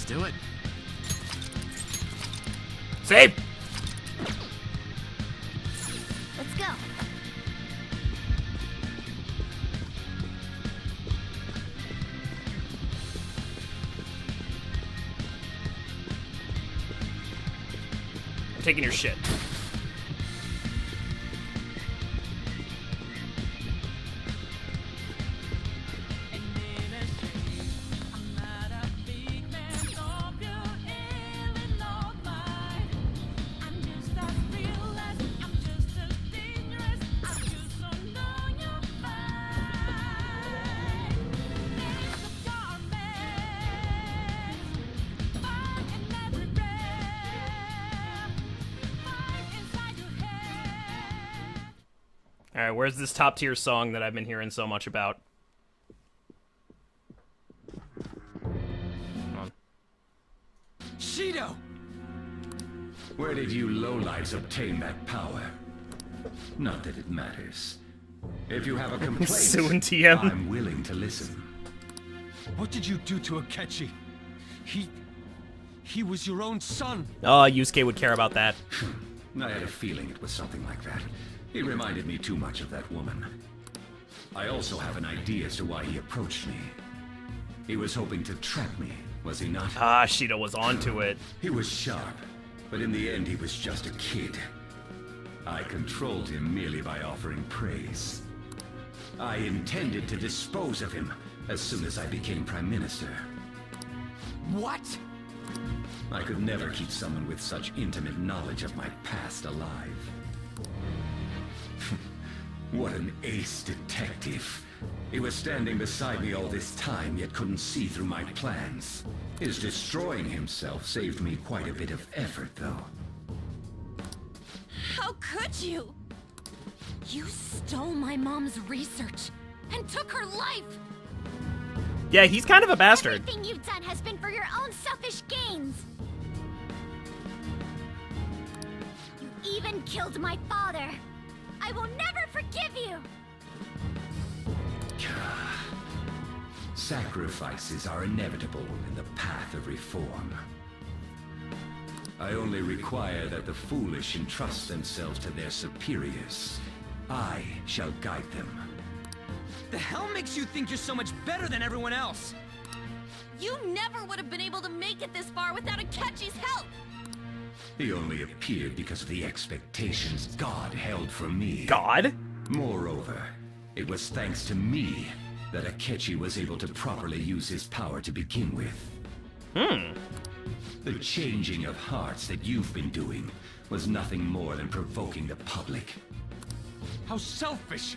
B: Let's do it.
A: Save!
C: Let's go.
A: I'm taking your shit. Alright, where's this top tier song that I've been hearing so much about? Come on.
W: Shido!
O: Where did you lowlights obtain that power? Not that it matters. If you have a complaint,
A: Soon, TM.
O: I'm willing to listen.
E: What did you do to Akechi? He was your own son.
A: Oh, Yusuke would care about that.
O: I had a feeling it was something like that. He reminded me too much of that woman. I also have an idea as to why he approached me. He was hoping to trap me, was he not?
A: Ah, Shido was onto it.
O: He was sharp, but in the end he was just a kid. I controlled him merely by offering praise. I intended to dispose of him as soon as I became Prime Minister.
W: What?
O: I could never keep someone with such intimate knowledge of my past alive. What an ace detective. He was standing beside me all this time, yet couldn't see through my plans. His destroying himself saved me quite a bit of effort, though.
J: How could you? You stole my mom's research and took her life!
A: Yeah, he's kind of a bastard.
C: Everything you've done has been for your own selfish gains. You even killed my father. I will never forgive you!
O: Sacrifices are inevitable in the path of reform. I only require that the foolish entrust themselves to their superiors. I shall guide them.
T: The hell makes you think you're so much better than everyone else?
J: You never would have been able to make it this far without Akechi's help!
O: He only appeared because of the expectations God held for me.
A: God?
O: Moreover, it was thanks to me that Akechi was able to properly use his power to begin with. The changing of hearts that you've been doing was nothing more than provoking the public.
E: How selfish!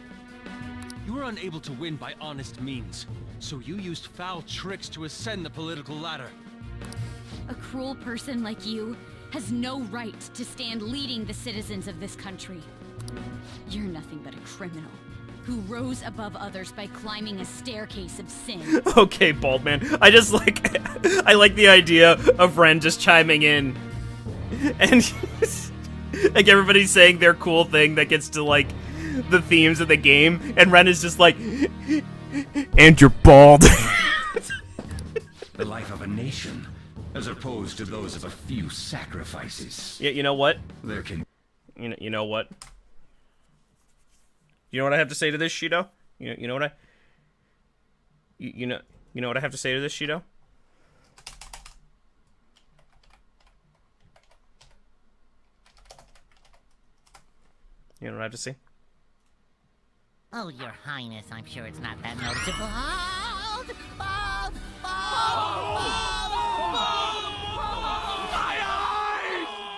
E: You were unable to win by honest means, so you used foul tricks to ascend the political ladder.
F: A cruel person like you has no right to stand leading the citizens of this country. You're nothing but a criminal who rose above others by climbing a staircase of sin.
A: Okay, bald man. I just like I like the idea of Ren just chiming in and like everybody's saying their cool thing that gets to like the themes of the game, and Ren is just like, and you're bald.
O: The life of a nation, as opposed to those of a few sacrifices.
A: Yeah, you know what?
O: There can...
A: You know what? You know what I have to say to this, Shido? You know what I... You know what I have to say to this, Shido? You know what I have to say?
G: Oh, Your Highness, I'm sure it's not that noticeable. Bald!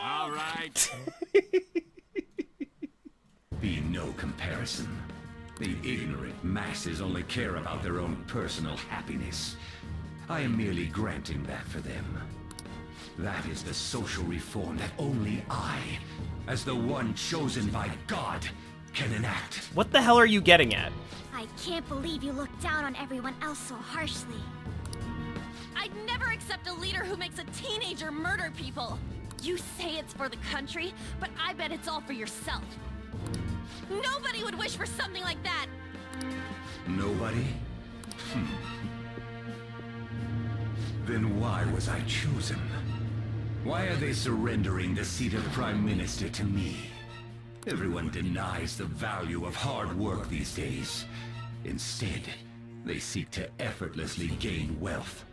R: All right.
O: Be no comparison. The ignorant masses only care about their own personal happiness. I am merely granting that for them. That is the social reform that only I, as the one chosen by God, can enact.
A: What the hell are you getting at?
C: I can't believe you look down on everyone else so harshly.
J: I'd never accept a leader who makes a teenager murder people. You say it's for the country, but I bet it's all for yourself. Nobody would wish for something like that.
O: Nobody? Then why was I chosen? Why are they surrendering the seat of Prime Minister to me? Everyone denies the value of hard work these days. Instead, they seek to effortlessly gain wealth.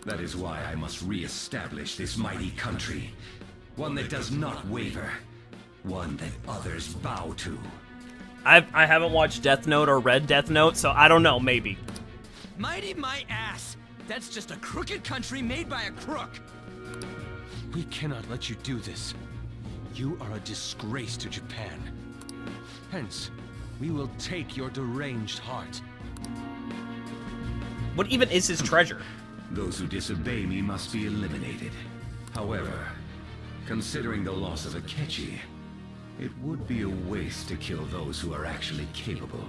O: That is why I must re-establish this mighty country. One that does not waver. One that others bow to.
A: I haven't watched Death Note or read Death Note, so I don't know, maybe.
T: Mighty my ass! That's just a crooked country made by a crook!
E: We cannot let you do this. You are a disgrace to Japan. Hence, we will take your deranged heart.
A: What even is his treasure?
O: Those who disobey me must be eliminated. However, considering the loss of Akechi, it would be a waste to kill those who are actually capable.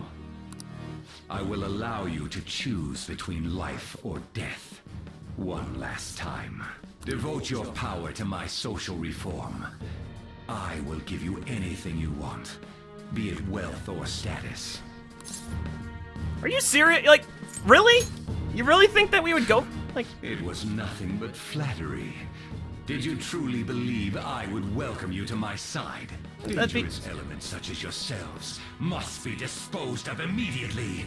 O: I will allow you to choose between life or death. One last time. Devote your power to my social reform. I will give you anything you want, be it wealth or status.
A: Are you serious? Like, really? You really think that we would go, like...
O: It was nothing but flattery. Did you truly believe I would welcome you to my side? Dangerous elements such as yourselves must be disposed of immediately.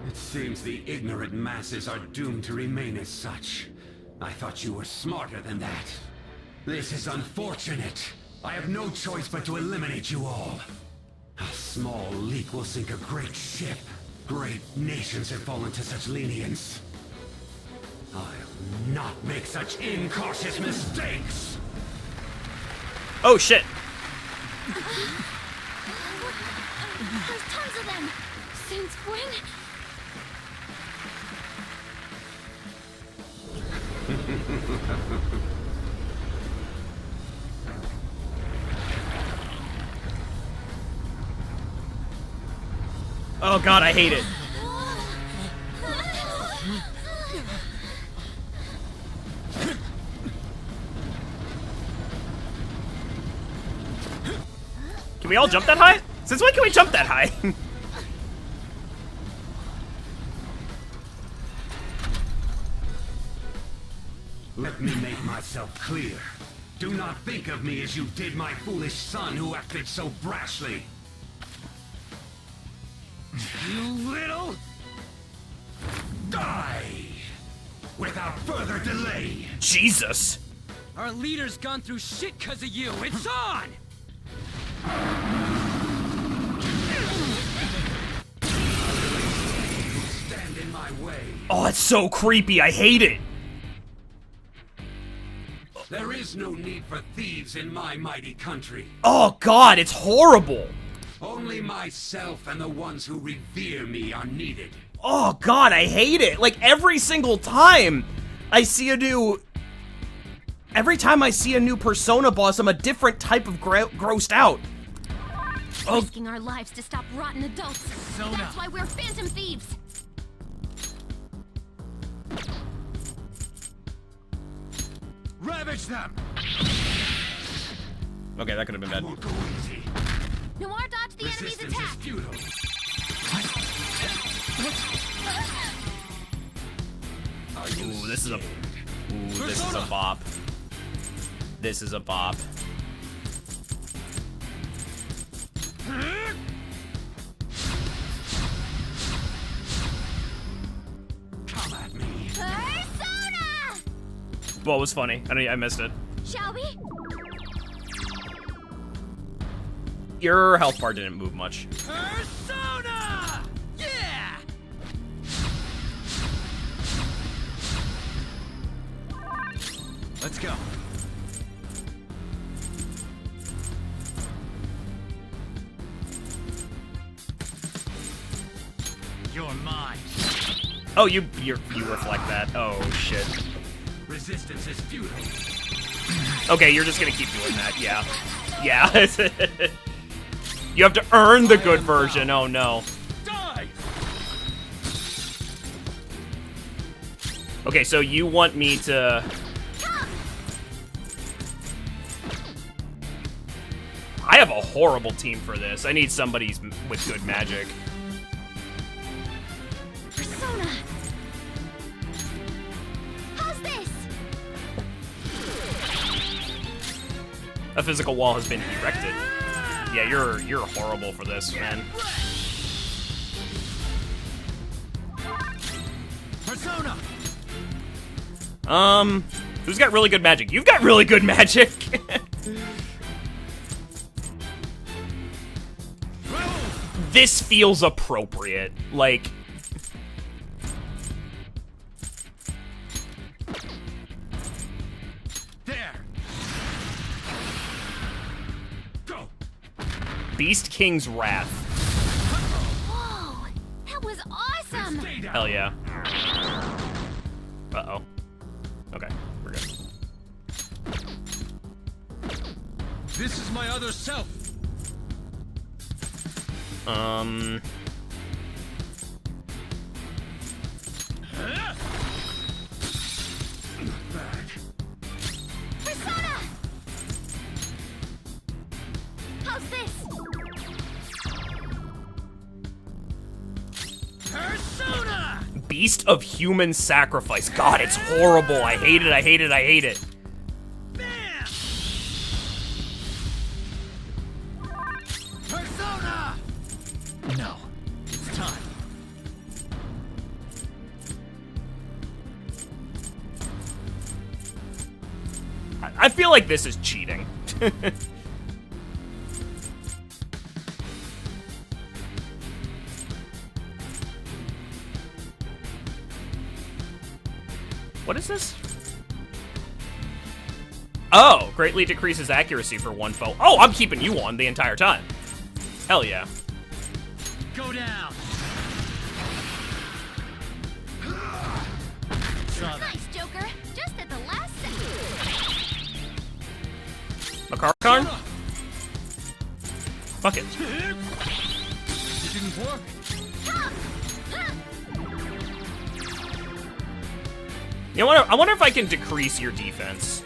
O: It seems the ignorant masses are doomed to remain as such. I thought you were smarter than that. This is unfortunate. I have no choice but to eliminate you all. A small leak will sink a great ship. Great nations have fallen to such lenience. I'll not make such incautious mistakes!
A: Oh, shit.
C: There's tons of them! Since when?
A: Oh god, I hate it. Can we all jump that high? Since when can we jump that high?
O: Let me make myself clear. Do not think of me as you did my foolish son who acted so brashly. You little... Die! Without further delay!
A: Jesus!
T: Our leader's gone through shit because of you! It's on!
O: Stand in my way.
A: Oh, it's so creepy. I hate it.
O: There is no need for thieves in my mighty country.
A: Oh god, it's horrible.
O: Only myself and the ones who revere me are needed.
A: Oh god, I hate it. Like every single time I see a new... Every time I see a new Persona boss, I'm a different type of grossed out.
J: Risking our lives to stop rotten adults. That's why we're phantom thieves.
O: Ravage them!
A: Okay, that could have been bad.
J: Noir, dodge the enemy's attack.
A: Ooh, this is a... Ooh, this is a bop. This is a bop.
O: Come at me.
J: Persona!
A: What was funny? I missed it.
C: Shall we?
A: Your health bar didn't move much.
T: Persona! Yeah!
E: Let's go.
N: You're mine.
A: Oh, you reflect that. Oh shit.
O: Resistance is futile.
A: Okay, you're just gonna keep doing that. Yeah. Yeah. You have to earn the good version. Oh no.
T: Die!
A: Okay, so you want me to... I have a horrible team for this. I need somebody with good magic. A physical wall has been erected. Yeah, you're horrible for this, man.
B: Persona!
A: Who's got really good magic? You've got really good magic! This feels appropriate. Like...
B: There! Go!
A: Beast King's Wrath.
J: Whoa! That was awesome!
A: Hell yeah. Uh-oh. Okay, we're good.
E: This is my other self.
J: Persona! How's this?
B: Persona!
A: Beast of Human Sacrifice. God, it's horrible. I hate it, I hate it, I hate it.
B: Persona! No. It's time.
A: I feel like this is cheating. What is this? Oh, greatly decreases accuracy for one foe. Oh, I'm keeping you on the entire time. Hell yeah.
B: Go down.
J: Nice, Joker. Just at the last second.
A: Makarakarn? Fuck it.
E: It didn't work.
A: You know what? I wonder if I can decrease your defense.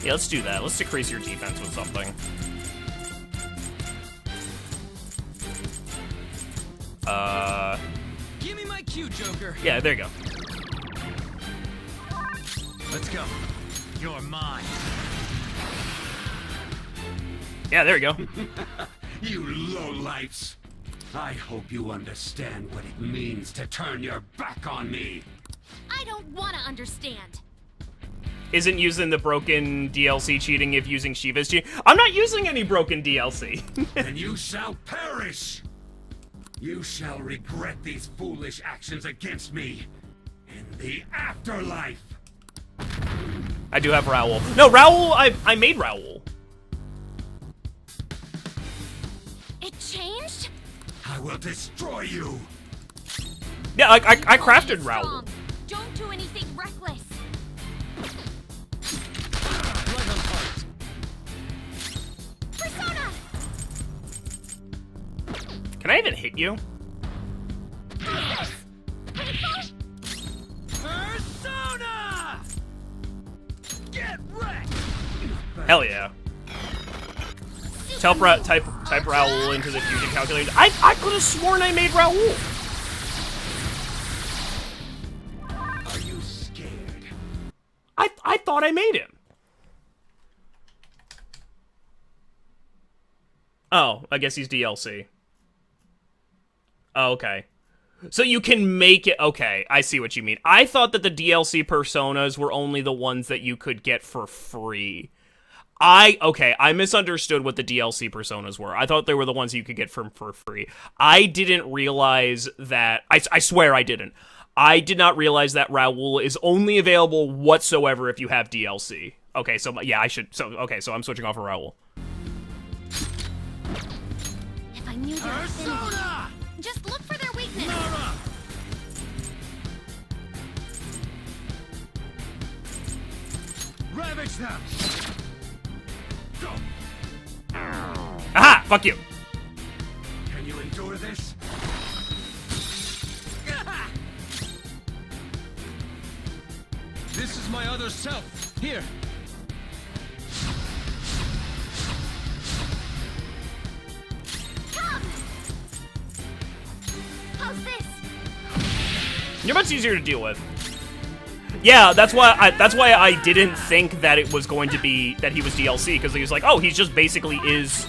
A: Yeah, let's do that. Let's decrease your defense with something.
T: Give me my cue, Joker.
A: Yeah, there you go.
B: Let's go. You're mine.
A: Yeah, there you go.
O: You lowlifes! I hope you understand what it means to turn your back on me.
J: I don't want to understand.
A: Isn't using the broken DLC cheating if using Shiva's cheating? I'm not using any broken DLC.
O: And you shall perish! You shall regret these foolish actions against me in the afterlife!
A: I do have Raoul. No, Raoul, I made Raoul.
J: It changed?
O: I will destroy you!
A: Yeah, I crafted Raoul.
J: Strong. Don't do anything reckless. Persona!
A: Can I even hit you?
B: Persona! Get wrecked!
A: Hell yeah. Type Raoul into the fusion calculator. I could have sworn I made Raoul.
O: Are you scared?
A: I thought I made him. Oh, I guess he's DLC. Oh, okay. So you can make it... Okay, I see what you mean. I thought that the DLC personas were only the ones that you could get for free. Okay, I misunderstood what the DLC personas were. I thought they were the ones you could get for free. I didn't realize that... I swear I didn't. I did not realize that Raoul is only available whatsoever if you have DLC. Okay, so yeah, I should... Okay, so I'm switching off of Raoul.
J: If I knew their affinity, just look for their weakness.
B: Nara! Ravage them! Go!
A: Aha! Fuck you!
O: Can you endure this?
E: This is my other self. Here.
J: Come! How's this?
A: You're much easier to deal with. Yeah, that's why I didn't think that it was going to be that he was DLC, because he was like, oh, he just basically is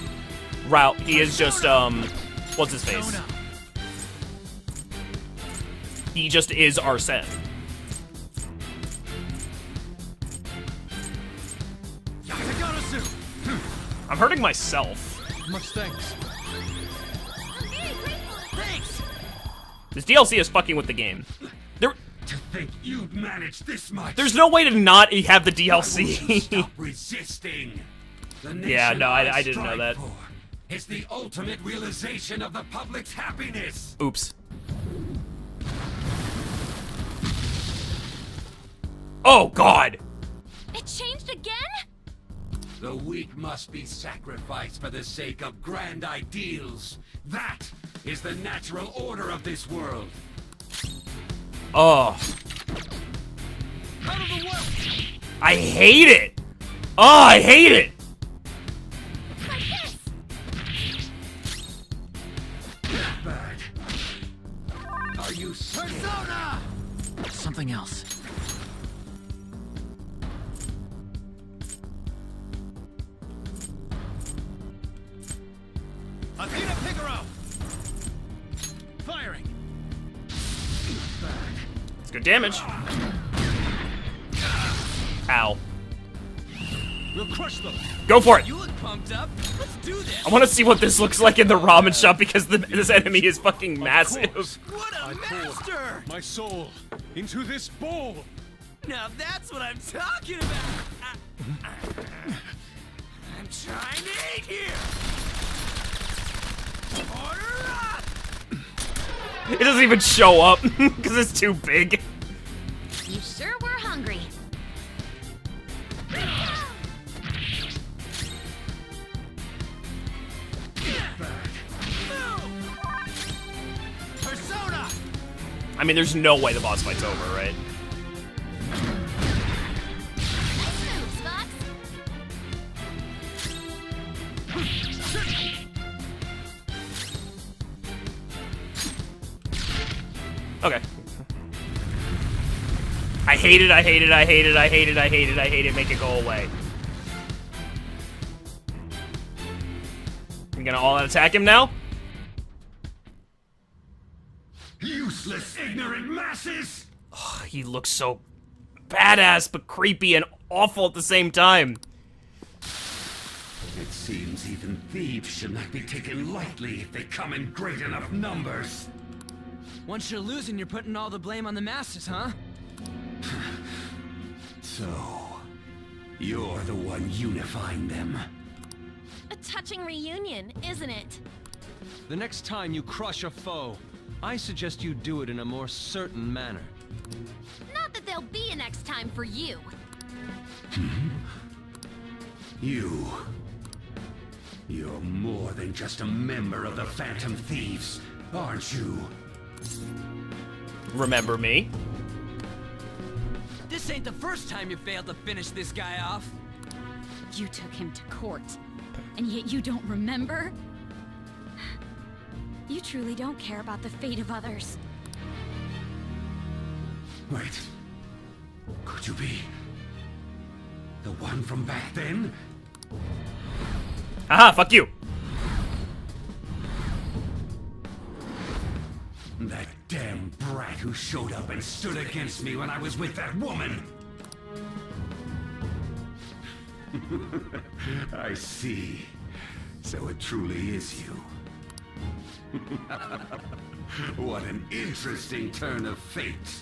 A: route. He is just what's his face? He just is Arsene. I'm hurting myself.
E: Much thanks.
B: Thanks.
A: This DLC is fucking with the game.
O: To think you'd manage this much.
A: There's no way to not have the DLC.
O: Stop resisting. The
A: Yeah, no, I didn't know
O: strive
A: that.
O: for is the ultimate realization of the public's happiness.
A: Oops. Oh, God!
J: It changed again?
O: The weak must be sacrificed for the sake of grand ideals. That is the natural order of this world.
A: Oh. I hate it! Oh, I hate it!
O: Bad. Are you
B: Persona? Something else. Athena Figaro! Firing!
A: It's good damage. Ow.
B: We'll crush them.
A: Go for it!
B: You look pumped up. Let's do this.
A: I want to see what this looks like in the ramen shop because this enemy is fucking massive.
B: What a master!
I: My soul into this bowl.
B: Now that's what I'm talking about. I'm trying to eat here. Order up!
A: It doesn't even show up because it's too big.
J: You sure were hungry.
B: Persona!
A: I mean, there's no way the boss fight's over, right? Okay. I hate it, I hate it, I hate it, I hate it, I hate it, I hate it, make it go away. I'm gonna all-out attack him now?
O: useless, ignorant masses?
A: Oh, he looks so badass, but creepy and awful at the same time.
O: It seems even thieves should not be taken lightly if they come in great enough numbers.
T: Once you're losing, you're putting all the blame on the masters, huh?
O: So, you're the one unifying them.
J: A touching reunion, isn't it?
E: The next time you crush a foe, I suggest you do it in a more certain manner.
J: Not that there'll be a next time for you.
O: You're more than just a member of the Phantom Thieves, aren't you?
A: Remember me?
T: This ain't the first time you failed to finish this guy off.
F: You took him to court, and yet you don't remember? You truly don't care about the fate of others.
O: Wait. Could you be the one from back then?
A: Haha, fuck you.
O: That damn brat who showed up and stood against me when I was with that woman! I see. So it truly is you. What an interesting turn of fate.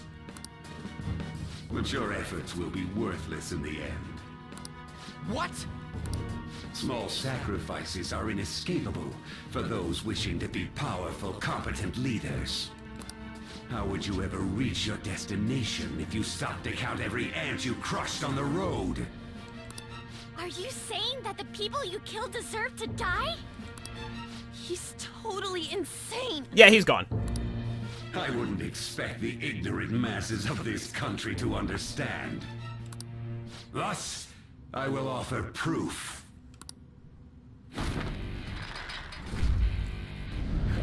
O: But your efforts will be worthless in the end.
T: What?
O: Small sacrifices are inescapable for those wishing to be powerful, competent leaders. How would you ever reach your destination if you stopped to count every ant you crushed on the road?
C: Are you saying that the people you killed deserve to die?
J: He's totally insane.
A: Yeah, he's gone.
O: I wouldn't expect the ignorant masses of this country to understand. Thus, I will offer proof.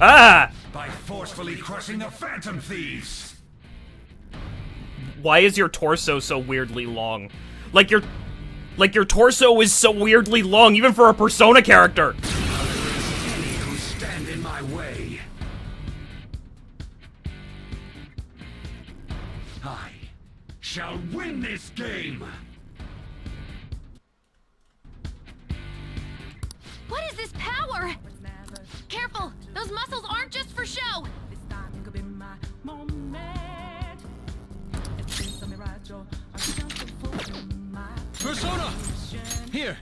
A: Ah!
O: By forcefully crushing the Phantom Thieves!
A: why is your torso so weirdly long? Like your torso is so weirdly long, even for a Persona character.
O: Who stand in my way? I shall win this game.
J: What is this power? Careful! Those muscles aren't just for show!
E: Persona! Here!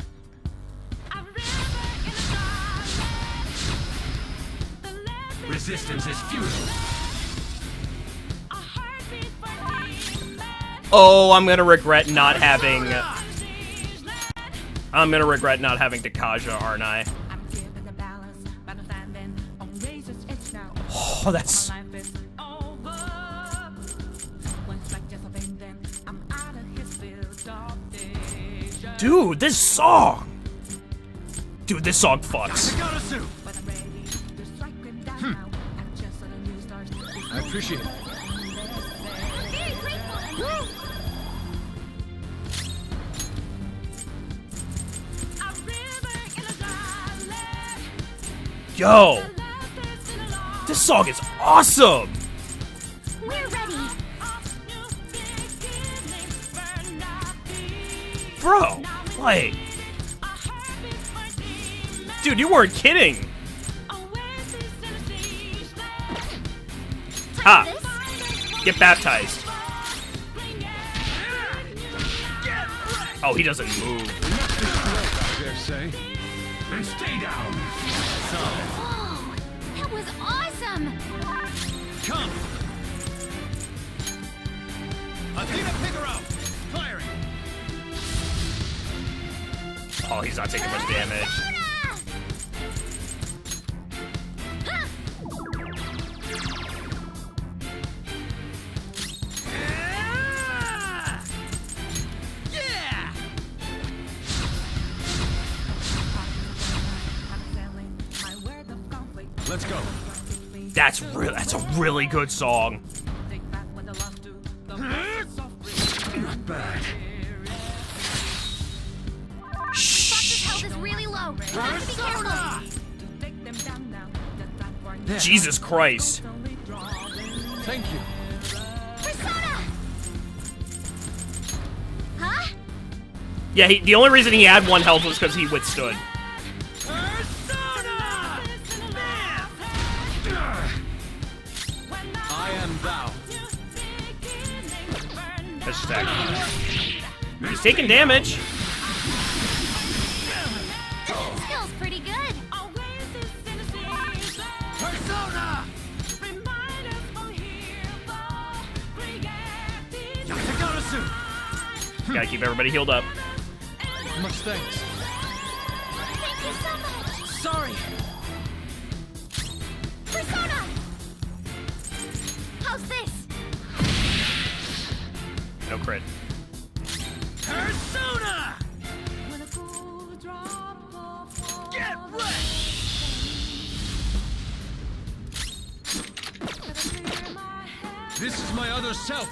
O: Resistance is futile.
A: Oh, I'm gonna regret not having... I'm gonna regret not having Takaja, aren't I? Oh, that's... Dude, this song! Dude, this song fucks.
E: I appreciate it.
A: Yo! This song is awesome!
C: We're ready.
A: Bro, like... Dude, you weren't kidding! Ha! Get baptized. Oh, he doesn't move.
E: I dare say.
O: And stay down.
C: Oh, that was awesome.
E: Come! Athena, pick her up! Firing!
A: Oh, he's not taking much damage.
E: Let's go.
A: That's a really good song.
O: Not bad.
C: Fox's health is really low. You have to be careful.
A: Jesus Christ.
E: Thank you.
C: Persona! Huh?
A: Yeah, the only reason he had 1 health was because he withstood.
E: I am thou.
A: Hashtag. He's taking damage.
C: Skill's pretty good.
B: Persona!
A: Gotta keep everybody healed up.
E: Much thanks.
C: Thank you so much.
B: Sorry.
C: Persona! How's this?
A: No crit.
B: Persona! Get ready!
E: This is my other self.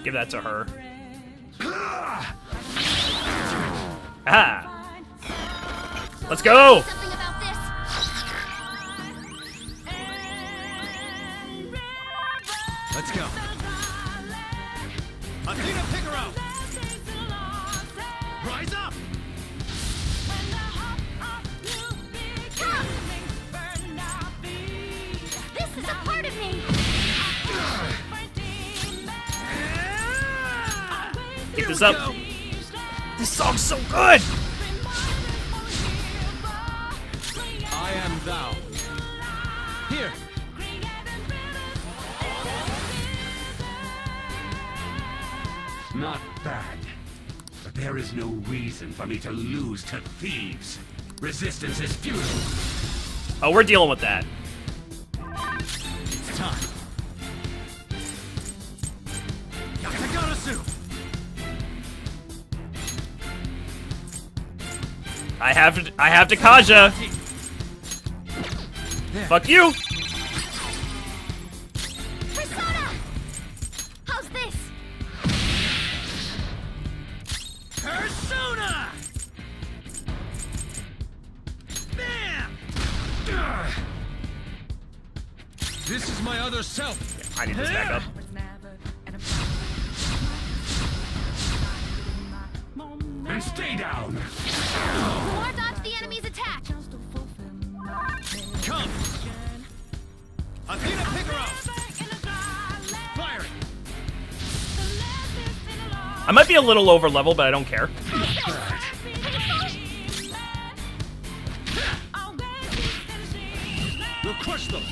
A: Give that to her. Ah! Let's go!
C: Something about this.
E: Let's go.
B: Athena, pick her up! Rise up!
C: This is a part of me.
A: Keep this up. This song's so good!
E: I am thou. Here.
O: Not bad. But there is no reason for me to lose to thieves. Resistance is futile.
A: Oh, we're dealing with that.
B: It's time. Yakagarasu!
A: I have Takaja. Fuck you!
J: Persona! How's this?
N: Persona! Bam! This is my other self.
A: I need this back up.
O: And stay down.
J: More dodge the enemy's attack.
N: Come. Athena, pick her up. Fire.
A: I might be a little over level, but I don't care.
N: We'll crush them.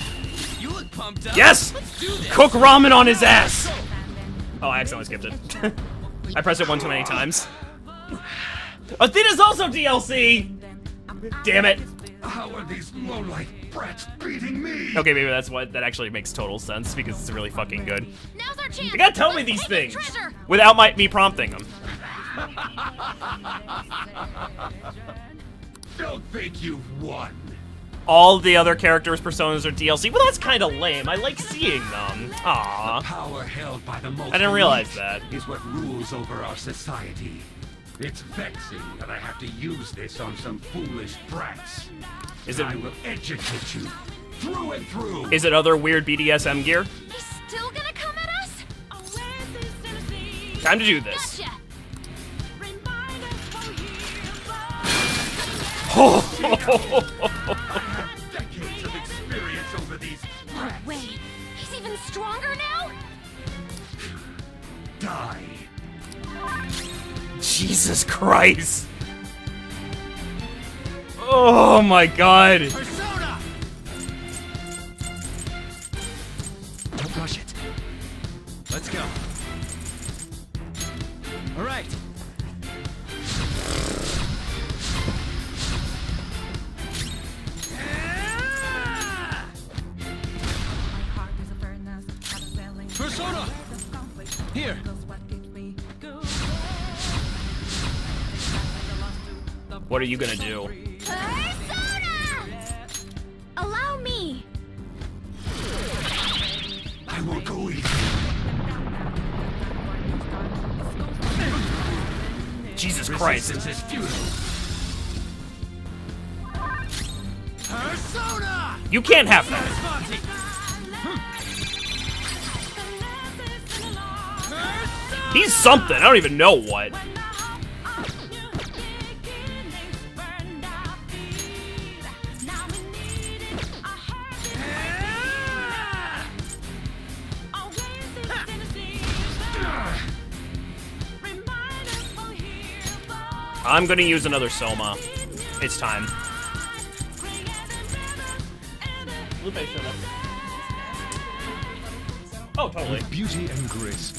N: You look pumped up.
A: Yes!
N: Let's do this.
A: Cook ramen on his ass! Oh, I accidentally skipped it. I pressed it one too many times. Athena's also DLC! Damn it.
O: How are these lowlife brats beating me?
A: Okay, maybe that's what that actually makes total sense because it's really fucking good.
J: Now's our chance.
A: You gotta tell me these things without me prompting them.
O: Don't think you've won.
A: All the other characters' personas are DLC. Well, that's kind of lame. I like seeing them. Aww.
O: The power held by the most
A: I didn't realize
O: elite
A: that.
O: is what rules over our society. It's vexing that I have to use this on some foolish brats.
A: Is it?
O: I will educate you through and through.
A: Is it other weird BDSM gear?
J: He's still gonna come at us?
A: Time to do this.
J: Gotcha.
O: Decades of experience over these
J: No way. He's even stronger now?
O: die.
A: Jesus Christ. Oh my god.
N: Persona! Don't rush it. Let's go. All right. Persona! Here.
A: What are you gonna do?
J: Persona! Allow me.
O: I won't go easy.
A: Jesus Christ.
O: Resistance is futile.
N: Persona!
A: You can't have that. He's something. I don't even know what. I'm gonna use another Soma. It's time. Lupe showed up. Oh, totally.
E: With beauty and grace.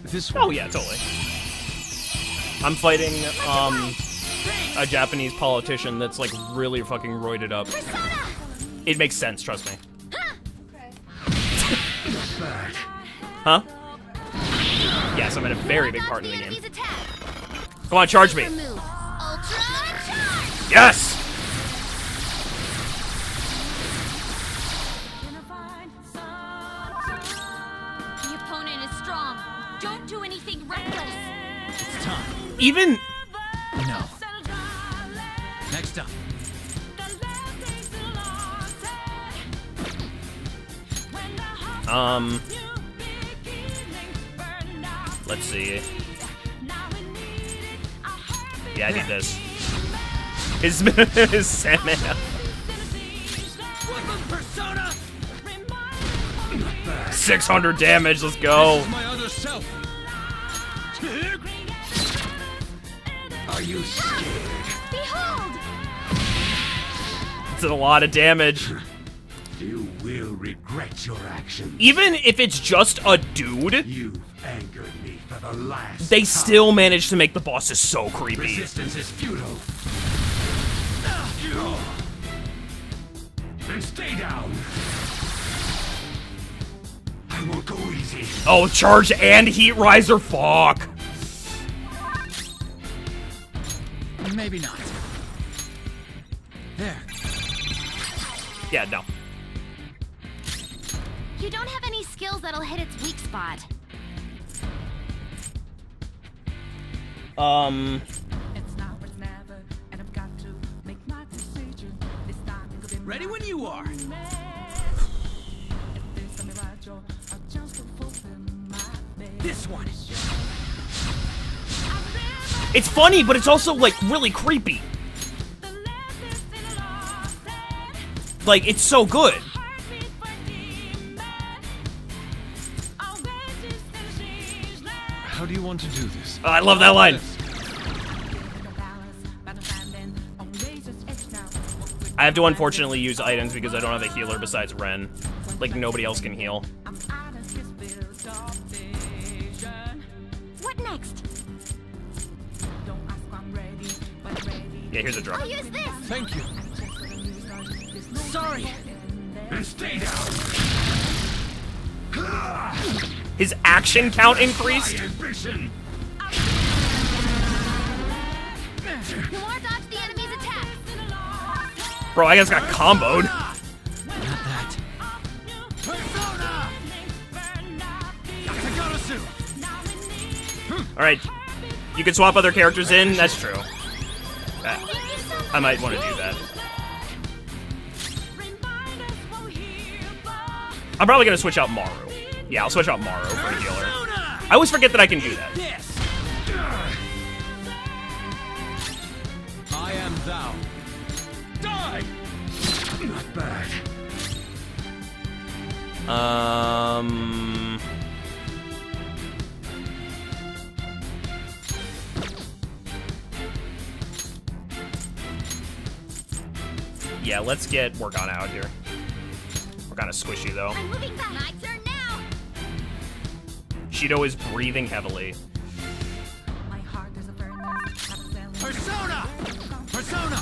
E: This
A: Oh yeah, totally. I'm fighting a Japanese politician that's like really fucking roided up. It makes sense, trust me. Huh? Yes, I'm in a very big part of the game. Come on, charge me. Yes!
J: The opponent is strong. Don't do anything reckless.
N: It's time.
A: Even...
N: No. Next up.
A: Let's see. Yeah, I need this. His Sandman.
N: Persona!
A: 600 damage, let's go.
N: This is my other self.
O: Are you scared?
J: Behold!
A: It's a lot of damage.
O: You will regret your actions.
A: Even if it's just a dude,
O: You've angered me for the last
A: they
O: time.
A: still manage to make the bosses so creepy.
O: Resistance is futile. And stay down. I won't go easy.
A: Oh, charge and heat riser, fuck.
N: Man,
W: maybe not. There.
A: Yeah, no.
J: You don't have any skills that'll hit its weak spot.
W: Ready when you are. This one.
A: It's funny, but it's also, like, really creepy. Like, it's so good.
E: How do you want to do this?
A: Oh, I love that line. I have to unfortunately use items because I don't have a healer besides Ren. Like, nobody else can heal.
C: What next?
A: Yeah, here's a drop.
C: I'll use this.
W: Thank you. Sorry.
O: And stay down.
A: His action count increased?
O: Ambition.
J: Noir dodged the enemy's attack.
A: Bro, I guess got comboed.
W: Not that. Persona!
A: Alright. You can swap other characters in? That's true. I might want to do that. I'm probably going to switch out Maru. Yeah, I'll switch out Maru for a healer. I always forget that I can do that.
W: I am thou. Die!
O: Not bad.
A: Yeah, let's get Morgana out here. Morgana squishy, though.
J: I'm moving back. My turn now.
A: Shido is breathing heavily.
W: Persona! Persona!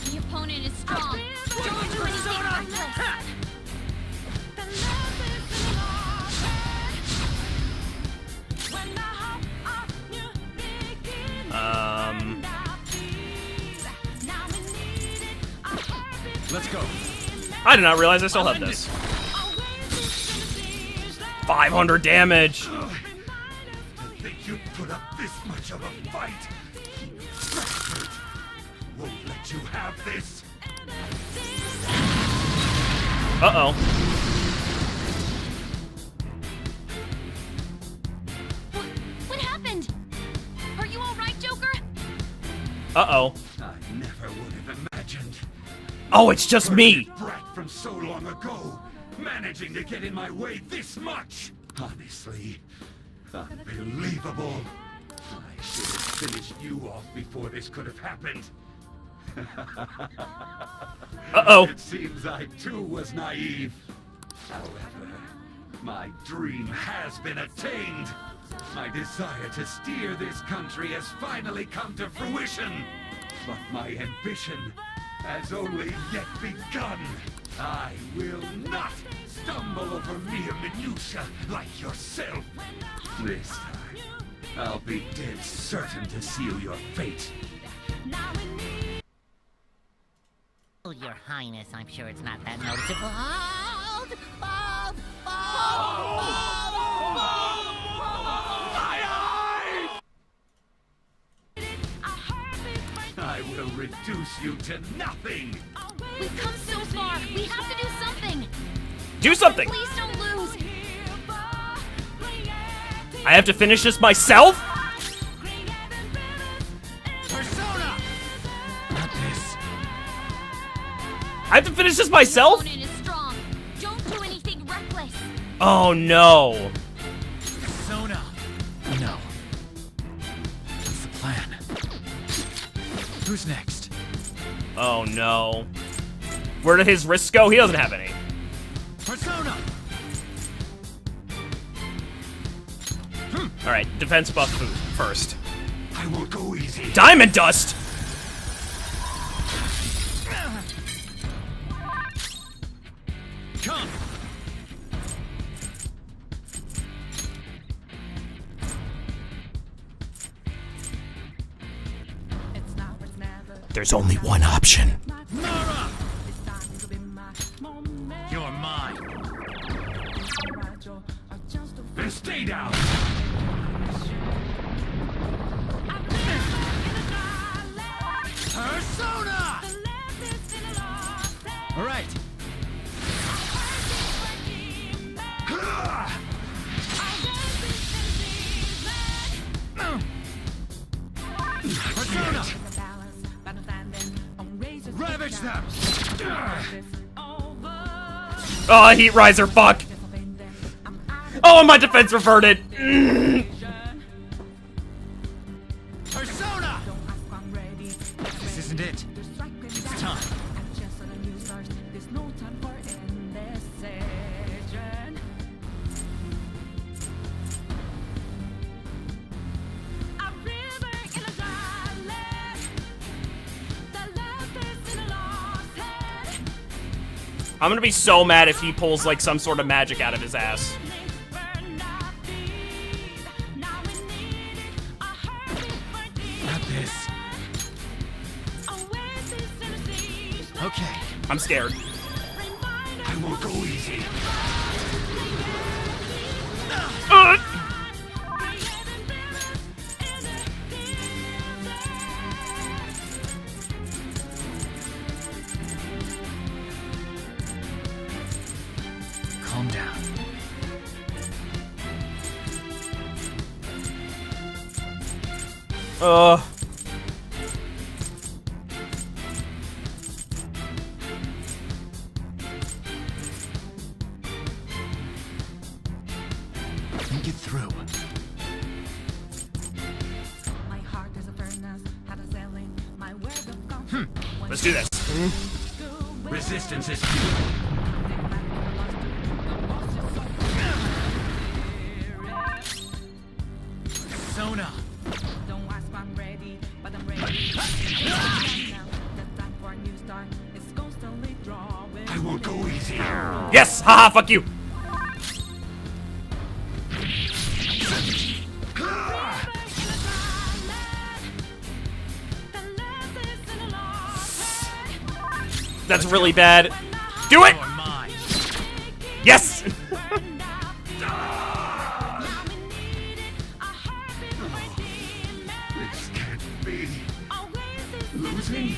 J: The opponent is strong. Don't do anything reckless.
W: Let's go.
A: I did not realize I still had this. 500 damage.
O: To think you put up this much of a fight? Bastard! Won't let you have this.
A: Uh-oh.
J: What happened? Are you all right, Joker?
A: Uh-oh.
O: I never would have imagined.
A: Oh, it's just me.
O: Brat from so long ago, managing to get in my way this much. Honestly, unbelievable. I should have finished you off before this could have happened.
A: Uh-oh.
O: It seems I too was naive. However, my dream has been attained. My desire to steer this country has finally come to fruition. But my ambition has only yet begun. I will not stumble over mere minutia like yourself. This time, I'll be dead certain to seal your fate.
G: Oh, Your Highness, I'm sure it's not that noticeable.
O: I will reduce you to nothing.
J: We've come so far. We have to do something.
A: Do something.
J: Please don't lose.
A: I have to finish this myself?
W: Persona! Not this.
A: I have to finish this myself?
J: The opponent is strong. Don't do anything reckless.
A: Oh, no.
W: Persona! No. What's the plan? Who's next?
A: Oh, no. Where do his risks go? He doesn't have any.
W: Persona!
A: Alright, defense buff food first.
O: I won't go easy.
A: Diamond dust!
N: Come!
B: There's only one option.
N: Nara! You're mine.
O: Then stay down.
N: Persona! All right. Persona! Ravage them!
A: Oh, heat riser, fuck! Oh, my defense reverted!
N: Persona! This isn't it. It's time.
A: I'm gonna be so mad if he pulls, like, some sort of magic out of his ass.
N: Not this. Okay.
A: I'm scared.
O: I won't go easy.
N: Calm down. Think it through.
A: Let's do this.
O: Resistance is
N: Persona!
O: I won't go easy.
A: Yes! Haha, fuck you! That's really bad. Do it! Yes!
O: This can't be. Losing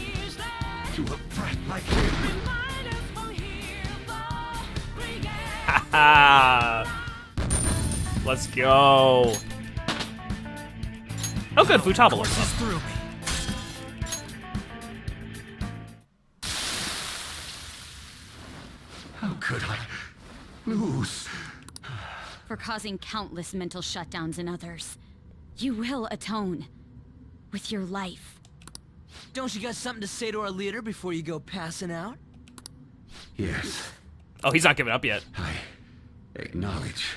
O: to a brat like him.
A: Haha! Let's go. Oh good, Futaba looks up.
N: Through me.
O: How could I lose?
F: For causing countless mental shutdowns in others. You will atone. With your life.
T: Don't you got something to say to our leader before you go passing out?
O: Yes.
A: Oh, he's not giving up yet.
O: I acknowledge.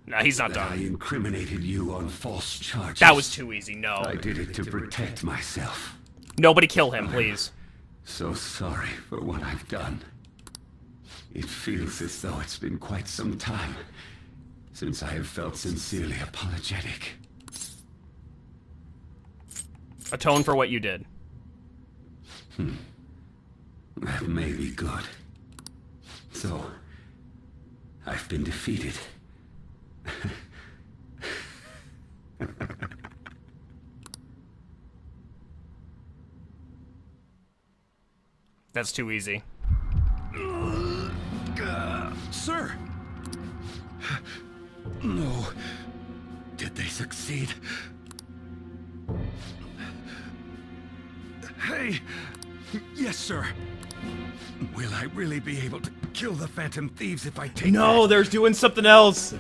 A: Nah, he's not
O: that I
A: done.
O: incriminated you on false charges.
A: That was too easy, no.
O: I did it to protect myself.
A: Nobody kill him, please.
O: So sorry for what I've done. It feels as though it's been quite some time since I have felt sincerely apologetic.
A: Atone for what you did.
O: That may be good. So, I've been defeated.
A: That's too easy.
W: Sir!
O: No. Did they succeed?
W: Hey! Yes, sir.
O: Will I really be able to kill the Phantom Thieves if I take
A: No,
O: that?
A: they're doing something else.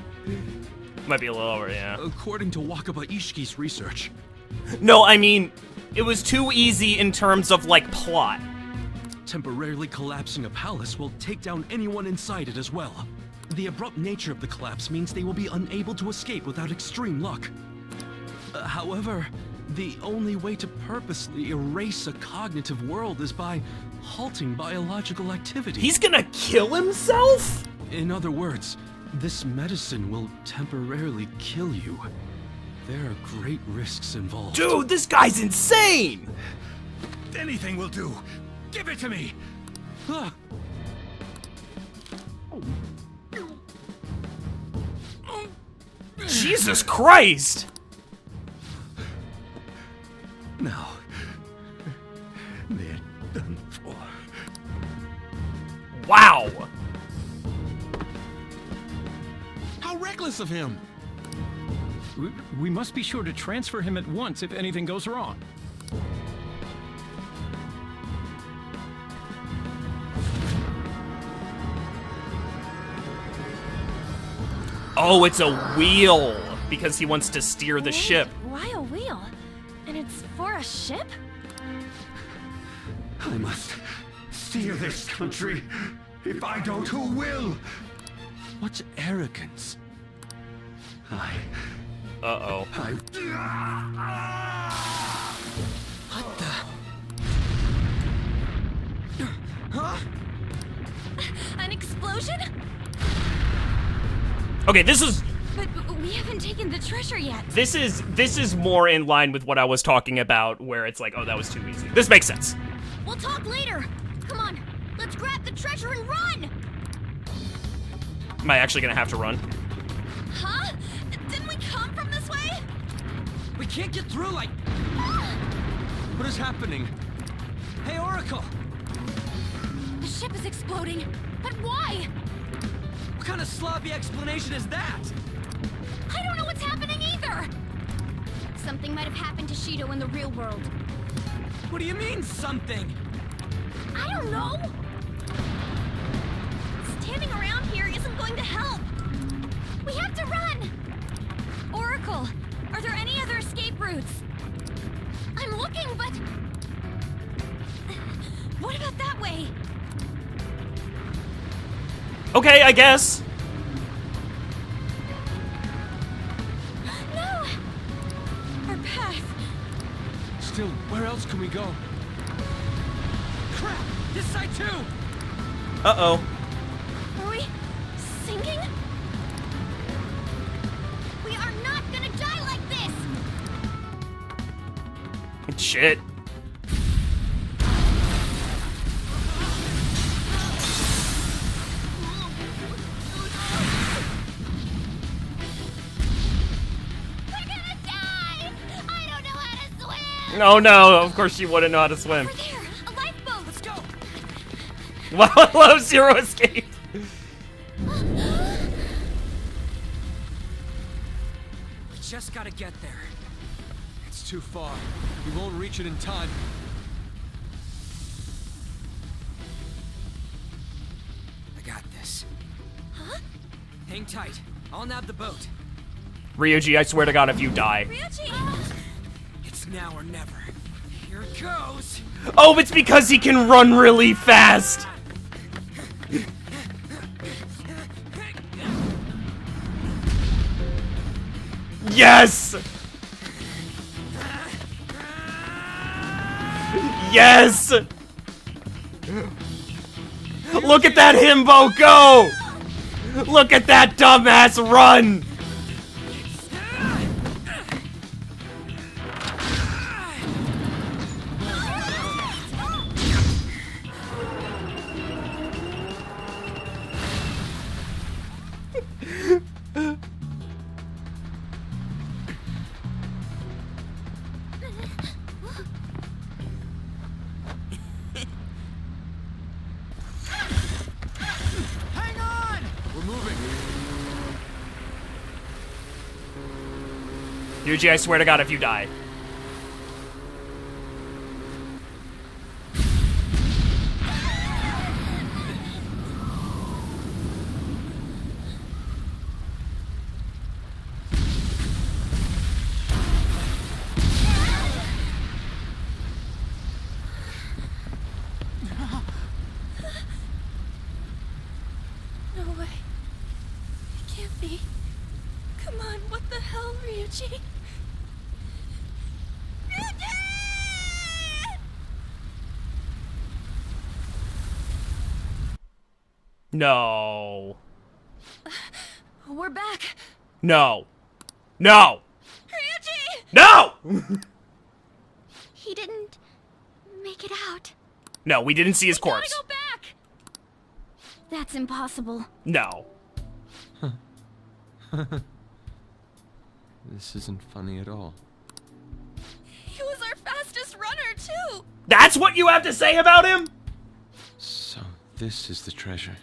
A: Might be a little over, yeah.
W: According to Wakaba Ishiki's research.
A: No, I mean, it was too easy in terms of, like, plot.
W: Temporarily collapsing a palace will take down anyone inside it as well.
E: The abrupt nature of the collapse means they will be unable to escape without extreme luck. However, the only way to purposely erase a cognitive world is by halting biological activity.
A: He's gonna kill himself?
E: In other words, this medicine will temporarily kill you. There are great risks involved.
A: Dude, this guy's insane!
W: Anything will do. Give it to me.
A: Jesus Christ!
W: No. They're done for.
A: Wow!
E: How reckless of him!
H: We must be sure to transfer him at once if anything goes wrong.
A: Oh, it's a wheel! Because he wants to steer the ship.
J: Why a wheel? And it's for a ship?
O: I must steer this country. If I don't, who will?
E: What arrogance.
A: Uh-oh.
T: What the? Huh?
J: An explosion?
A: Okay, this is...
J: But we haven't taken the treasure yet.
A: This is more in line with what I was talking about, where it's like, oh, that was too easy. This makes sense.
J: We'll talk later. Come on, let's grab the treasure and run!
A: Am I actually gonna have to run?
J: Huh? Didn't we come from this way?
T: We can't get through like...
E: What is happening?
T: Hey, Oracle!
J: The ship is exploding, but why?
T: What kind of sloppy explanation is that?
J: I don't know what's happening either! Something might have happened to Shido in the real world.
T: What do you mean, something?
J: I don't know! Standing around here isn't going to help! We have to run! Oracle, are there any other escape routes? I'm looking, but... What about that way?
A: Okay, I guess.
J: No! Our path.
E: Still, where else can we go?
T: Crap! This side too!
A: Uh-oh.
J: Are we sinking? We are not gonna die like this!
A: Shit. Oh no, of course she wouldn't know how to swim.
J: Over there, a lifeboat! Let's go!
A: Wow, I love Zero Escape.
T: We just gotta get there.
E: It's too far. We won't reach it in time.
T: I got this. Huh? Hang tight. I'll nab the boat.
A: Ryuji, I swear to God, if you die.
J: Ryuji!
T: It's now or never. Here it goes.
A: Oh, it's because he can run really fast. Yes! Yes! Look at that himbo go! Look at that dumbass run!
T: Hang on!
E: We're moving.
A: Ryuji, I swear to God, if you die.
J: No way.
U: Ryuji!
A: No.
U: We're back.
A: No. No.
U: Ryuji!
A: No!
C: He didn't make it out.
A: No, we didn't see his corpse.
U: Go back.
C: That's impossible.
A: No.
E: This isn't funny at all.
U: He was our fastest runner, too.
A: That's what you have to say about him?
E: So, this is the treasure.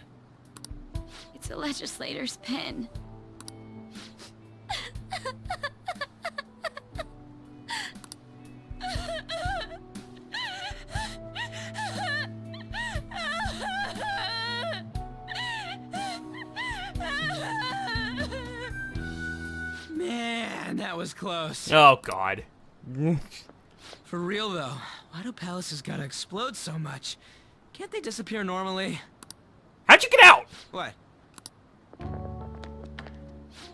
C: It's a legislator's pen.
T: Man, that was close.
A: Oh, God.
T: For real, though, why do palaces gotta explode so much? Can't they disappear normally?
A: How'd you get out?
T: What?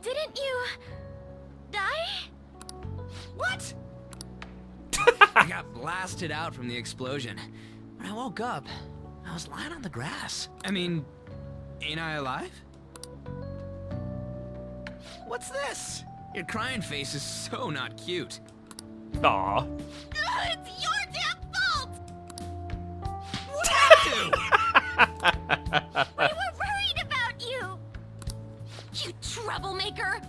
C: Didn't you die?
T: What? I got blasted out from the explosion. When I woke up, I was lying on the grass. I mean, ain't I alive? What's this? Your crying face is so not cute.
A: Aw.
U: It's your damn fault!
T: What did I
U: We were worried about you! You troublemaker!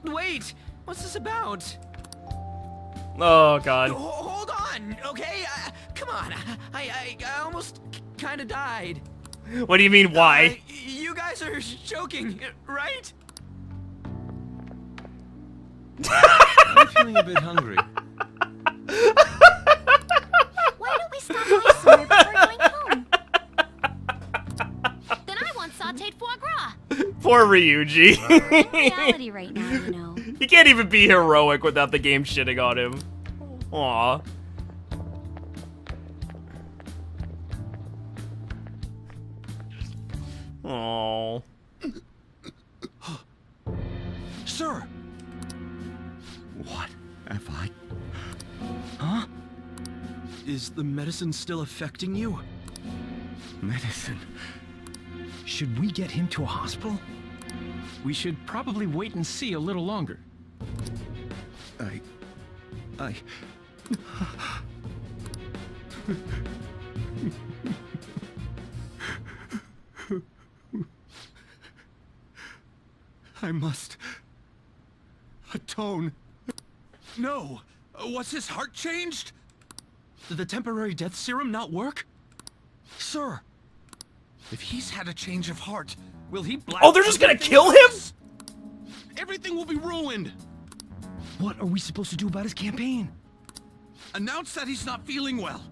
T: do? Wait, what's this about?
A: Oh, God.
T: Hold on, okay? Come on, I almost kind of died.
A: What do you mean, why?
T: You guys are joking, right?
E: I'm feeling a bit hungry.
C: Why don't we stop by somewhere before going home?
J: Then I want sauteed foie gras.
A: Poor Ryuji.
F: In reality right now, you know.
A: He can't even be heroic without the game shitting on him. Aw. Aww.
W: Sir!
D: What have I...
W: Huh? Is the medicine still affecting you?
D: Medicine?
W: Should we get him to a hospital?
H: We should probably wait and see a little longer.
R: I must atone. No! Was his heart changed?
W: Did the temporary death serum not work? Sir!
R: If he's had a change of heart, will he blast?
A: Oh, they're just gonna
R: everything
A: kill him?
R: else? Everything will be ruined.
W: What are we supposed to do about his campaign?
R: Announce that he's not feeling well.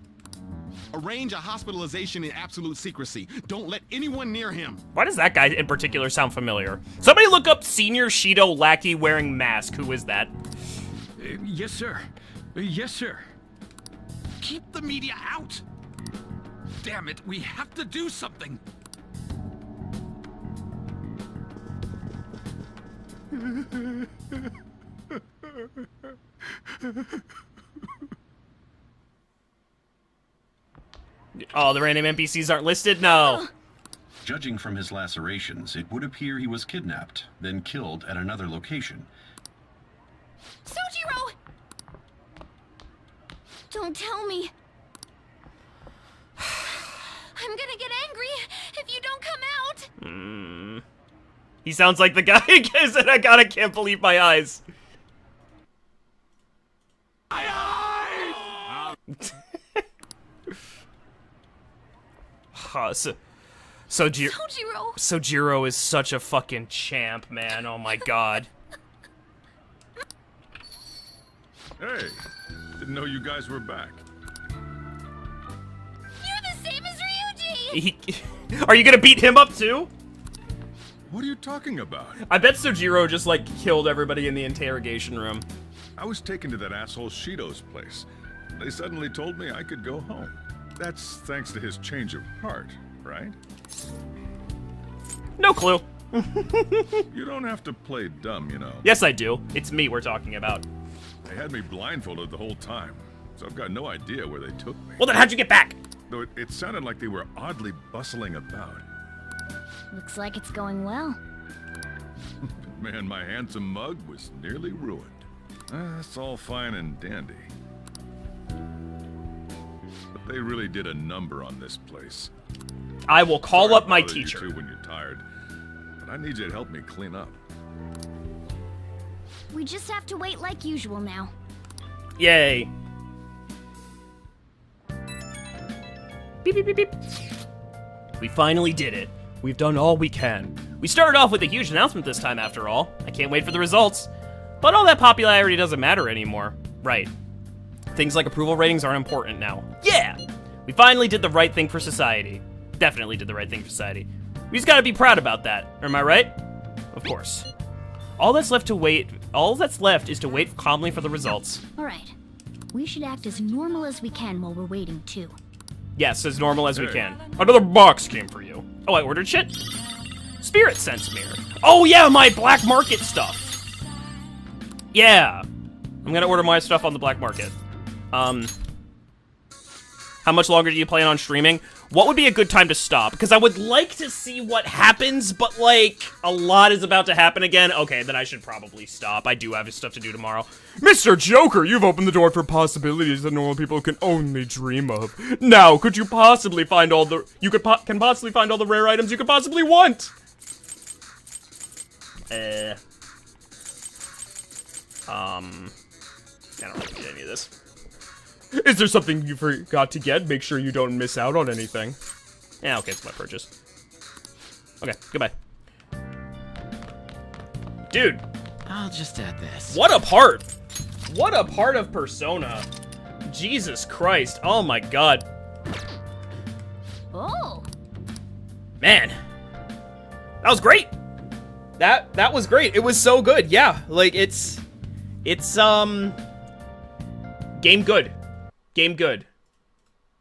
R: Arrange a hospitalization in absolute secrecy. Don't let anyone near him.
A: Why does that guy in particular sound familiar? Somebody look up Senior Shido Lackey wearing mask. Who is that?
H: Yes, sir. Yes, sir.
R: Keep the media out. Damn it, we have to do something.
A: Oh, the random NPCs aren't listed? No.
K: Judging from his lacerations, it would appear he was kidnapped, then killed at another location.
C: Sojiro! Don't tell me. I'm gonna get angry if you don't come out.
A: He sounds like the guy who said, I can't believe my eyes. Sojiro is such a fucking champ, man. Oh my god.
L: Hey, didn't know you guys were back.
U: You're the same as Ryuji!
A: Are you gonna beat him up too?
L: What are you talking about?
A: I bet Sojiro just like killed everybody in the interrogation room.
L: I was taken to that asshole Shido's place. They suddenly told me I could go home. That's thanks to his change of heart, right?
A: No clue.
L: You don't have to play dumb, you know.
A: Yes, I do. It's me we're talking about.
L: They had me blindfolded the whole time, so I've got no idea where they took me.
A: Well, then how'd you get back?
L: Though it sounded like they were oddly bustling about.
F: Looks like it's going well.
L: Man, my handsome mug was nearly ruined. That's all fine and dandy. But they really did a number on this place.
A: I will call
L: Sorry
A: up my
L: to bother you
A: teacher.
L: two when you're tired, but I need you to help me clean up.
F: We just have to wait like usual now.
A: Yay. Beep, beep, beep, beep. We finally did it. We've done all we can. We started off with a huge announcement this time, after all. I can't wait for the results. But all that popularity doesn't matter anymore. Right. Things like approval ratings aren't important now. Yeah! We finally did the right thing for society. Definitely did the right thing for society. We just gotta be proud about that. Am I right? Of course. All that's left is to wait calmly for the results.
F: Alright. We should act as normal as we can while we're waiting, too.
A: Yes, as normal as we can. Another box came for you. Oh, I ordered shit? Spirit Sense Mirror. Oh yeah, my black market stuff. Yeah. I'm gonna order my stuff on the black market. How much longer do you plan on streaming? What would be a good time to stop? Because I would like to see what happens, but like, a lot is about to happen again. Okay, then I should probably stop. I do have stuff to do tomorrow. Mr. Joker, you've opened the door for possibilities that normal people can only dream of. Now, could you possibly find all the... can possibly find all the rare items you could possibly want? I don't really need any of this. Is there something you forgot to get? Make sure you don't miss out on anything. Yeah, okay, it's my purchase. Okay, goodbye. Dude.
B: I'll just add this.
A: What a part! What a part of Persona. Jesus Christ. Oh my god.
F: Oh.
A: Man. That was great! That was great. It was so good. Yeah, like, it's game good. Game good.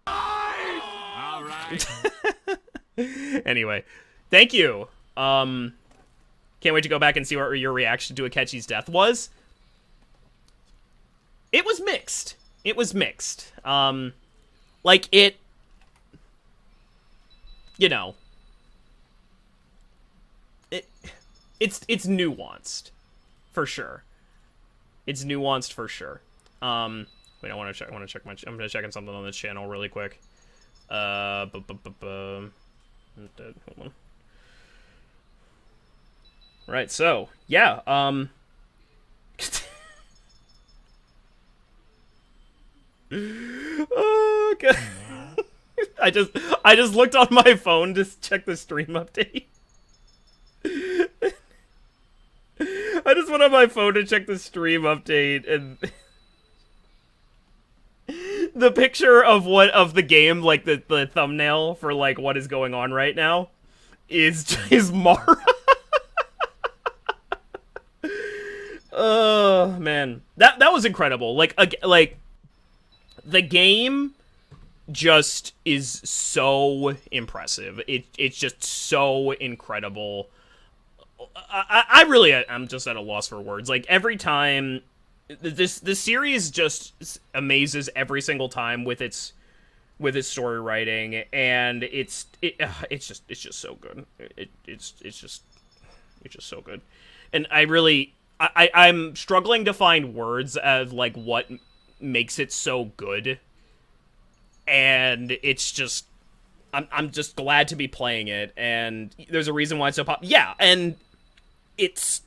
R: All right.
A: Anyway, thank you. Can't wait to go back and see what your reaction to Akechi's death was. It was mixed. It was mixed. Like it, you know, it's nuanced, for sure. It's nuanced for sure. Wait, I want to check. I'm gonna check on something on this channel really quick. Hold on. Right. So yeah. Oh, God. I just looked on my phone to check the stream update. I just went on my phone to check the stream update, and the picture of the game, like the thumbnail for like what is going on right now, is Mara. Oh man, that was incredible. Like the game just is so impressive. It's just so incredible. I'm just at a loss for words. Like every time, this series just amazes every single time with its story writing, and it's just so good. It's just so good, and I'm struggling to find words of like what makes it so good, and it's just I'm just glad to be playing it, and there's a reason why it's so pop. Yeah, and it's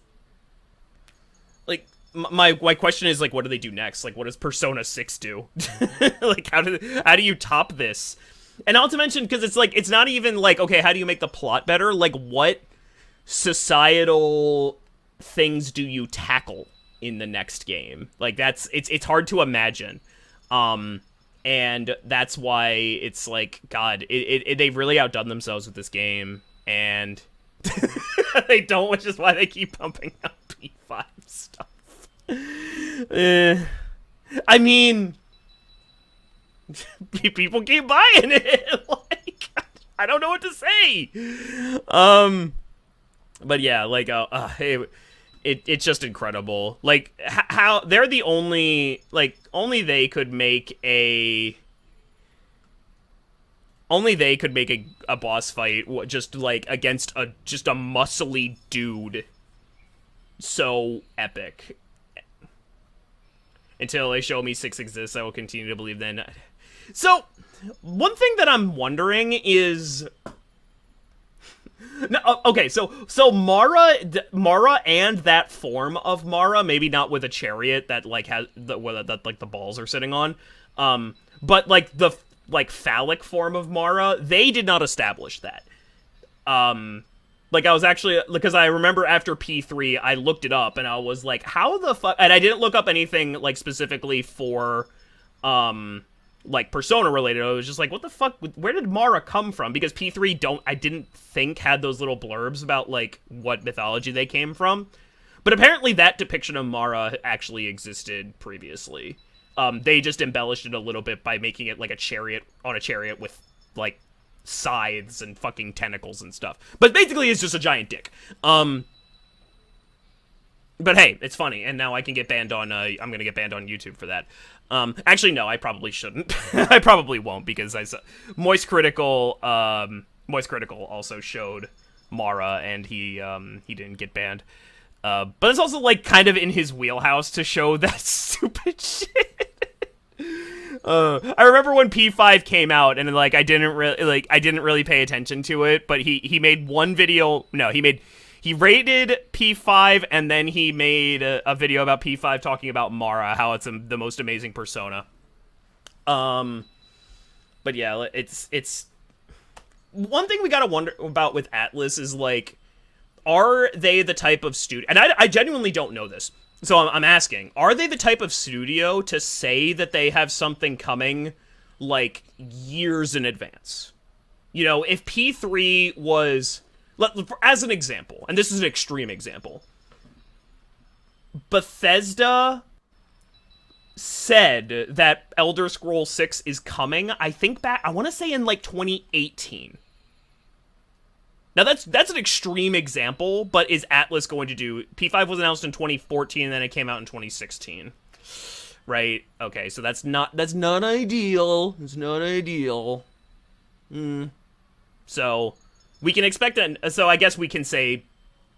A: like my question is like, what do they do next? Like, what does Persona 6 do? Like, how do you top this? And not to mention, because it's like, it's not even like, okay, how do you make the plot better? Like, what societal things do you tackle in the next game? Like, it's hard to imagine. And that's why it's like, God, they've really outdone themselves with this game, and they don't, which is why they keep pumping out P5 stuff. I mean, people keep buying it. Like, I don't know what to say. But yeah, like, it's just incredible. Like, how they're the only, like, only they could make a boss fight just, like, against just a muscly dude so epic. Until they show me 6 exists, I will continue to believe then. So, one thing that I'm wondering is... No, okay, so Mara and that form of Mara, maybe not with a chariot that like has that like the balls are sitting on, but like the like phallic form of Mara, they did not establish that. Like I was actually, because I remember after P3, I looked it up and I was like, how the fuck? And I didn't look up anything like specifically for like Persona related. I was just like, what the fuck? Where did Mara come from? Because P3 I didn't think had those little blurbs about like what mythology they came from. But apparently that depiction of Mara actually existed previously. They just embellished it a little bit by making it like a chariot with like scythes and fucking tentacles and stuff. But basically it's just a giant dick. But hey, it's funny, and now I can get banned on, I'm gonna get banned on YouTube for that. Actually, no, I probably shouldn't. I probably won't, because I saw Moist Critical also showed Mara, and he didn't get banned. But it's also, like, kind of in his wheelhouse to show that stupid shit. I remember when P5 came out, and, like, I didn't really pay attention to it, but he made one video, he rated P5, and then he made a video about P5 talking about Mara, how it's the most amazing persona. But yeah, it's one thing we gotta wonder about with Atlus is, like, are they the type of studio, and I genuinely don't know this, so I'm asking, are they the type of studio to say that they have something coming, like, years in advance? You know, if P3 was... As an example, and this is an extreme example, Bethesda said that Elder Scrolls 6 is coming, I think back, I want to say in like 2018. Now that's an extreme example, but is Atlus going to do... P5 was announced in 2014, and then it came out in 2016. Right? Okay, so that's not ideal. It's not ideal. So... we can expect so I guess we can say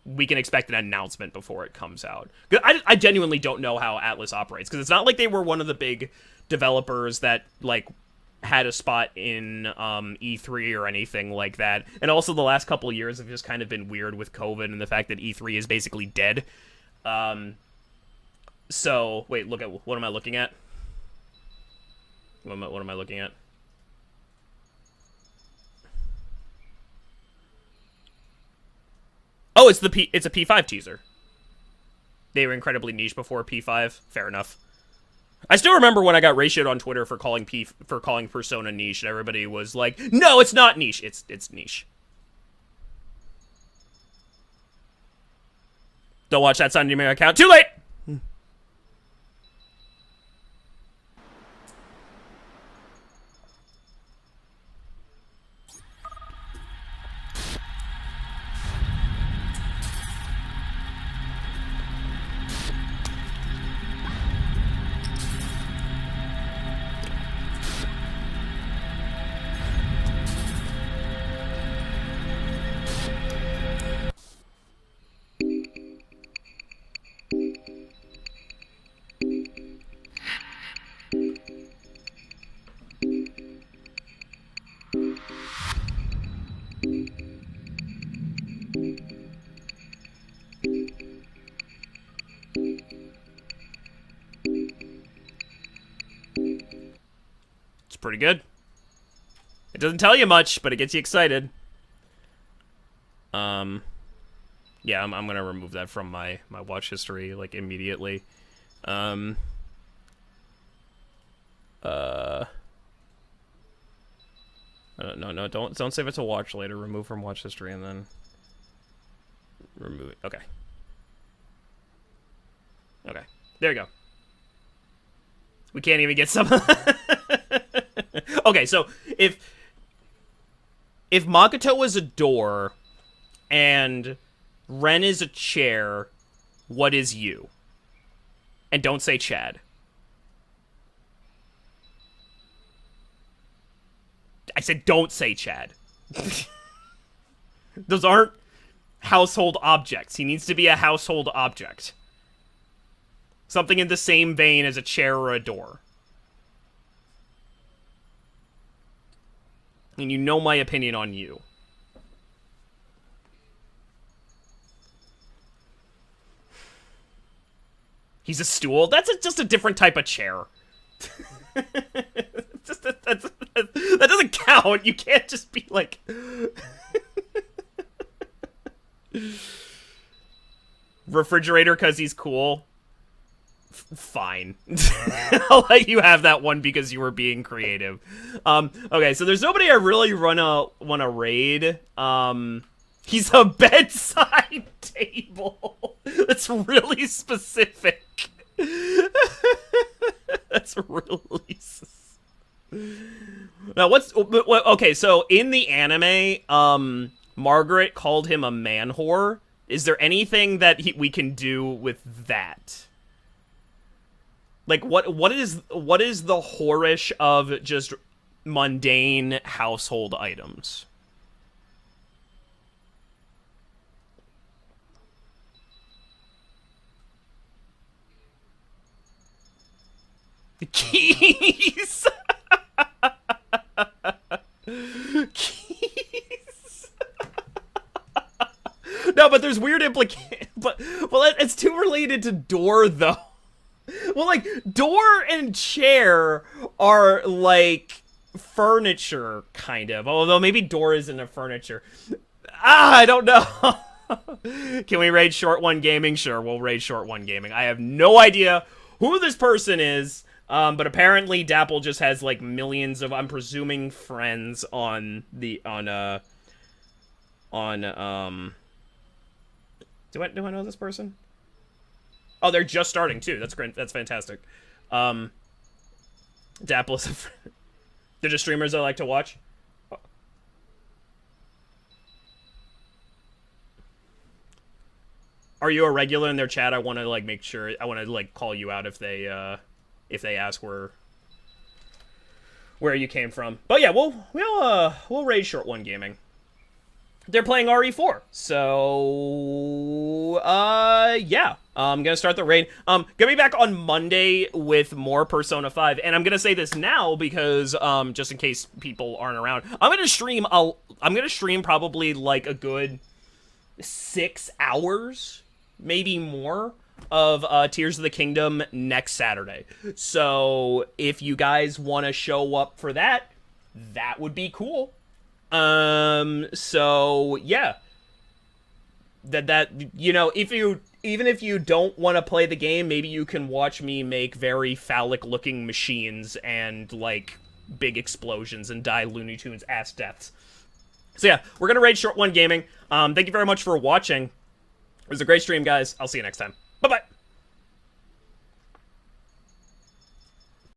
A: we can expect an announcement before it comes out. I genuinely don't know how Atlus operates, because it's not like they were one of the big developers that, like, had a spot in E3 or anything like that. And also the last couple of years have just kind of been weird with COVID and the fact that E3 is basically dead. So, wait, look at, what am I looking at? What am I looking at? Oh, it's a P5 teaser. They were incredibly niche before P5. Fair enough. I still remember when I got ratioed on Twitter for calling Persona niche, and everybody was like, "No, it's not niche. It's niche." Don't watch that Sunday Mail account. Too late. Pretty good. It doesn't tell you much, but it gets you excited. Yeah, I'm gonna remove that from my watch history, like, immediately. No, don't save it to watch later. Remove from watch history and then remove it. Okay. Okay. There you go. We can't even get some. Okay, so if Makoto was a door and Ren is a chair. What is you? And don't say Chad. I said don't say Chad. Those aren't household objects. He needs to be a household object. Something in the same vein as a chair or a door. And you know my opinion on you. He's a stool? That's just a different type of chair. That doesn't count. You can't just be like... Refrigerator because he's cool. Fine. I'll let you have that one because you were being creative. Okay, so there's nobody I really want to raid. He's a bedside table. That's really specific. That's really... Now, okay, so in the anime, Margaret called him a man whore. Is there anything that we can do with that? Like, what is the whorish of just mundane household items? Keys. Keys. No, but there's weird implications. But well, it's too related to door though. Well, like door and chair are like furniture, kind of. Although maybe door isn't a furniture. I don't know. Can we raid Short One Gaming? Sure, we'll raid Short One Gaming. I have no idea who this person is. But apparently Dapple just has like millions of, I'm presuming, friends on do I know this person? Oh, they're just starting too. That's great. That's fantastic. Dapple is a friend. They're just streamers I like to watch. Are you a regular in their chat? I want to like make sure. I want to like call you out if they ask where you came from. But yeah, we'll raid Short One Gaming. They're playing RE4, so yeah. I'm gonna start the raid. Gonna be back on Monday with more Persona 5, and I'm gonna say this now because just in case people aren't around, I'm gonna stream probably like a good 6 hours, maybe more, of Tears of the Kingdom next Saturday. So if you guys want to show up for that, that would be cool. So yeah, that you know, even if you don't want to play the game, maybe you can watch me make very phallic looking machines and like big explosions and die Looney Tunes ass deaths. So yeah, we're gonna raid Short One Gaming. Thank you very much for watching. It was a great stream, guys. I'll see you next time. Bye-bye.